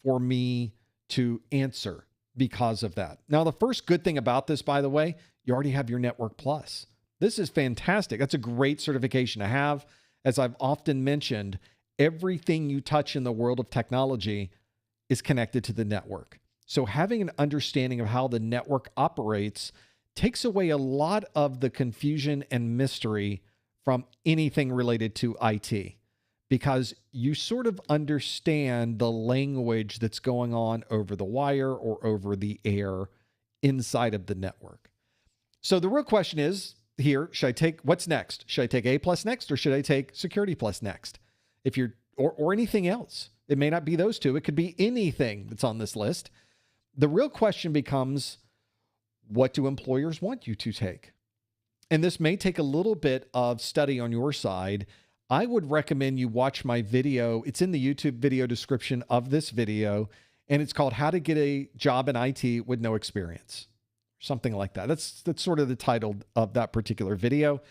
for me to answer because of that. Now, the first good thing about this, by the way, you already have your Network Plus. This is fantastic. That's a great certification to have. As I've often mentioned, everything you touch in the world of technology is connected to the network. So having an understanding of how the network operates takes away a lot of the confusion and mystery from anything related to IT, because you sort of understand the language that's going on over the wire or over the air inside of the network. So the real question is here, should I take, what's next? Should I take A+ next, or should I take Security Plus next? If you're, or anything else. It may not be those two. It could be anything that's on this list. The real question becomes, what do employers want you to take? And this may take a little bit of study on your side. I would recommend you watch my video. It's in the YouTube video description of this video, and it's called How to Get a Job in IT with No Experience. Something like that. That's sort of the title of that particular video.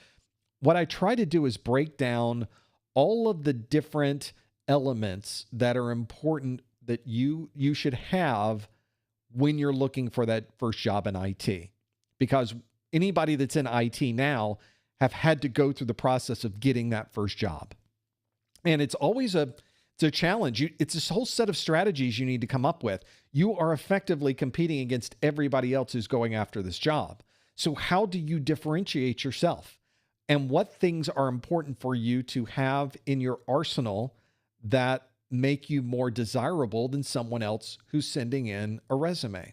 What I try to do is break down all of the different elements that are important that you should have when you're looking for that first job in IT. Because anybody that's in IT now have had to go through the process of getting that first job. And it's always it's a challenge. It's this whole set of strategies you need to come up with. You are effectively competing against everybody else who's going after this job. So how do you differentiate yourself? And what things are important for you to have in your arsenal that make you more desirable than someone else who's sending in a resume?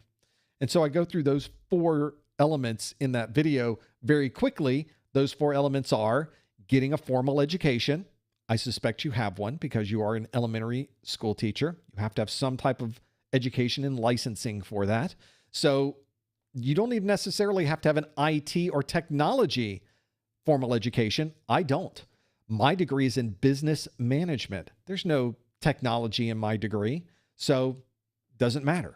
And so I go through those 4 elements in that video very quickly. Those 4 elements are getting a formal education. I suspect you have one because you are an elementary school teacher. You have to have some type of education and licensing for that. So you don't even necessarily have to have an IT or technology formal education. I don't. My degree is in business management. There's no technology in my degree, so doesn't matter.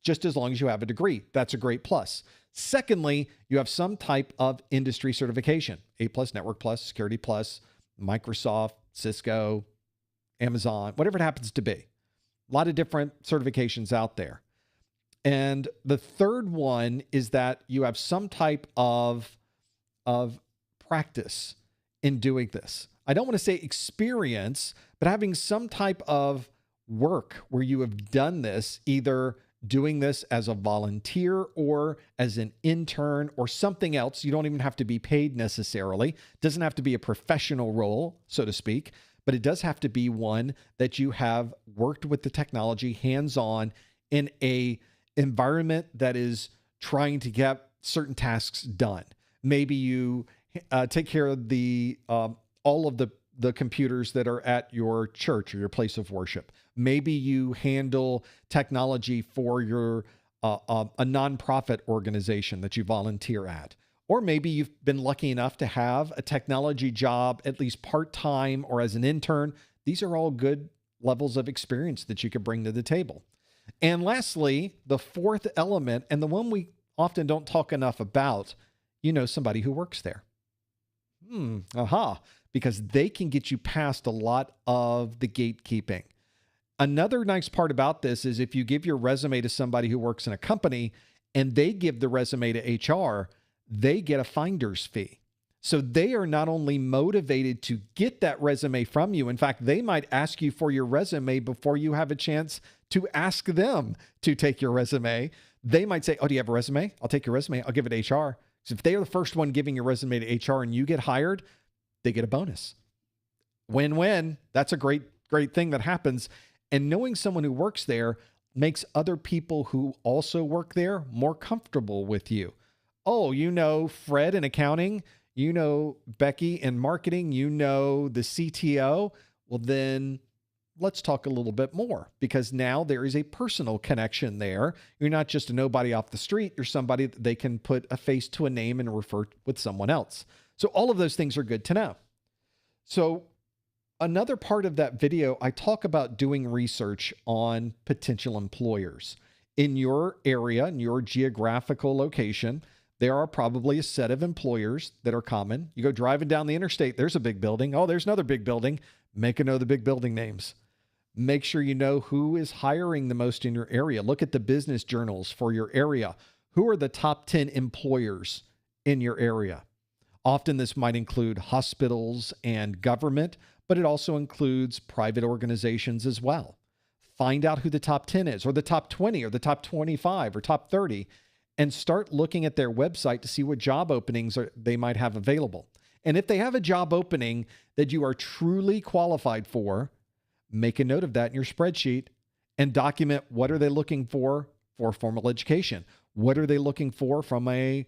Just as long as you have a degree, that's a great plus. Secondly, you have some type of industry certification, A+, Network Plus, Security Plus, Microsoft, Cisco, Amazon, whatever it happens to be. A lot of different certifications out there. And the third one is that you have some type of practice in doing this. I don't want to say experience, but having some type of work where you have done this, either doing this as a volunteer or as an intern or something else. You don't even have to be paid necessarily. It doesn't have to be a professional role, so to speak, but it does have to be one that you have worked with the technology hands-on in a environment that is trying to get certain tasks done. Maybe you take care of the all of the computers that are at your church or your place of worship. Maybe you handle technology for your a nonprofit organization that you volunteer at. Or maybe you've been lucky enough to have a technology job, at least part-time or as an intern. These are all good levels of experience that you could bring to the table. And lastly, the fourth element, and the one we often don't talk enough about, you know somebody who works there. Because they can get you past a lot of the gatekeeping. Another nice part about this is if you give your resume to somebody who works in a company and they give the resume to HR, they get a finder's fee. So they are not only motivated to get that resume from you. In fact, they might ask you for your resume before you have a chance to ask them to take your resume. They might say, oh, do you have a resume? I'll take your resume. I'll give it to HR. So if they are the first one giving your resume to HR and you get hired, they get a bonus. Win-win. That's a great thing that happens. And knowing someone who works there makes other people who also work there more comfortable with you. Oh, you know Fred in accounting, you know Becky in marketing, you know the CTO. Well, then let's talk a little bit more, because now there is a personal connection there. You're not just a nobody off the street. You're somebody that they can put a face to a name and refer with someone else. So all of those things are good to know. So another part of that video, I talk about doing research on potential employers. In your area, in your geographical location, there are probably a set of employers that are common. You go driving down the interstate, there's a big building. Oh, there's another big building. Make a note of the big building names. Make sure you know who is hiring the most in your area. Look at the business journals for your area. Who are the top 10 employers in your area? Often this might include hospitals and government, but it also includes private organizations as well. Find out who the top 10 is, or the top 20, or the top 25, or top 30, and start looking at their website to see what job openings they might have available. And if they have a job opening that you are truly qualified for, make a note of that in your spreadsheet and document what are they looking for formal education. What are they looking for from a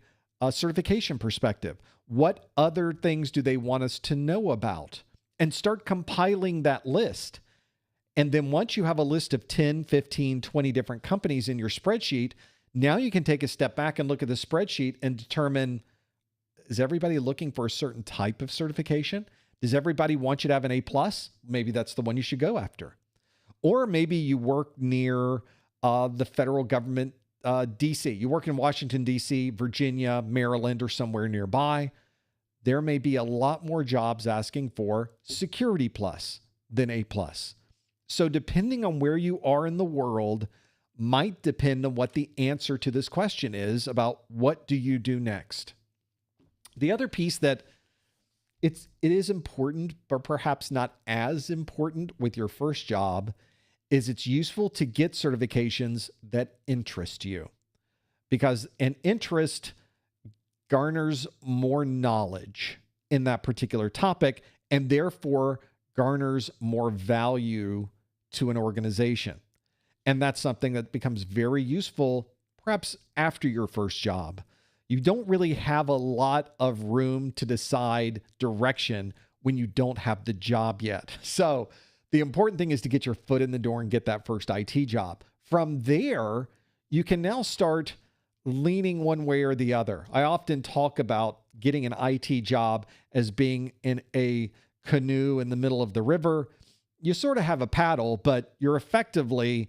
certification perspective? What other things do they want us to know about? And start compiling that list. And then once you have a list of 10, 15, 20 different companies in your spreadsheet, now you can take a step back and look at the spreadsheet and determine, is everybody looking for a certain type of certification? Does everybody want you to have an A+? Maybe that's the one you should go after. Or maybe you work near the federal government, DC. You work in Washington, DC, Virginia, Maryland, or somewhere nearby. There may be a lot more jobs asking for Security Plus than A+. So depending on where you are in the world might depend on what the answer to this question is about what do you do next. The other piece that it is important, but perhaps not as important with your first job, is it's useful to get certifications that interest you, because an interest garners more knowledge in that particular topic and therefore garners more value to an organization. And that's something that becomes very useful perhaps after your first job. You don't really have a lot of room to decide direction when you don't have the job yet. So the important thing is to get your foot in the door and get that first IT job. From there, you can now start leaning one way or the other. I often talk about getting an IT job as being in a canoe in the middle of the river. You sort of have a paddle, but you're effectively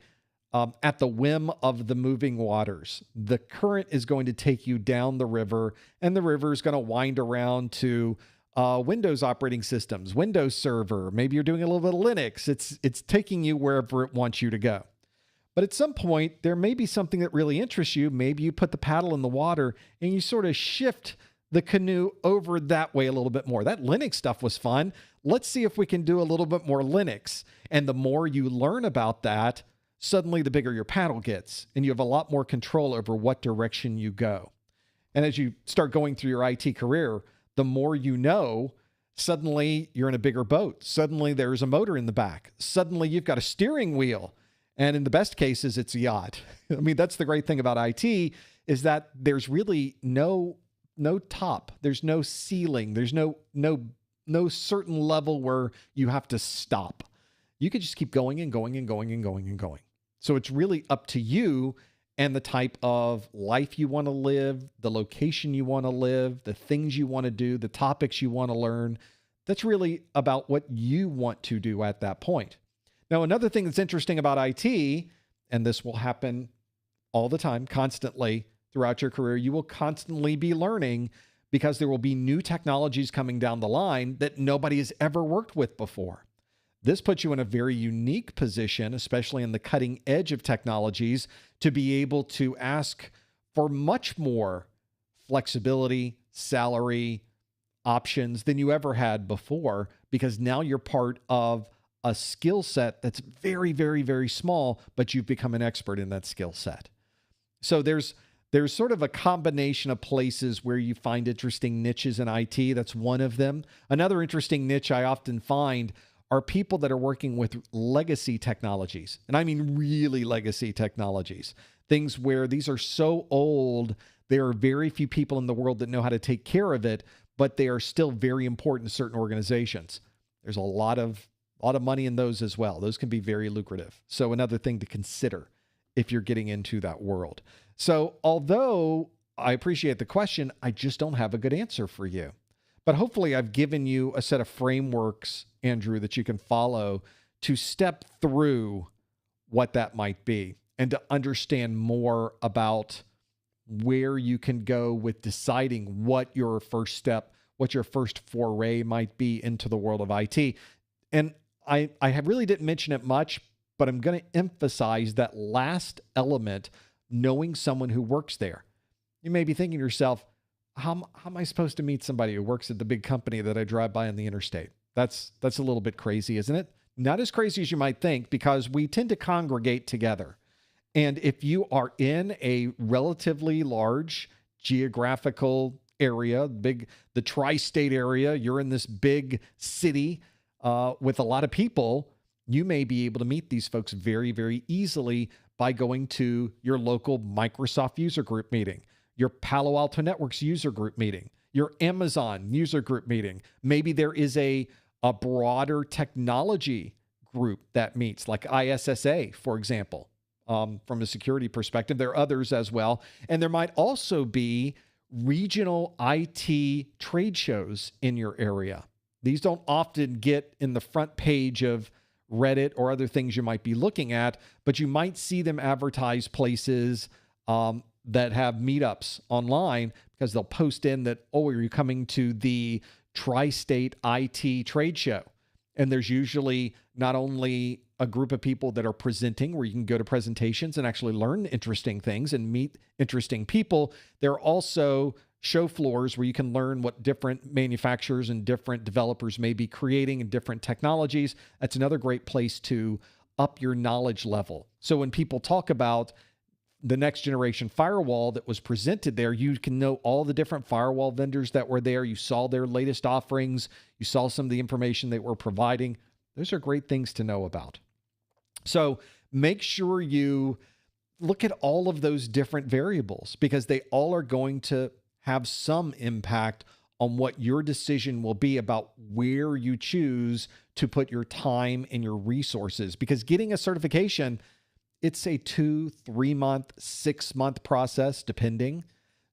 at the whim of the moving waters. The current is going to take you down the river, and the river is going to wind around to Windows operating systems, Windows Server. Maybe you're doing a little bit of Linux. It's taking you wherever it wants you to go. But at some point, there may be something that really interests you. Maybe you put the paddle in the water and you sort of shift the canoe over that way a little bit more. That Linux stuff was fun. Let's see if we can do a little bit more Linux. And the more you learn about that, suddenly the bigger your paddle gets, and you have a lot more control over what direction you go. And as you start going through your IT career, the more you know, suddenly you're in a bigger boat. Suddenly there's a motor in the back. Suddenly you've got a steering wheel. And in the best cases, it's a yacht. I mean, that's the great thing about IT, is that there's really no top. There's no ceiling. There's no certain level where you have to stop. You could just keep going and going and going and going and going. So it's really up to you and the type of life you want to live, the location you want to live, the things you want to do, the topics you want to learn. That's really about what you want to do at that point. Now, another thing that's interesting about IT, and this will happen all the time, constantly throughout your career, you will constantly be learning because there will be new technologies coming down the line that nobody has ever worked with before. This puts you in a very unique position, especially in the cutting edge of technologies, to be able to ask for much more flexibility, salary, options than you ever had before, because now you're part of a skill set that's very, very, very small, but you've become an expert in that skill set. So there's sort of a combination of places where you find interesting niches in IT. That's one of them. Another interesting niche I often find are people that are working with legacy technologies. And I mean really legacy technologies. Things where these are so old, there are very few people in the world that know how to take care of it, but they are still very important to certain organizations. There's a lot of A lot of money in those as well. Those can be very lucrative. So another thing to consider if you're getting into that world. So although I appreciate the question, I just don't have a good answer for you. But hopefully I've given you a set of frameworks, Andrew, that you can follow to step through what that might be and to understand more about where you can go with deciding what your first step, what your first foray might be into the world of IT. And I really didn't mention it much, but I'm going to emphasize that last element, knowing someone who works there. You may be thinking to yourself, how am I supposed to meet somebody who works at the big company that I drive by on the interstate? That's a little bit crazy, isn't it? Not as crazy as you might think, because we tend to congregate together. And if you are in a relatively large geographical area, the tri-state area, you're in this big city with a lot of people, you may be able to meet these folks very, very easily by going to your local Microsoft user group meeting, your Palo Alto Networks user group meeting, your Amazon user group meeting. Maybe there is a broader technology group that meets, like ISSA, for example, from a security perspective. There are others as well. And there might also be regional IT trade shows in your area. These don't often get in the front page of Reddit or other things you might be looking at, but you might see them advertise places that have meetups online, because they'll post in that, oh, are you coming to the Tri-State IT trade show? And there's usually not only a group of people that are presenting where you can go to presentations and actually learn interesting things and meet interesting people. There are also show floors where you can learn what different manufacturers and different developers may be creating and different technologies. That's another great place to up your knowledge level. So when people talk about the next generation firewall that was presented there, you can know all the different firewall vendors that were there. You saw their latest offerings. You saw some of the information they were providing. Those are great things to know about. So make sure you look at all of those different variables, because they all are going to have some impact on what your decision will be about where you choose to put your time and your resources. Because getting a certification, it's a 2, 3 month, 6 month process, depending.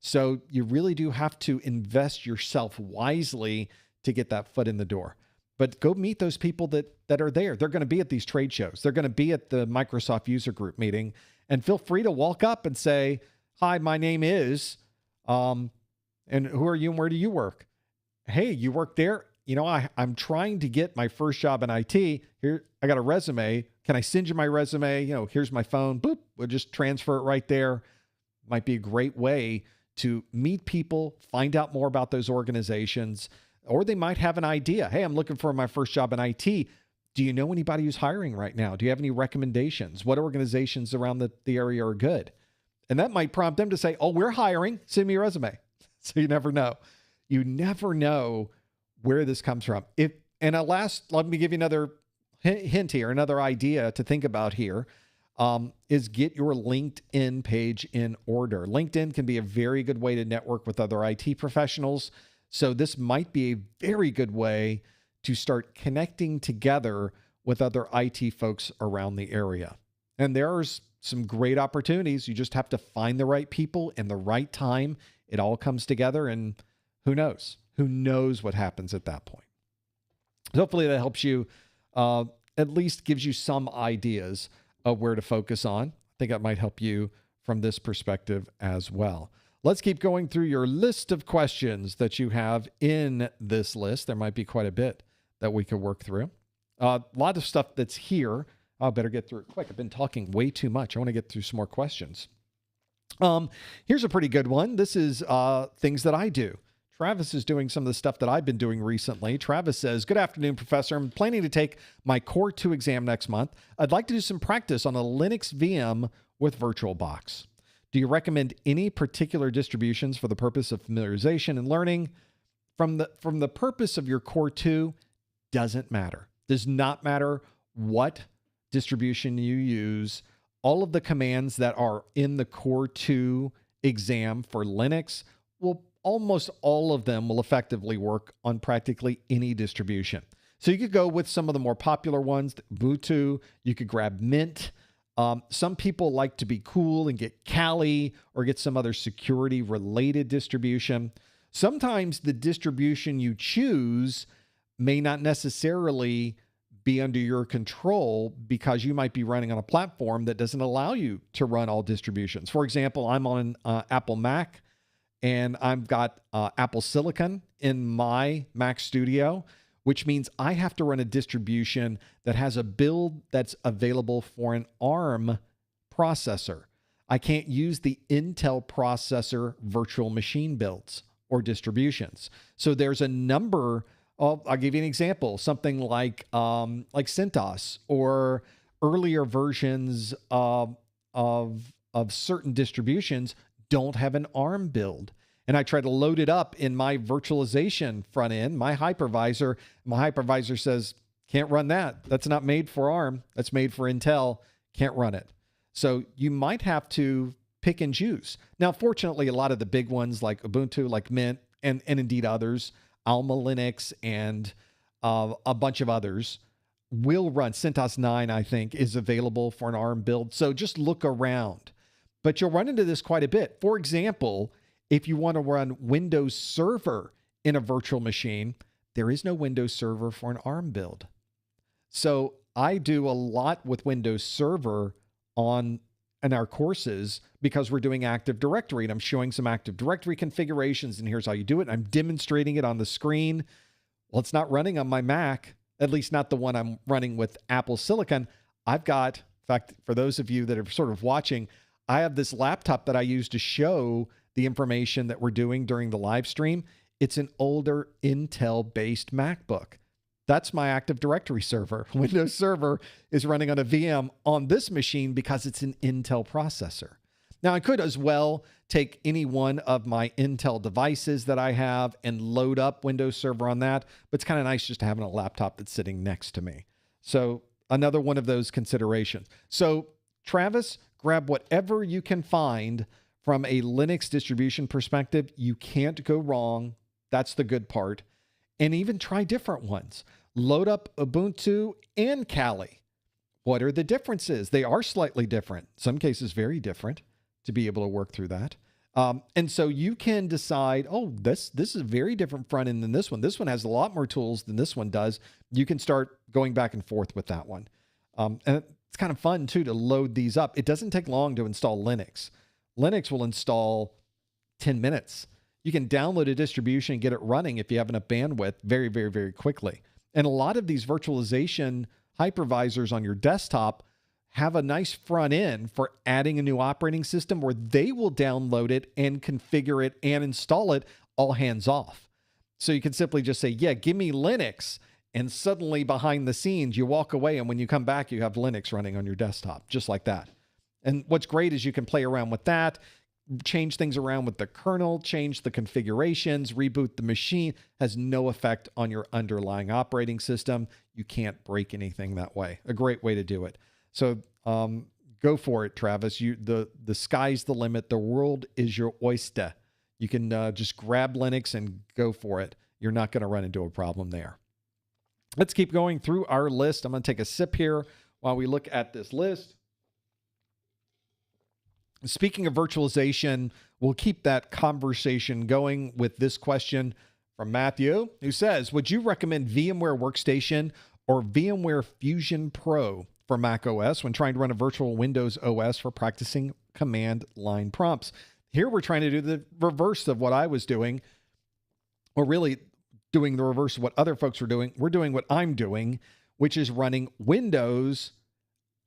So you really do have to invest yourself wisely to get that foot in the door. But go meet those people that are there. They're going to be at these trade shows. They're going to be at the Microsoft user group meeting, and feel free to walk up and say, hi, my name is, and who are you and where do you work? Hey, you work there? You know, I'm trying to get my first job in IT. Here, I got a resume. Can I send you my resume? You know, here's my phone. Boop. We'll just transfer it right there. Might be a great way to meet people, find out more about those organizations, or they might have an idea. Hey, I'm looking for my first job in IT. Do you know anybody who's hiring right now? Do you have any recommendations? What organizations around the area are good? And that might prompt them to say, oh, we're hiring. Send me your resume. So you never know. You never know where this comes from. Let me give you another hint here, another idea to think about here, is get your LinkedIn page in order. LinkedIn can be a very good way to network with other IT professionals. So this might be a very good way to start connecting together with other IT folks around the area. And there's some great opportunities. You just have to find the right people in the right time. It all comes together, and who knows? Who knows what happens at that point? Hopefully that helps you, at least gives you some ideas of where to focus on. I think that might help you from this perspective as well. Let's keep going through your list of questions that you have in this list. There might be quite a bit that we could work through. A lot of stuff that's here. I better get through it quick. I've been talking way too much. I want to get through some more questions. Here's a pretty good one. This is things that I do. Travis is doing some of the stuff that I've been doing recently. Travis says, good afternoon, Professor. I'm planning to take my Core 2 exam next month. I'd like to do some practice on a Linux VM with VirtualBox. Do you recommend any particular distributions for the purpose of familiarization and learning? From the purpose of your Core 2, doesn't matter. Does not matter what distribution you use. All of the commands that are in the Core 2 exam for Linux almost all of them will effectively work on practically any distribution. So you could go with some of the more popular ones, Ubuntu. You could grab Mint. Some people like to be cool and get Kali or get some other security-related distribution. Sometimes the distribution you choose may not necessarily be under your control because you might be running on a platform that doesn't allow you to run all distributions. For example, I'm on Apple Mac, and I've got Apple Silicon in my Mac Studio, which means I have to run a distribution that has a build that's available for an ARM processor. I can't use the Intel processor virtual machine builds or distributions. So there's a number of, I'll give you an example, something like CentOS or earlier versions of certain distributions don't have an ARM build. And I try to load it up in my virtualization front end, my hypervisor. My hypervisor says, can't run that. That's not made for ARM. That's made for Intel. Can't run it. So you might have to pick and choose. Now, fortunately, a lot of the big ones like Ubuntu, like Mint, and indeed others, Alma Linux, and a bunch of others will run. CentOS 9, I think, is available for an ARM build. So just look around. But you'll run into this quite a bit. For example, if you want to run Windows Server in a virtual machine, there is no Windows Server for an ARM build. So I do a lot with Windows Server in our courses because we're doing Active Directory, and I'm showing some Active Directory configurations, and here's how you do it. I'm demonstrating it on the screen. Well, it's not running on my Mac, at least not the one I'm running with Apple Silicon. I've got, in fact, for those of you that are sort of watching, I have this laptop that I use to show the information that we're doing during the live stream. It's an older Intel-based MacBook. That's my Active Directory server. Windows Server is running on a VM on this machine because it's an Intel processor. Now, I could as well take any one of my Intel devices that I have and load up Windows Server on that, but it's kind of nice just to have a laptop that's sitting next to me. So another one of those considerations. So Travis, grab whatever you can find from a Linux distribution perspective. You can't go wrong. That's the good part. And even try different ones. Load up Ubuntu and Kali. What are the differences? They are slightly different. Some cases very different to be able to work through that. And so you can decide, oh, this is a very different front end than this one. This one has a lot more tools than this one does. You can start going back and forth with that one. And it's kind of fun, too, to load these up. It doesn't take long to install Linux. Linux will install 10 minutes. You can download a distribution and get it running if you have enough bandwidth very, very, very quickly. And a lot of these virtualization hypervisors on your desktop have a nice front end for adding a new operating system where they will download it and configure it and install it all hands off. So you can simply just say, yeah, give me Linux. And suddenly behind the scenes, you walk away. And when you come back, you have Linux running on your desktop, just like that. And what's great is you can play around with that, change things around with the kernel, change the configurations, reboot the machine. Has no effect on your underlying operating system. You can't break anything that way. A great way to do it. So go for it, Travis. The sky's the limit. The world is your oyster. You can just grab Linux and go for it. You're not going to run into a problem there. Let's keep going through our list. I'm going to take a sip here while we look at this list. Speaking of virtualization, we'll keep that conversation going with this question from Matthew, who says, would you recommend VMware Workstation or VMware Fusion Pro for Mac OS when trying to run a virtual Windows OS for practicing command line prompts? Here we're trying to do the reverse of what I was doing, or really doing the reverse of what other folks were doing. We're doing what I'm doing, which is running Windows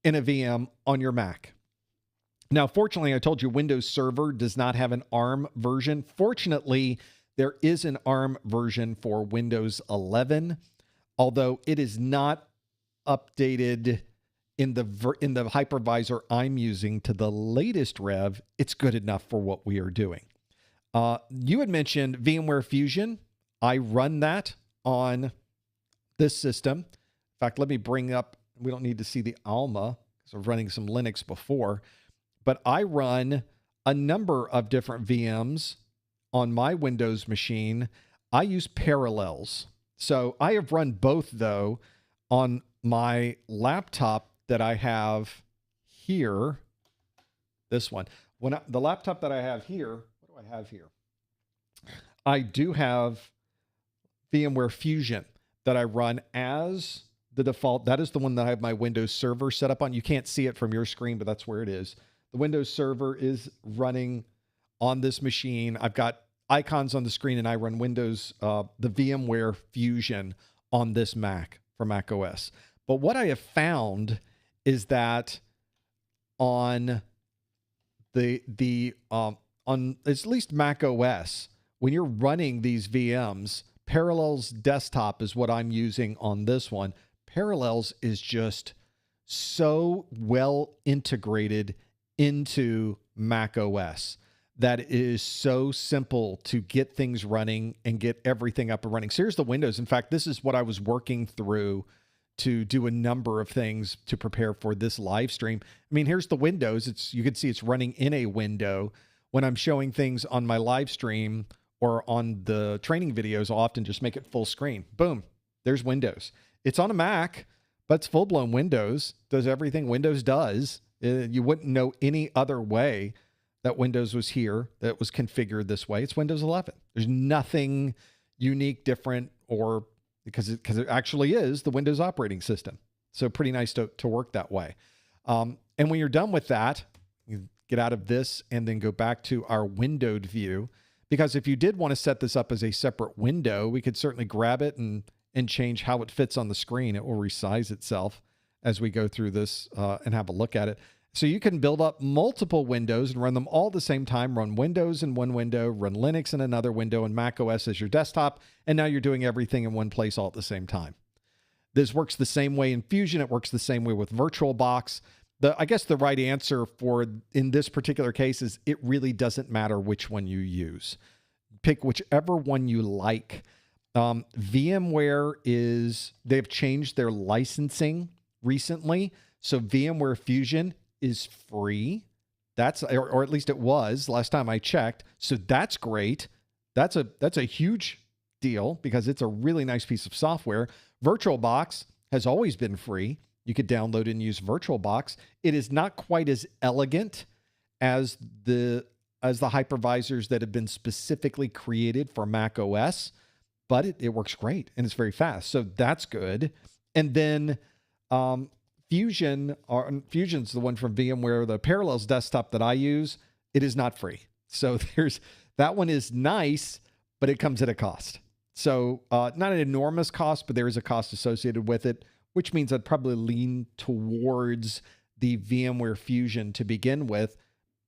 in a VM on your Mac. Now, fortunately, I told you Windows Server does not have an ARM version. Fortunately, there is an ARM version for Windows 11, although it is not updated in the hypervisor I'm using to the latest rev. It's good enough for what we are doing. You had mentioned VMware Fusion. I run that on this system. In fact, let me bring up, we don't need to see the Alma, because I'm running some Linux before. But I run a number of different VMs on my Windows machine. I use Parallels. So I have run both, though, on my laptop that I have here. This one. The laptop that I have here, what do I have here? I do have VMware Fusion that I run as the default. That is the one that I have my Windows Server set up on. You can't see it from your screen, but that's where it is. The Windows Server is running on this machine. I've got icons on the screen, and I run Windows, the VMware Fusion on this Mac for Mac OS. But what I have found is that on on at least Mac OS, when you're running these VMs, Parallels Desktop is what I'm using on this one. Parallels is just so well integrated into Mac OS that it is so simple to get things running and get everything up and running. So here's the Windows. In fact, this is what I was working through to do a number of things to prepare for this live stream. I mean, here's the Windows. You can see it's running in a window. When I'm showing things on my live stream or on the training videos, I'll often just make it full screen. Boom, there's Windows. It's on a Mac, but it's full-blown Windows. Does everything Windows does. You wouldn't know any other way that Windows was here, that it was configured this way. It's Windows 11. There's nothing unique, different, or because it actually is the Windows operating system. So pretty nice to work that way. And when you're done with that, you get out of this and then go back to our windowed view. Because if you did want to set this up as a separate window, we could certainly grab it and change how it fits on the screen. It will resize itself as we go through this and have a look at it. So you can build up multiple windows and run them all at the same time, run Windows in one window, run Linux in another window, and Mac OS as your desktop. And now you're doing everything in one place all at the same time. This works the same way in Fusion. It works the same way with VirtualBox. I guess the right answer in this particular case is it really doesn't matter which one you use. Pick whichever one you like. VMware they've changed their licensing recently. So VMware Fusion is free. Or at least it was last time I checked. So that's great. That's a huge deal because it's a really nice piece of software. VirtualBox has always been free. You could download and use VirtualBox. It is not quite as elegant as the hypervisors that have been specifically created for Mac OS, but it works great and it's very fast. So that's good. And then Fusion's the one from VMware, the Parallels desktop that I use. It is not free. So that one is nice, but it comes at a cost. So not an enormous cost, but there is a cost associated with it, which means I'd probably lean towards the VMware Fusion to begin with.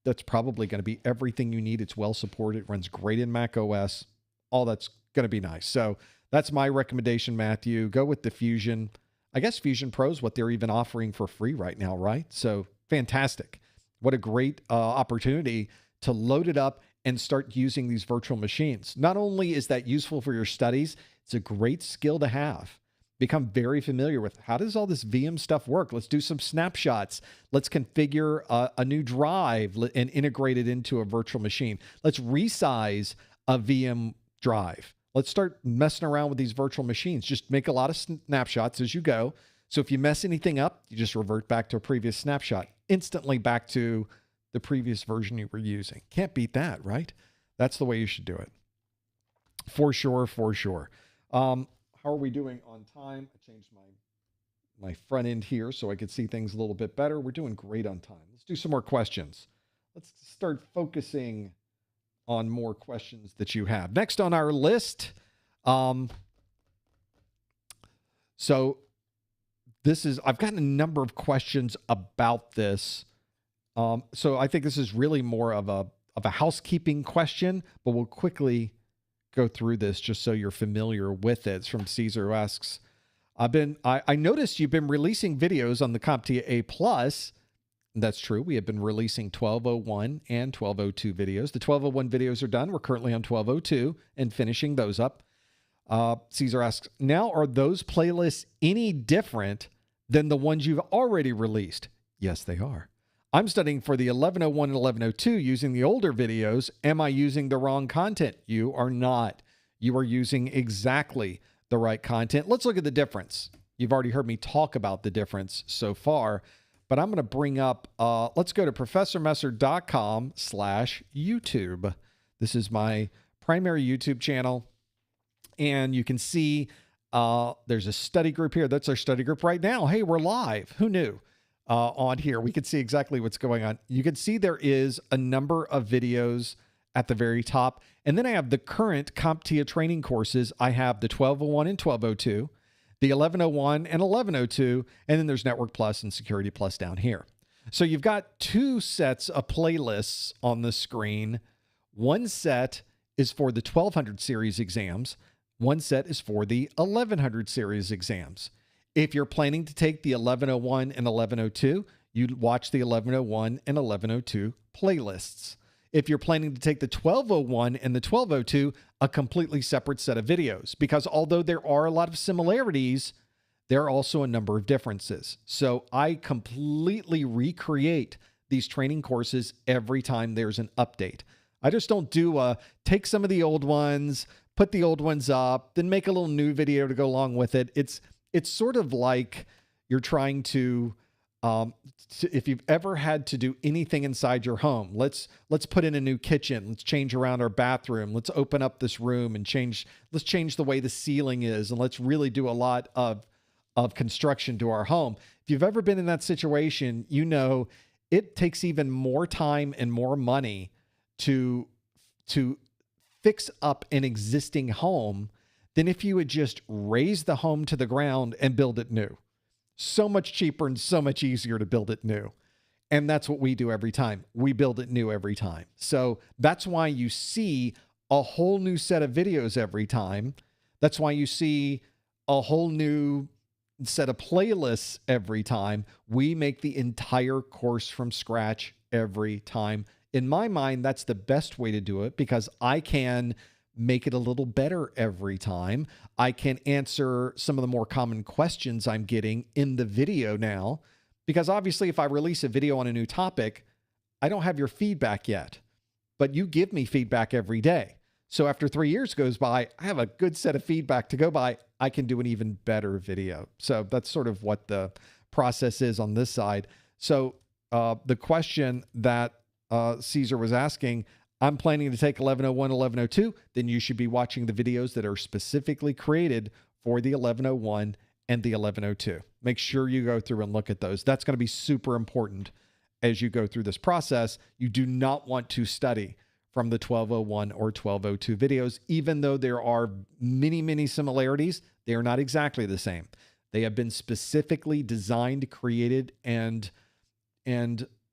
That's probably going to be everything you need. It's well supported, runs great in Mac OS. All that's going to be nice. So that's my recommendation, Matthew. Go with the Fusion. I guess Fusion Pro is what they're even offering for free right now, right? So fantastic. What a great opportunity to load it up and start using these virtual machines. Not only is that useful for your studies, it's a great skill to have. Become very familiar with how does all this VM stuff work? Let's do some snapshots. Let's configure a new drive and integrate it into a virtual machine. Let's resize a VM drive. Let's start messing around with these virtual machines. Just make a lot of snapshots as you go. So if you mess anything up, you just revert back to a previous snapshot, instantly back to the previous version you were using. Can't beat that, right? That's the way you should do it. For sure, for sure. How are we doing on time? I changed my front end here so I could see things a little bit better. We're doing great on time. Let's do some more questions. Let's start focusing on more questions that you have. Next on our list, so I've gotten a number of questions about this. So I think this is really more of a housekeeping question, but we'll quickly go through this just so you're familiar with it. It's from Caesar, who asks, I noticed you've been releasing videos on the CompTIA A+. That's true. We have been releasing 1201 and 1202 videos. The 1201 videos are done. We're currently on 1202 and finishing those up. Caesar asks, now are those playlists any different than the ones you've already released? Yes, they are. I'm studying for the 1101 and 1102 using the older videos. Am I using the wrong content? You are not. You are using exactly the right content. Let's look at the difference. You've already heard me talk about the difference so far, but I'm going to bring up, let's go to professormesser.com/YouTube. This is my primary YouTube channel. And you can see there's a study group here. That's our study group right now. Hey, we're live. Who knew? On here, we can see exactly what's going on. You can see there is a number of videos at the very top. And then I have the current CompTIA training courses. I have the 1201 and 1202, the 1101 and 1102, and then there's Network Plus and Security Plus down here. So you've got two sets of playlists on the screen. One set is for the 1200 series exams. One set is for the 1100 series exams. If you're planning to take the 1101 and 1102, you watch the 1101 and 1102 playlists. If you're planning to take the 1201 and the 1202, a completely separate set of videos, because although there are a lot of similarities, there are also a number of differences. So I completely recreate these training courses every time there's an update. I just don't do take some of the old ones, put the old ones up, then make a little new video to go along with it. It's sort of like you're trying to if you've ever had to do anything inside your home, let's put in a new kitchen, let's change around our bathroom, let's open up this room and let's change the way the ceiling is, and let's really do a lot of construction to our home. If you've ever been in that situation, you know it takes even more time and more money to fix up an existing home than if you would just raise the home to the ground and build it new. So much cheaper and so much easier to build it new. And that's what we do every time. We build it new every time. So that's why you see a whole new set of videos every time. That's why you see a whole new set of playlists every time. We make the entire course from scratch every time. In my mind, that's the best way to do it, because I can make it a little better every time. I can answer some of the more common questions I'm getting in the video now, because obviously if I release a video on a new topic, I don't have your feedback yet, but you give me feedback every day. So after 3 years goes by, I have a good set of feedback to go by. I can do an even better video. So that's sort of what the process is on this side. So the question that Caesar was asking, I'm planning to take 1101, 1102, then you should be watching the videos that are specifically created for the 1101 and the 1102. Make sure you go through and look at those. That's going to be super important as you go through this process. You do not want to study from the 1201 or 1202 videos, even though there are many, many similarities. They are not exactly the same. They have been specifically designed, created, and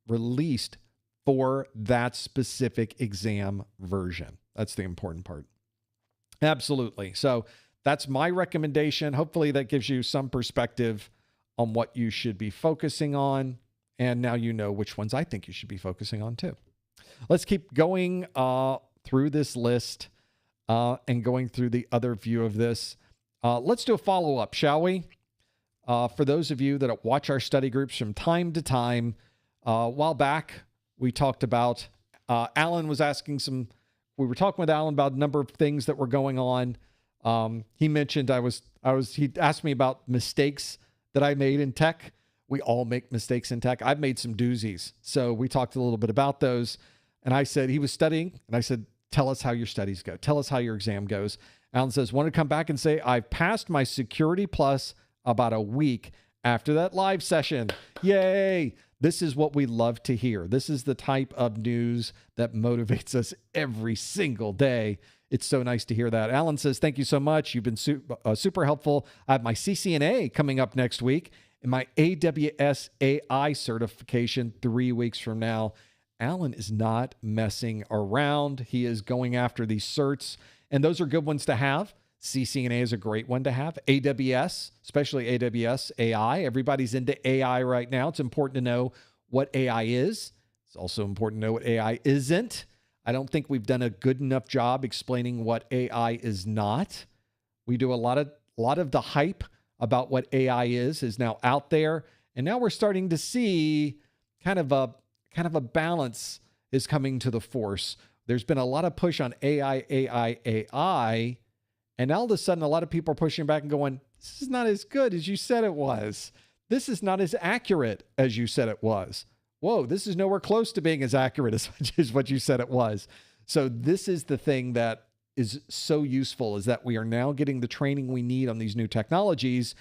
released for that specific exam version. That's the important part. Absolutely. So that's my recommendation. Hopefully that gives you some perspective on what you should be focusing on. And now you know which ones I think you should be focusing on too. Let's keep going through this list and going through the other view of this. Let's do a follow-up, shall we? For those of you that watch our study groups from time to time, a while back, we talked about, Alan was asking we were talking with Alan about a number of things that were going on. He mentioned he asked me about mistakes that I made in tech. We all make mistakes in tech. I've made some doozies. So we talked a little bit about those. And I said, he was studying, and I said, tell us how your studies go. Tell us how your exam goes. Alan says, want to come back and say, I've passed my Security Plus about a week after that live session. Yay. This is what we love to hear. This is the type of news that motivates us every single day. It's so nice to hear that. Alan says, thank you so much. You've been super helpful. I have my CCNA coming up next week and my AWS AI certification 3 weeks from now. Alan is not messing around. He is going after these certs, and those are good ones to have. CCNA is a great one to have. AWS, especially AWS AI. Everybody's into AI right now. It's important to know what AI is. It's also important to know what AI isn't. I don't think we've done a good enough job explaining what AI is not. We do a lot of the hype about what AI is now out there, and now we're starting to see kind of a balance is coming to the force. There's been a lot of push on AI, And now all of a sudden, a lot of people are pushing back and going, this is not as good as you said it was. This is not as accurate as you said it was. Whoa, this is nowhere close to being as accurate as what you said it was. So this is the thing that is so useful, is that we are now getting the training we need on these new technologies,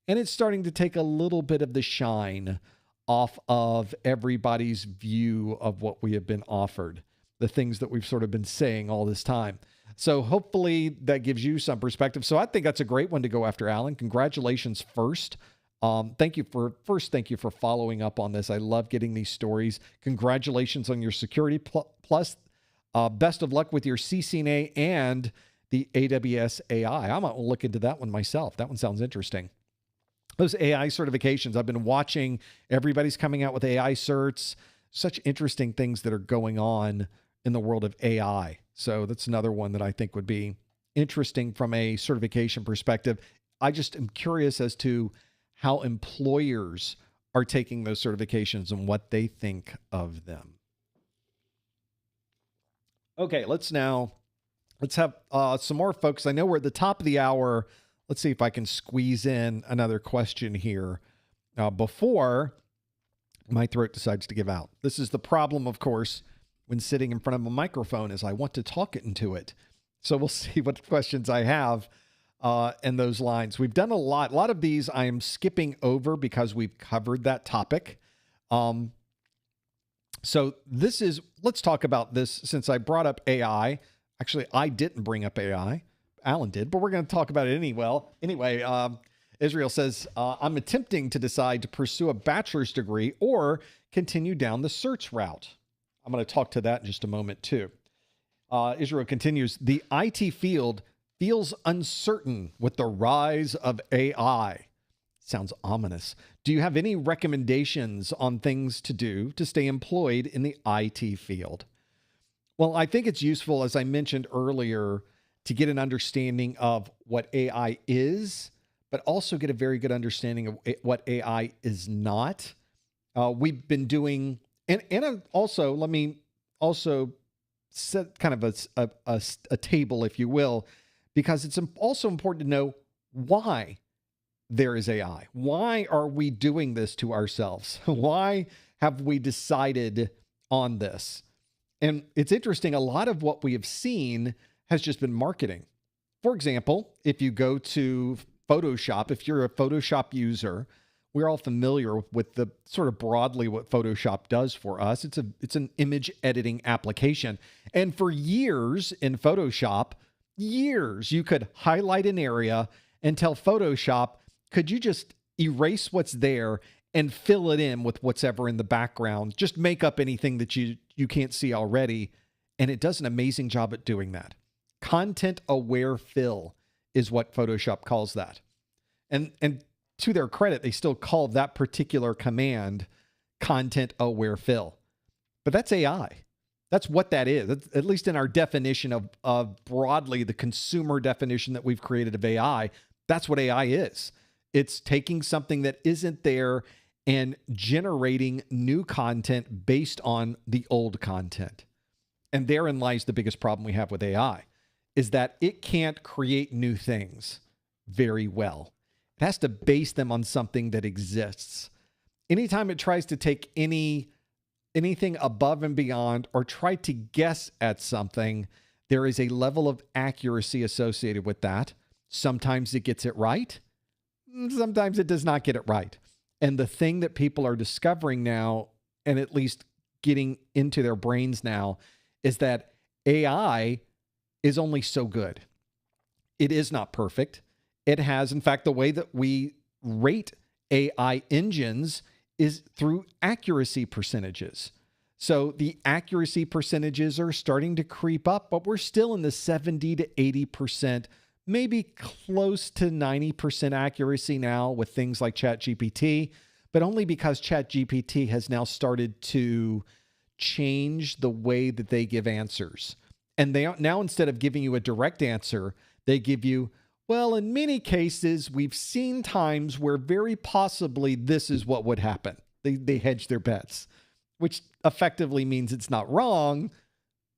and it's starting to take a little bit of the shine off of everybody's view of what we have been offered, the things that we've sort of been saying all this time. So hopefully that gives you some perspective. So I think that's a great one to go after, Alan. Congratulations first. Thank you for following up on this. I love getting these stories. Congratulations on your Security Plus. Best of luck with your CCNA and the AWS AI. I'm going to look into that one myself. That one sounds interesting. Those AI certifications, I've been watching. Everybody's coming out with AI certs. Such interesting things that are going on in the world of AI. So that's another one that I think would be interesting from a certification perspective. I just am curious as to how employers are taking those certifications and what they think of them. Okay, let's have some more folks. I know we're at the top of the hour. Let's see if I can squeeze in another question here before my throat decides to give out. This is the problem, of course, when sitting in front of a microphone, is I want to talk into it. So we'll see what questions I have in those lines. We've done a lot of these I am skipping over because we've covered that topic. So let's talk about this since I brought up AI. Actually, I didn't bring up AI. Alan did, but we're going to talk about it anyway. Israel says, I'm attempting to decide to pursue a bachelor's degree or continue down the certs route. I'm going to talk to that in just a moment too. Israel continues, the IT field feels uncertain with the rise of AI. Sounds ominous. Do you have any recommendations on things to do to stay employed in the IT field? Well, I think it's useful, as I mentioned earlier, to get an understanding of what AI is, but also get a very good understanding of what AI is not. We've been doing, and also, let me also set kind of a table, if you will, because it's also important to know why there is AI. Why are we doing this to ourselves? Why have we decided on this? And it's interesting, a lot of what we have seen has just been marketing. For example, if you go to Photoshop, if you're a Photoshop user, we're all familiar with the sort of broadly what Photoshop does for us. It's an image editing application. And for years in Photoshop, you could highlight an area and tell Photoshop, could you just erase what's there and fill it in with what's ever in the background? Just make up anything that you can't see already. And it does an amazing job at doing that. Content-aware fill is what Photoshop calls that. And to their credit, they still call that particular command content-aware fill. But that's AI. That's what that is. That's, at least in our definition of broadly the consumer definition that we've created of AI, that's what AI is. It's taking something that isn't there and generating new content based on the old content. And therein lies the biggest problem we have with AI, is that it can't create new things very well. It has to base them on something that exists. Anytime it tries to take anything above and beyond or try to guess at something, there is a level of accuracy associated with that. Sometimes it gets it right. Sometimes it does not get it right. And the thing that people are discovering now, and at least getting into their brains now, is that AI is only so good. It is not perfect. It has, in fact, the way that we rate AI engines is through accuracy percentages. So the accuracy percentages are starting to creep up, but we're still in the 70 to 80%, maybe close to 90% accuracy now with things like ChatGPT, but only because ChatGPT has now started to change the way that they give answers. And they now, instead of giving you a direct answer, they give you, well, in many cases, we've seen times where very possibly this is what would happen. They hedge their bets, which effectively means it's not wrong,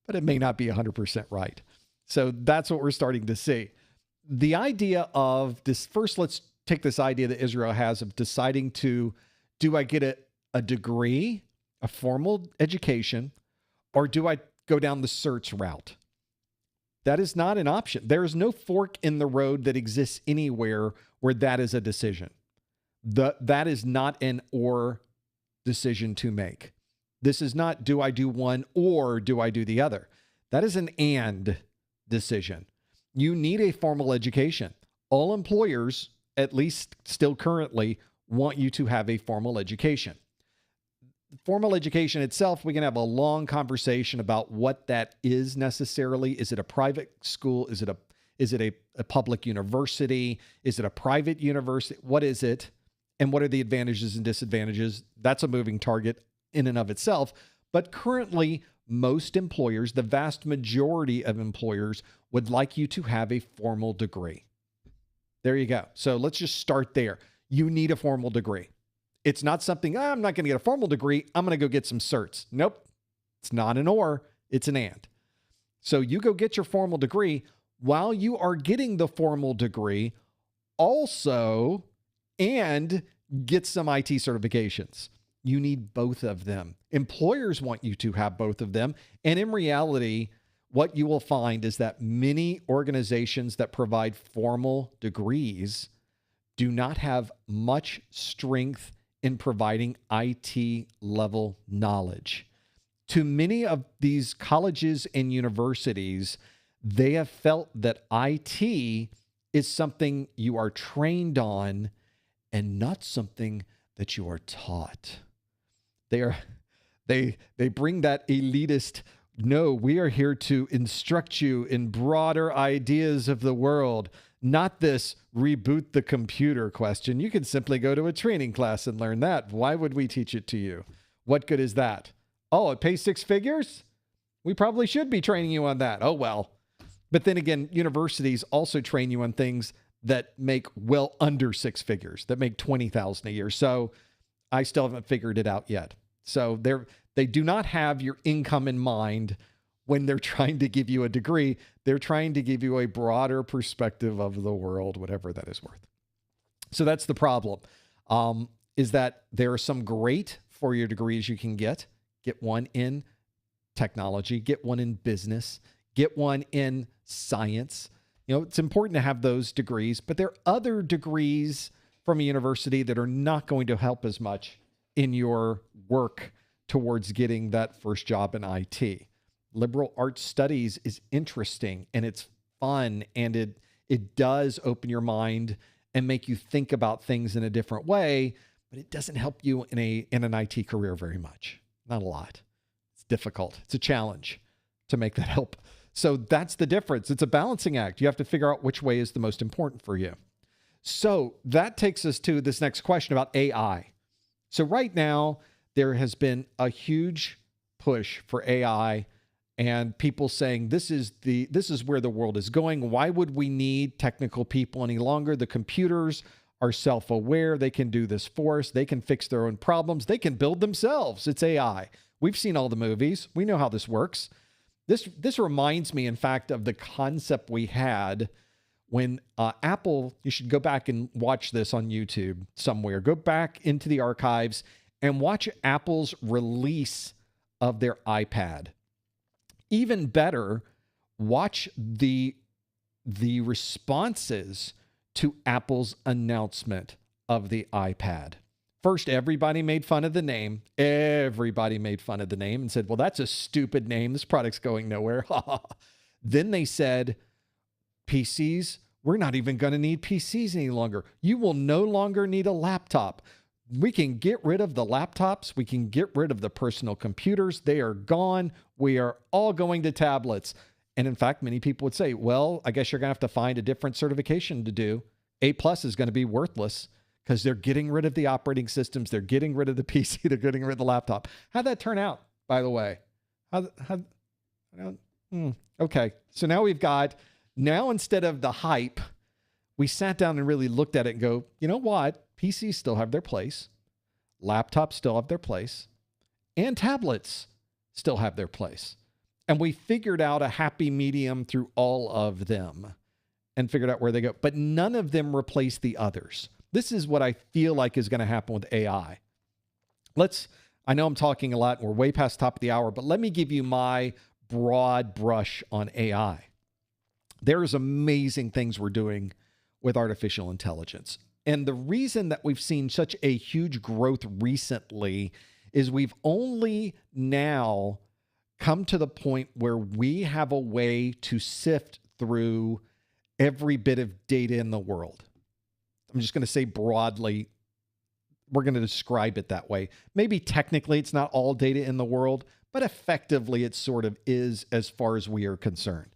but it may not be 100% right. So that's what we're starting to see. the idea of this, first, let's take this idea that Israel has of deciding to, do I get a degree, a formal education, or do I go down the certs route? That is not an option. There is no fork in the road that exists anywhere where that is a decision. That is not an or decision to make. This is not, do I do one or do I do the other? That is an and decision. You need a formal education. All employers, at least still currently, want you to have a formal education. Formal education itself, we can have a long conversation about what that is necessarily. Is it a private school? Is it a public university? Is it a private university? What is it? And what are the advantages and disadvantages? That's a moving target in and of itself. But currently, most employers, the vast majority of employers, would like you to have a formal degree. There you go. So let's just start there. You need a formal degree. It's not something, I'm not going to get a formal degree, I'm going to go get some certs. Nope. It's not an or, it's an and. So you go get your formal degree. While you are getting the formal degree, also, and get some IT certifications. You need both of them. Employers want you to have both of them. And in reality, what you will find is that many organizations that provide formal degrees do not have much strength in providing IT level knowledge. To many of these colleges and universities, they have felt that IT is something you are trained on and not something that you are taught. They bring that elitist, no, we are here to instruct you in broader ideas of the world, not this reboot the computer question. You can simply go to a training class and learn that. Why would we teach it to you? What good is that? Oh, it pays 6 figures? We probably should be training you on that. Oh, well. But then again, universities also train you on things that make well under 6 figures, that make $20,000 a year. So I still haven't figured it out yet. So they do not have your income in mind when they're trying to give you a degree. They're trying to give you a broader perspective of the world, whatever that is worth. So that's the problem, is that there are some great four-year degrees you can get. Get one in technology, get one in business, get one in science. You know, it's important to have those degrees, but there are other degrees from a university that are not going to help as much in your work towards getting that first job in IT. Liberal arts studies is interesting and it's fun, and it does open your mind and make you think about things in a different way, but it doesn't help you in an IT career very much. Not a lot. It's difficult. It's a challenge to make that help. So that's the difference. It's a balancing act. You have to figure out which way is the most important for you. So that takes us to this next question about AI. So right now, there has been a huge push for AI and people saying this is where the world is going. Why would we need technical people any longer? The computers are self-aware. They can do this for us. They can fix their own problems. They can build themselves. It's AI. We've seen all the movies. We know how this works. This reminds me, in fact, of the concept we had when Apple, you should go back and watch this on YouTube somewhere. Go back into the archives and watch Apple's release of their iPad. Even better, watch the responses to Apple's announcement of the iPad. First, everybody made fun of the name. Everybody made fun of the name and said, well, that's a stupid name. This product's going nowhere. Then they said, PCs, we're not even going to need PCs any longer. You will no longer need a laptop. We can get rid of the laptops. We can get rid of the personal computers. They are gone. We are all going to tablets. And in fact, many people would say, well, I guess you're going to have to find a different certification to do. A+ is going to be worthless because they're getting rid of the operating systems. They're getting rid of the PC. They're getting rid of the laptop. How'd that turn out, by the way? Okay. So now instead of the hype, we sat down and really looked at it and go, you know what? PCs still have their place. Laptops still have their place. And tablets still have their place. And we figured out a happy medium through all of them. and figured out where they go. But none of them replace the others. This is what I feel like is going to happen with AI. I know I'm talking a lot and we're way past the top of the hour, but let me give you my broad brush on AI. There's amazing things we're doing with artificial intelligence. And the reason that we've seen such a huge growth recently is we've only now come to the point where we have a way to sift through every bit of data in the world. I'm just going to say broadly, we're going to describe it that way. Maybe technically it's not all data in the world, but effectively it sort of is as far as we are concerned.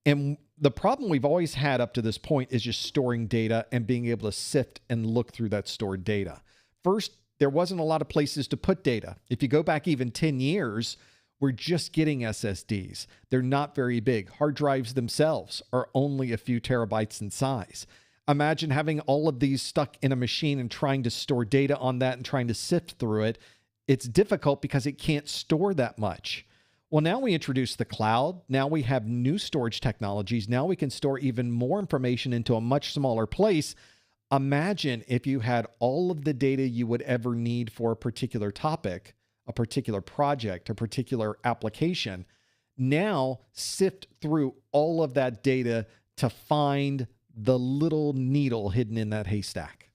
And the problem we've always had up to this point is just storing data and being able to sift and look through that stored data. First, there wasn't a lot of places to put data. If you go back even 10 years, we're just getting SSDs. They're not very big. Hard drives themselves are only a few terabytes in size. Imagine having all of these stuck in a machine and trying to store data on that and trying to sift through it. It's difficult because it can't store that much. Well, now we introduce the cloud. Now we have new storage technologies. Now we can store even more information into a much smaller place. Imagine if you had all of the data you would ever need for a particular topic, a particular project, a particular application. Now sift through all of that data to find the little needle hidden in that haystack.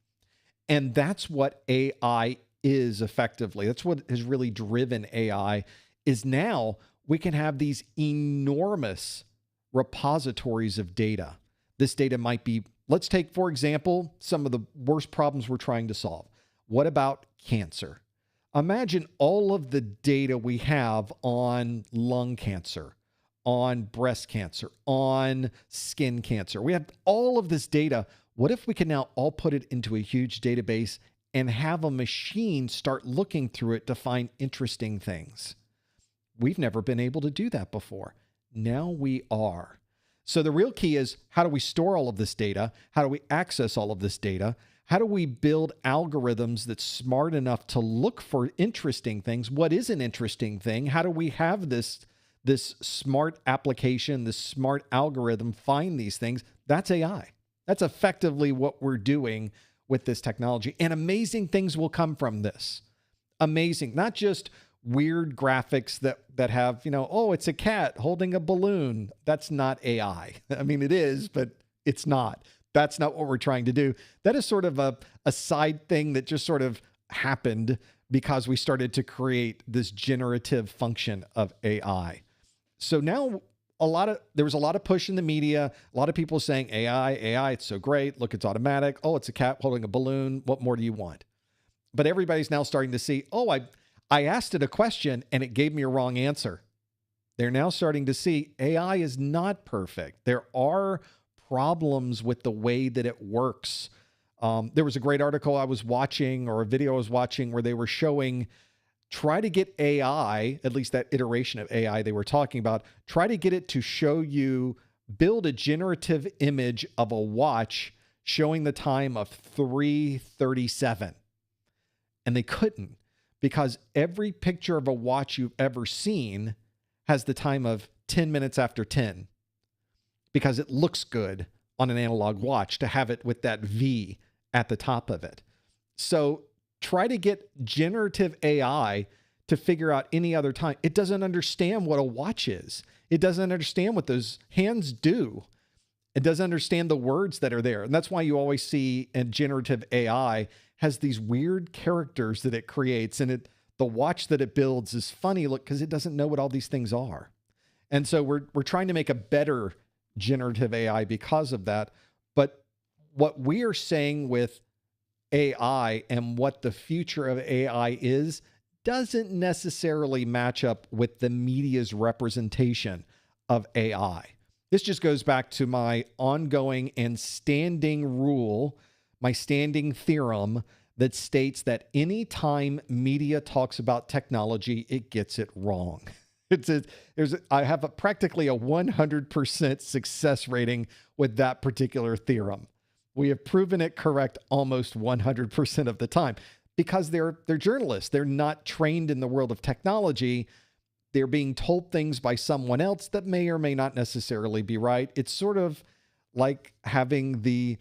And that's what AI is effectively. That's what has really driven AI, is now we can have these enormous repositories of data. This data might be, let's take, for example, some of the worst problems we're trying to solve. What about cancer? Imagine all of the data we have on lung cancer, on breast cancer, on skin cancer. We have all of this data. What if we can now all put it into a huge database and have a machine start looking through it to find interesting things? We've never been able to do that before. Now we are. So the real key is, how do we store all of this data? How do we access all of this data? How do we build algorithms that's smart enough to look for interesting things? What is an interesting thing? How do we have this smart application, this smart algorithm find these things? That's AI. That's effectively what we're doing with this technology. And amazing things will come from this. Amazing. Not just weird graphics that have, oh, it's a cat holding a balloon. That's not AI. I mean, it is, but it's not. That's not what we're trying to do. That is sort of a side thing that just sort of happened because we started to create this generative function of AI. So now there was a lot of push in the media, a lot of people saying AI, it's so great. Look, it's automatic. Oh, it's a cat holding a balloon. What more do you want? But everybody's now starting to see, oh, I asked it a question and it gave me a wrong answer. They're now starting to see AI is not perfect. There are problems with the way that it works. There was a great article I was watching, or a video I was watching, where they were showing, try to get AI, at least that iteration of AI they were talking about, try to get it to show you, build a generative image of a watch showing the time of 3:37. And they couldn't, because every picture of a watch you've ever seen has the time of 10 minutes after 10, because it looks good on an analog watch to have it with that V at the top of it. So try to get generative AI to figure out any other time. It doesn't understand what a watch is. It doesn't understand what those hands do. It doesn't understand the words that are there. And that's why you always see in generative AI has these weird characters that it creates. And the watch that it builds is funny, look, because it doesn't know what all these things are. And so we're trying to make a better generative AI because of that. But what we are saying with AI and what the future of AI is doesn't necessarily match up with the media's representation of AI. This just goes back to my ongoing and standing rule, my standing theorem that states that anytime media talks about technology, it gets it wrong. I have practically a 100% success rating with that particular theorem. We have proven it correct almost 100% of the time, because they're journalists. They're not trained in the world of technology. They're being told things by someone else that may or may not necessarily be right. It's sort of like having the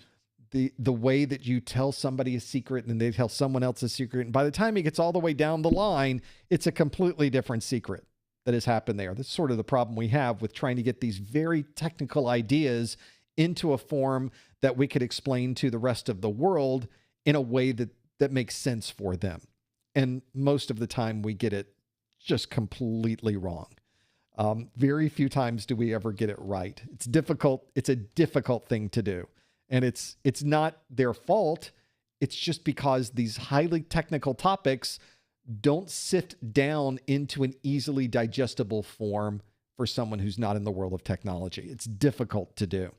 way that you tell somebody a secret and they tell someone else a secret. And by the time it gets all the way down the line, it's a completely different secret that has happened there. That's sort of the problem we have with trying to get these very technical ideas into a form that we could explain to the rest of the world in a way that makes sense for them. And most of the time we get it just completely wrong. Very few times do we ever get it right. It's difficult. It's a difficult thing to do. And it's not their fault. It's just because these highly technical topics don't sift down into an easily digestible form for someone who's not in the world of technology. It's difficult to do.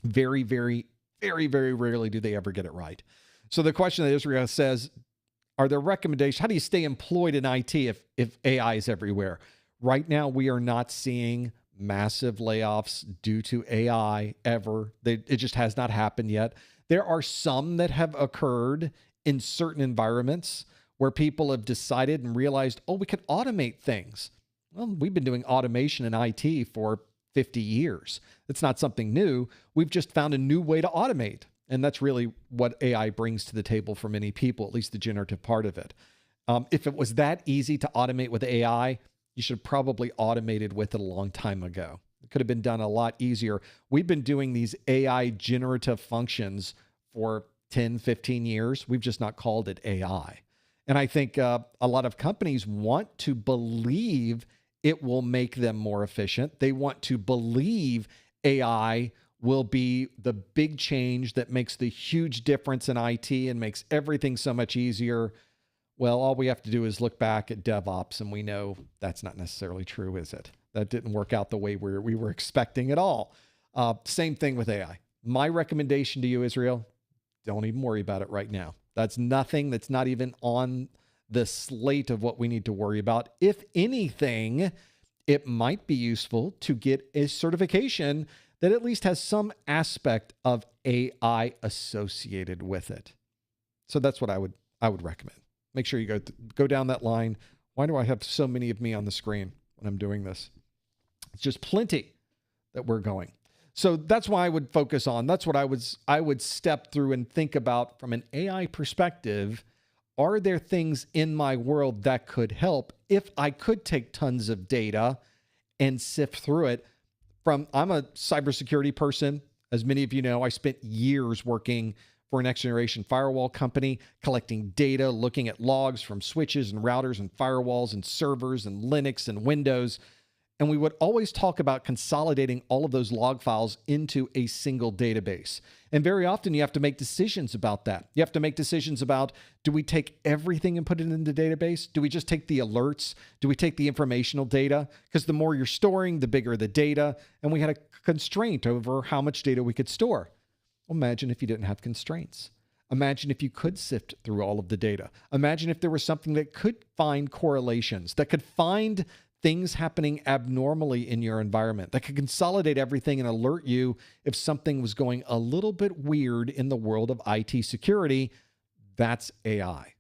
Very, very, very, very rarely do they ever get it right. So the question that Israel says, are there recommendations? How do you stay employed in IT if AI is everywhere? Right now, we are not seeing massive layoffs due to AI ever. It just has not happened yet. There are some that have occurred in certain environments where people have decided and realized, oh, we could automate things. Well, we've been doing automation in IT for 50 years. It's not something new. We've just found a new way to automate. And that's really what AI brings to the table for many people, at least the generative part of it. If it was that easy to automate with AI, you should have probably automated with it a long time ago. It could have been done a lot easier. We've been doing these AI generative functions for 10, 15 years. We've just not called it AI. And I think a lot of companies want to believe it will make them more efficient. They want to believe AI will be the big change that makes the huge difference in IT and makes everything so much easier. Well, all we have to do is look back at DevOps, and we know that's not necessarily true, is it? That didn't work out the way we were expecting at all. Same thing with AI. My recommendation to you, Israel, don't even worry about it right now. That's nothing. That's not even on the slate of what we need to worry about. If anything, it might be useful to get a certification that at least has some aspect of AI associated with it. So that's what I would recommend. Make sure you go down that line. Why do I have so many of me on the screen when I'm doing this? It's just plenty that we're going. So that's why I would focus on. That's what I would step through and think about from an AI perspective. Are there things in my world that could help if I could take tons of data and sift through it? I'm a cybersecurity person. As many of you know, I spent years working for a next generation firewall company, collecting data, looking at logs from switches and routers and firewalls and servers and Linux and Windows. And we would always talk about consolidating all of those log files into a single database. And very often you have to make decisions about that. You have to make decisions about, do we take everything and put it in the database? Do we just take the alerts? Do we take the informational data? Because the more you're storing, the bigger the data. And we had a constraint over how much data we could store. Well, imagine if you didn't have constraints. Imagine if you could sift through all of the data. Imagine if there was something that could find correlations, that could find things happening abnormally in your environment, that could consolidate everything and alert you if something was going a little bit weird in the world of IT security. That's AI.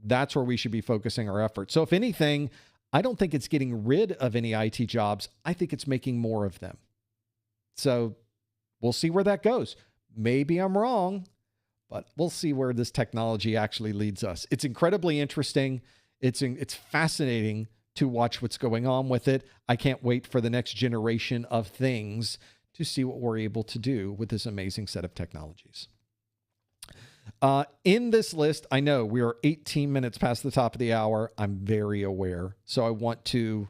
That's where we should be focusing our efforts. So if anything, I don't think it's getting rid of any IT jobs. I think it's making more of them. So we'll see where that goes. Maybe I'm wrong, but we'll see where this technology actually leads us. It's incredibly interesting. It's fascinating to watch what's going on with it. I can't wait for the next generation of things to see what we're able to do with this amazing set of technologies. In this list, I know we are 18 minutes past the top of the hour. I'm very aware. So I want to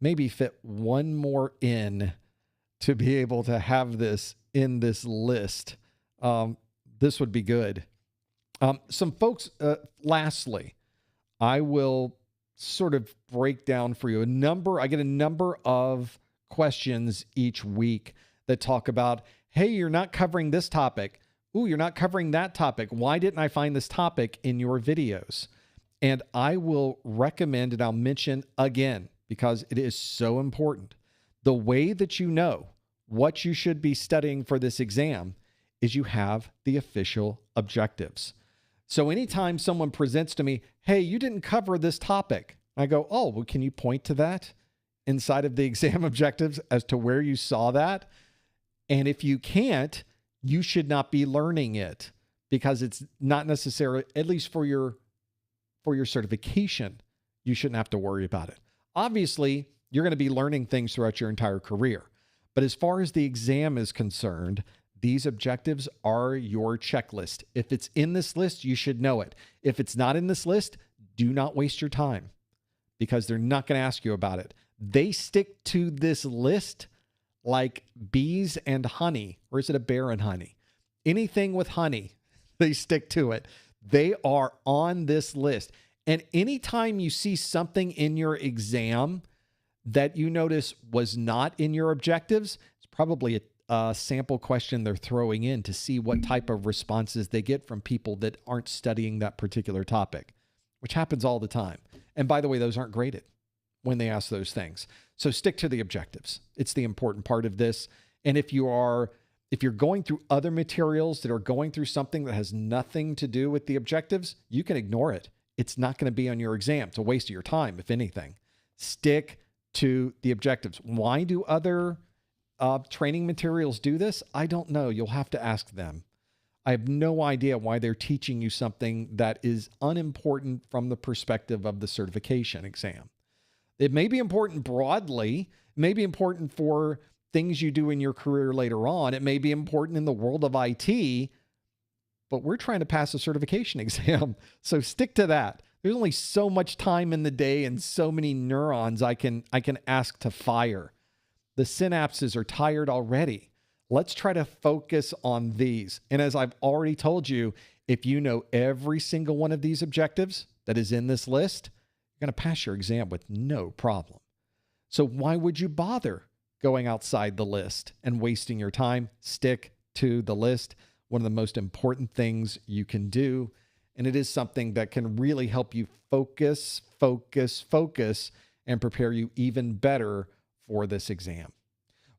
maybe fit one more in to be able to have this in this list. This would be good. Some folks, lastly, I will sort of break down for you I get a number of questions each week that talk about, hey, you're not covering this topic. Ooh, you're not covering that topic. Why didn't I find this topic in your videos? And I will recommend, and I'll mention again, because it is so important. The way that you know what you should be studying for this exam is you have the official objectives. So anytime someone presents to me, hey, you didn't cover this topic, I go, oh, well, can you point to that inside of the exam objectives as to where you saw that? And if you can't, you should not be learning it because it's not necessary, at least for your certification, you shouldn't have to worry about it. Obviously, you're going to be learning things throughout your entire career. But as far as the exam is concerned, these objectives are your checklist. If it's in this list, you should know it. If it's not in this list, do not waste your time because they're not going to ask you about it. They stick to this list like bees and honey, or is it a bear and honey? Anything with honey, they stick to it. They are on this list. And anytime you see something in your exam that you notice was not in your objectives, it's probably a sample question they're throwing in to see what type of responses they get from people that aren't studying that particular topic, which happens all the time. And by the way, those aren't graded when they ask those things. So stick to the objectives. It's the important part of this. And if you're going through other materials that are going through something that has nothing to do with the objectives, you can ignore it. It's not going to be on your exam. It's a waste of your time, if anything. Stick to the objectives. Why do other training materials do this? I don't know. You'll have to ask them. I have no idea why they're teaching you something that is unimportant from the perspective of the certification exam. It may be important broadly. It may be important for things you do in your career later on. It may be important in the world of IT, but we're trying to pass a certification exam. So stick to that. There's only so much time in the day and so many neurons I can ask to fire. The synapses are tired already. Let's try to focus on these. And as I've already told you, if you know every single one of these objectives that is in this list, you're going to pass your exam with no problem. So why would you bother going outside the list and wasting your time? Stick to the list. One of the most important things you can do. And it is something that can really help you focus, and prepare you even better for this exam.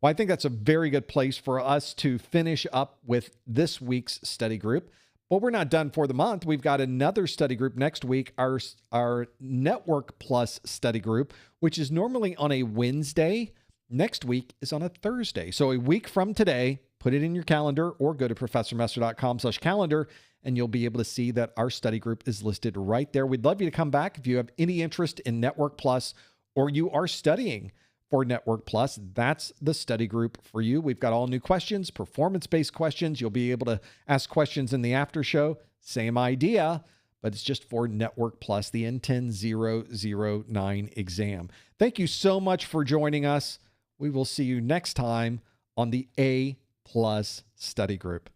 Well, I think that's a very good place for us to finish up with this week's study group. But we're not done for the month. We've got another study group next week, our Network Plus study group, which is normally on a Wednesday. Next week is on a Thursday. So a week from today, put it in your calendar or go to professormesser.com/calendar, and you'll be able to see that our study group is listed right there. We'd love you to come back if you have any interest in Network Plus or you are studying for Network Plus. That's the study group for you. We've got all new questions, performance-based questions. You'll be able to ask questions in the after show. Same idea, but it's just for Network Plus, the N10009 exam. Thank you so much for joining us. We will see you next time on the A+ study group.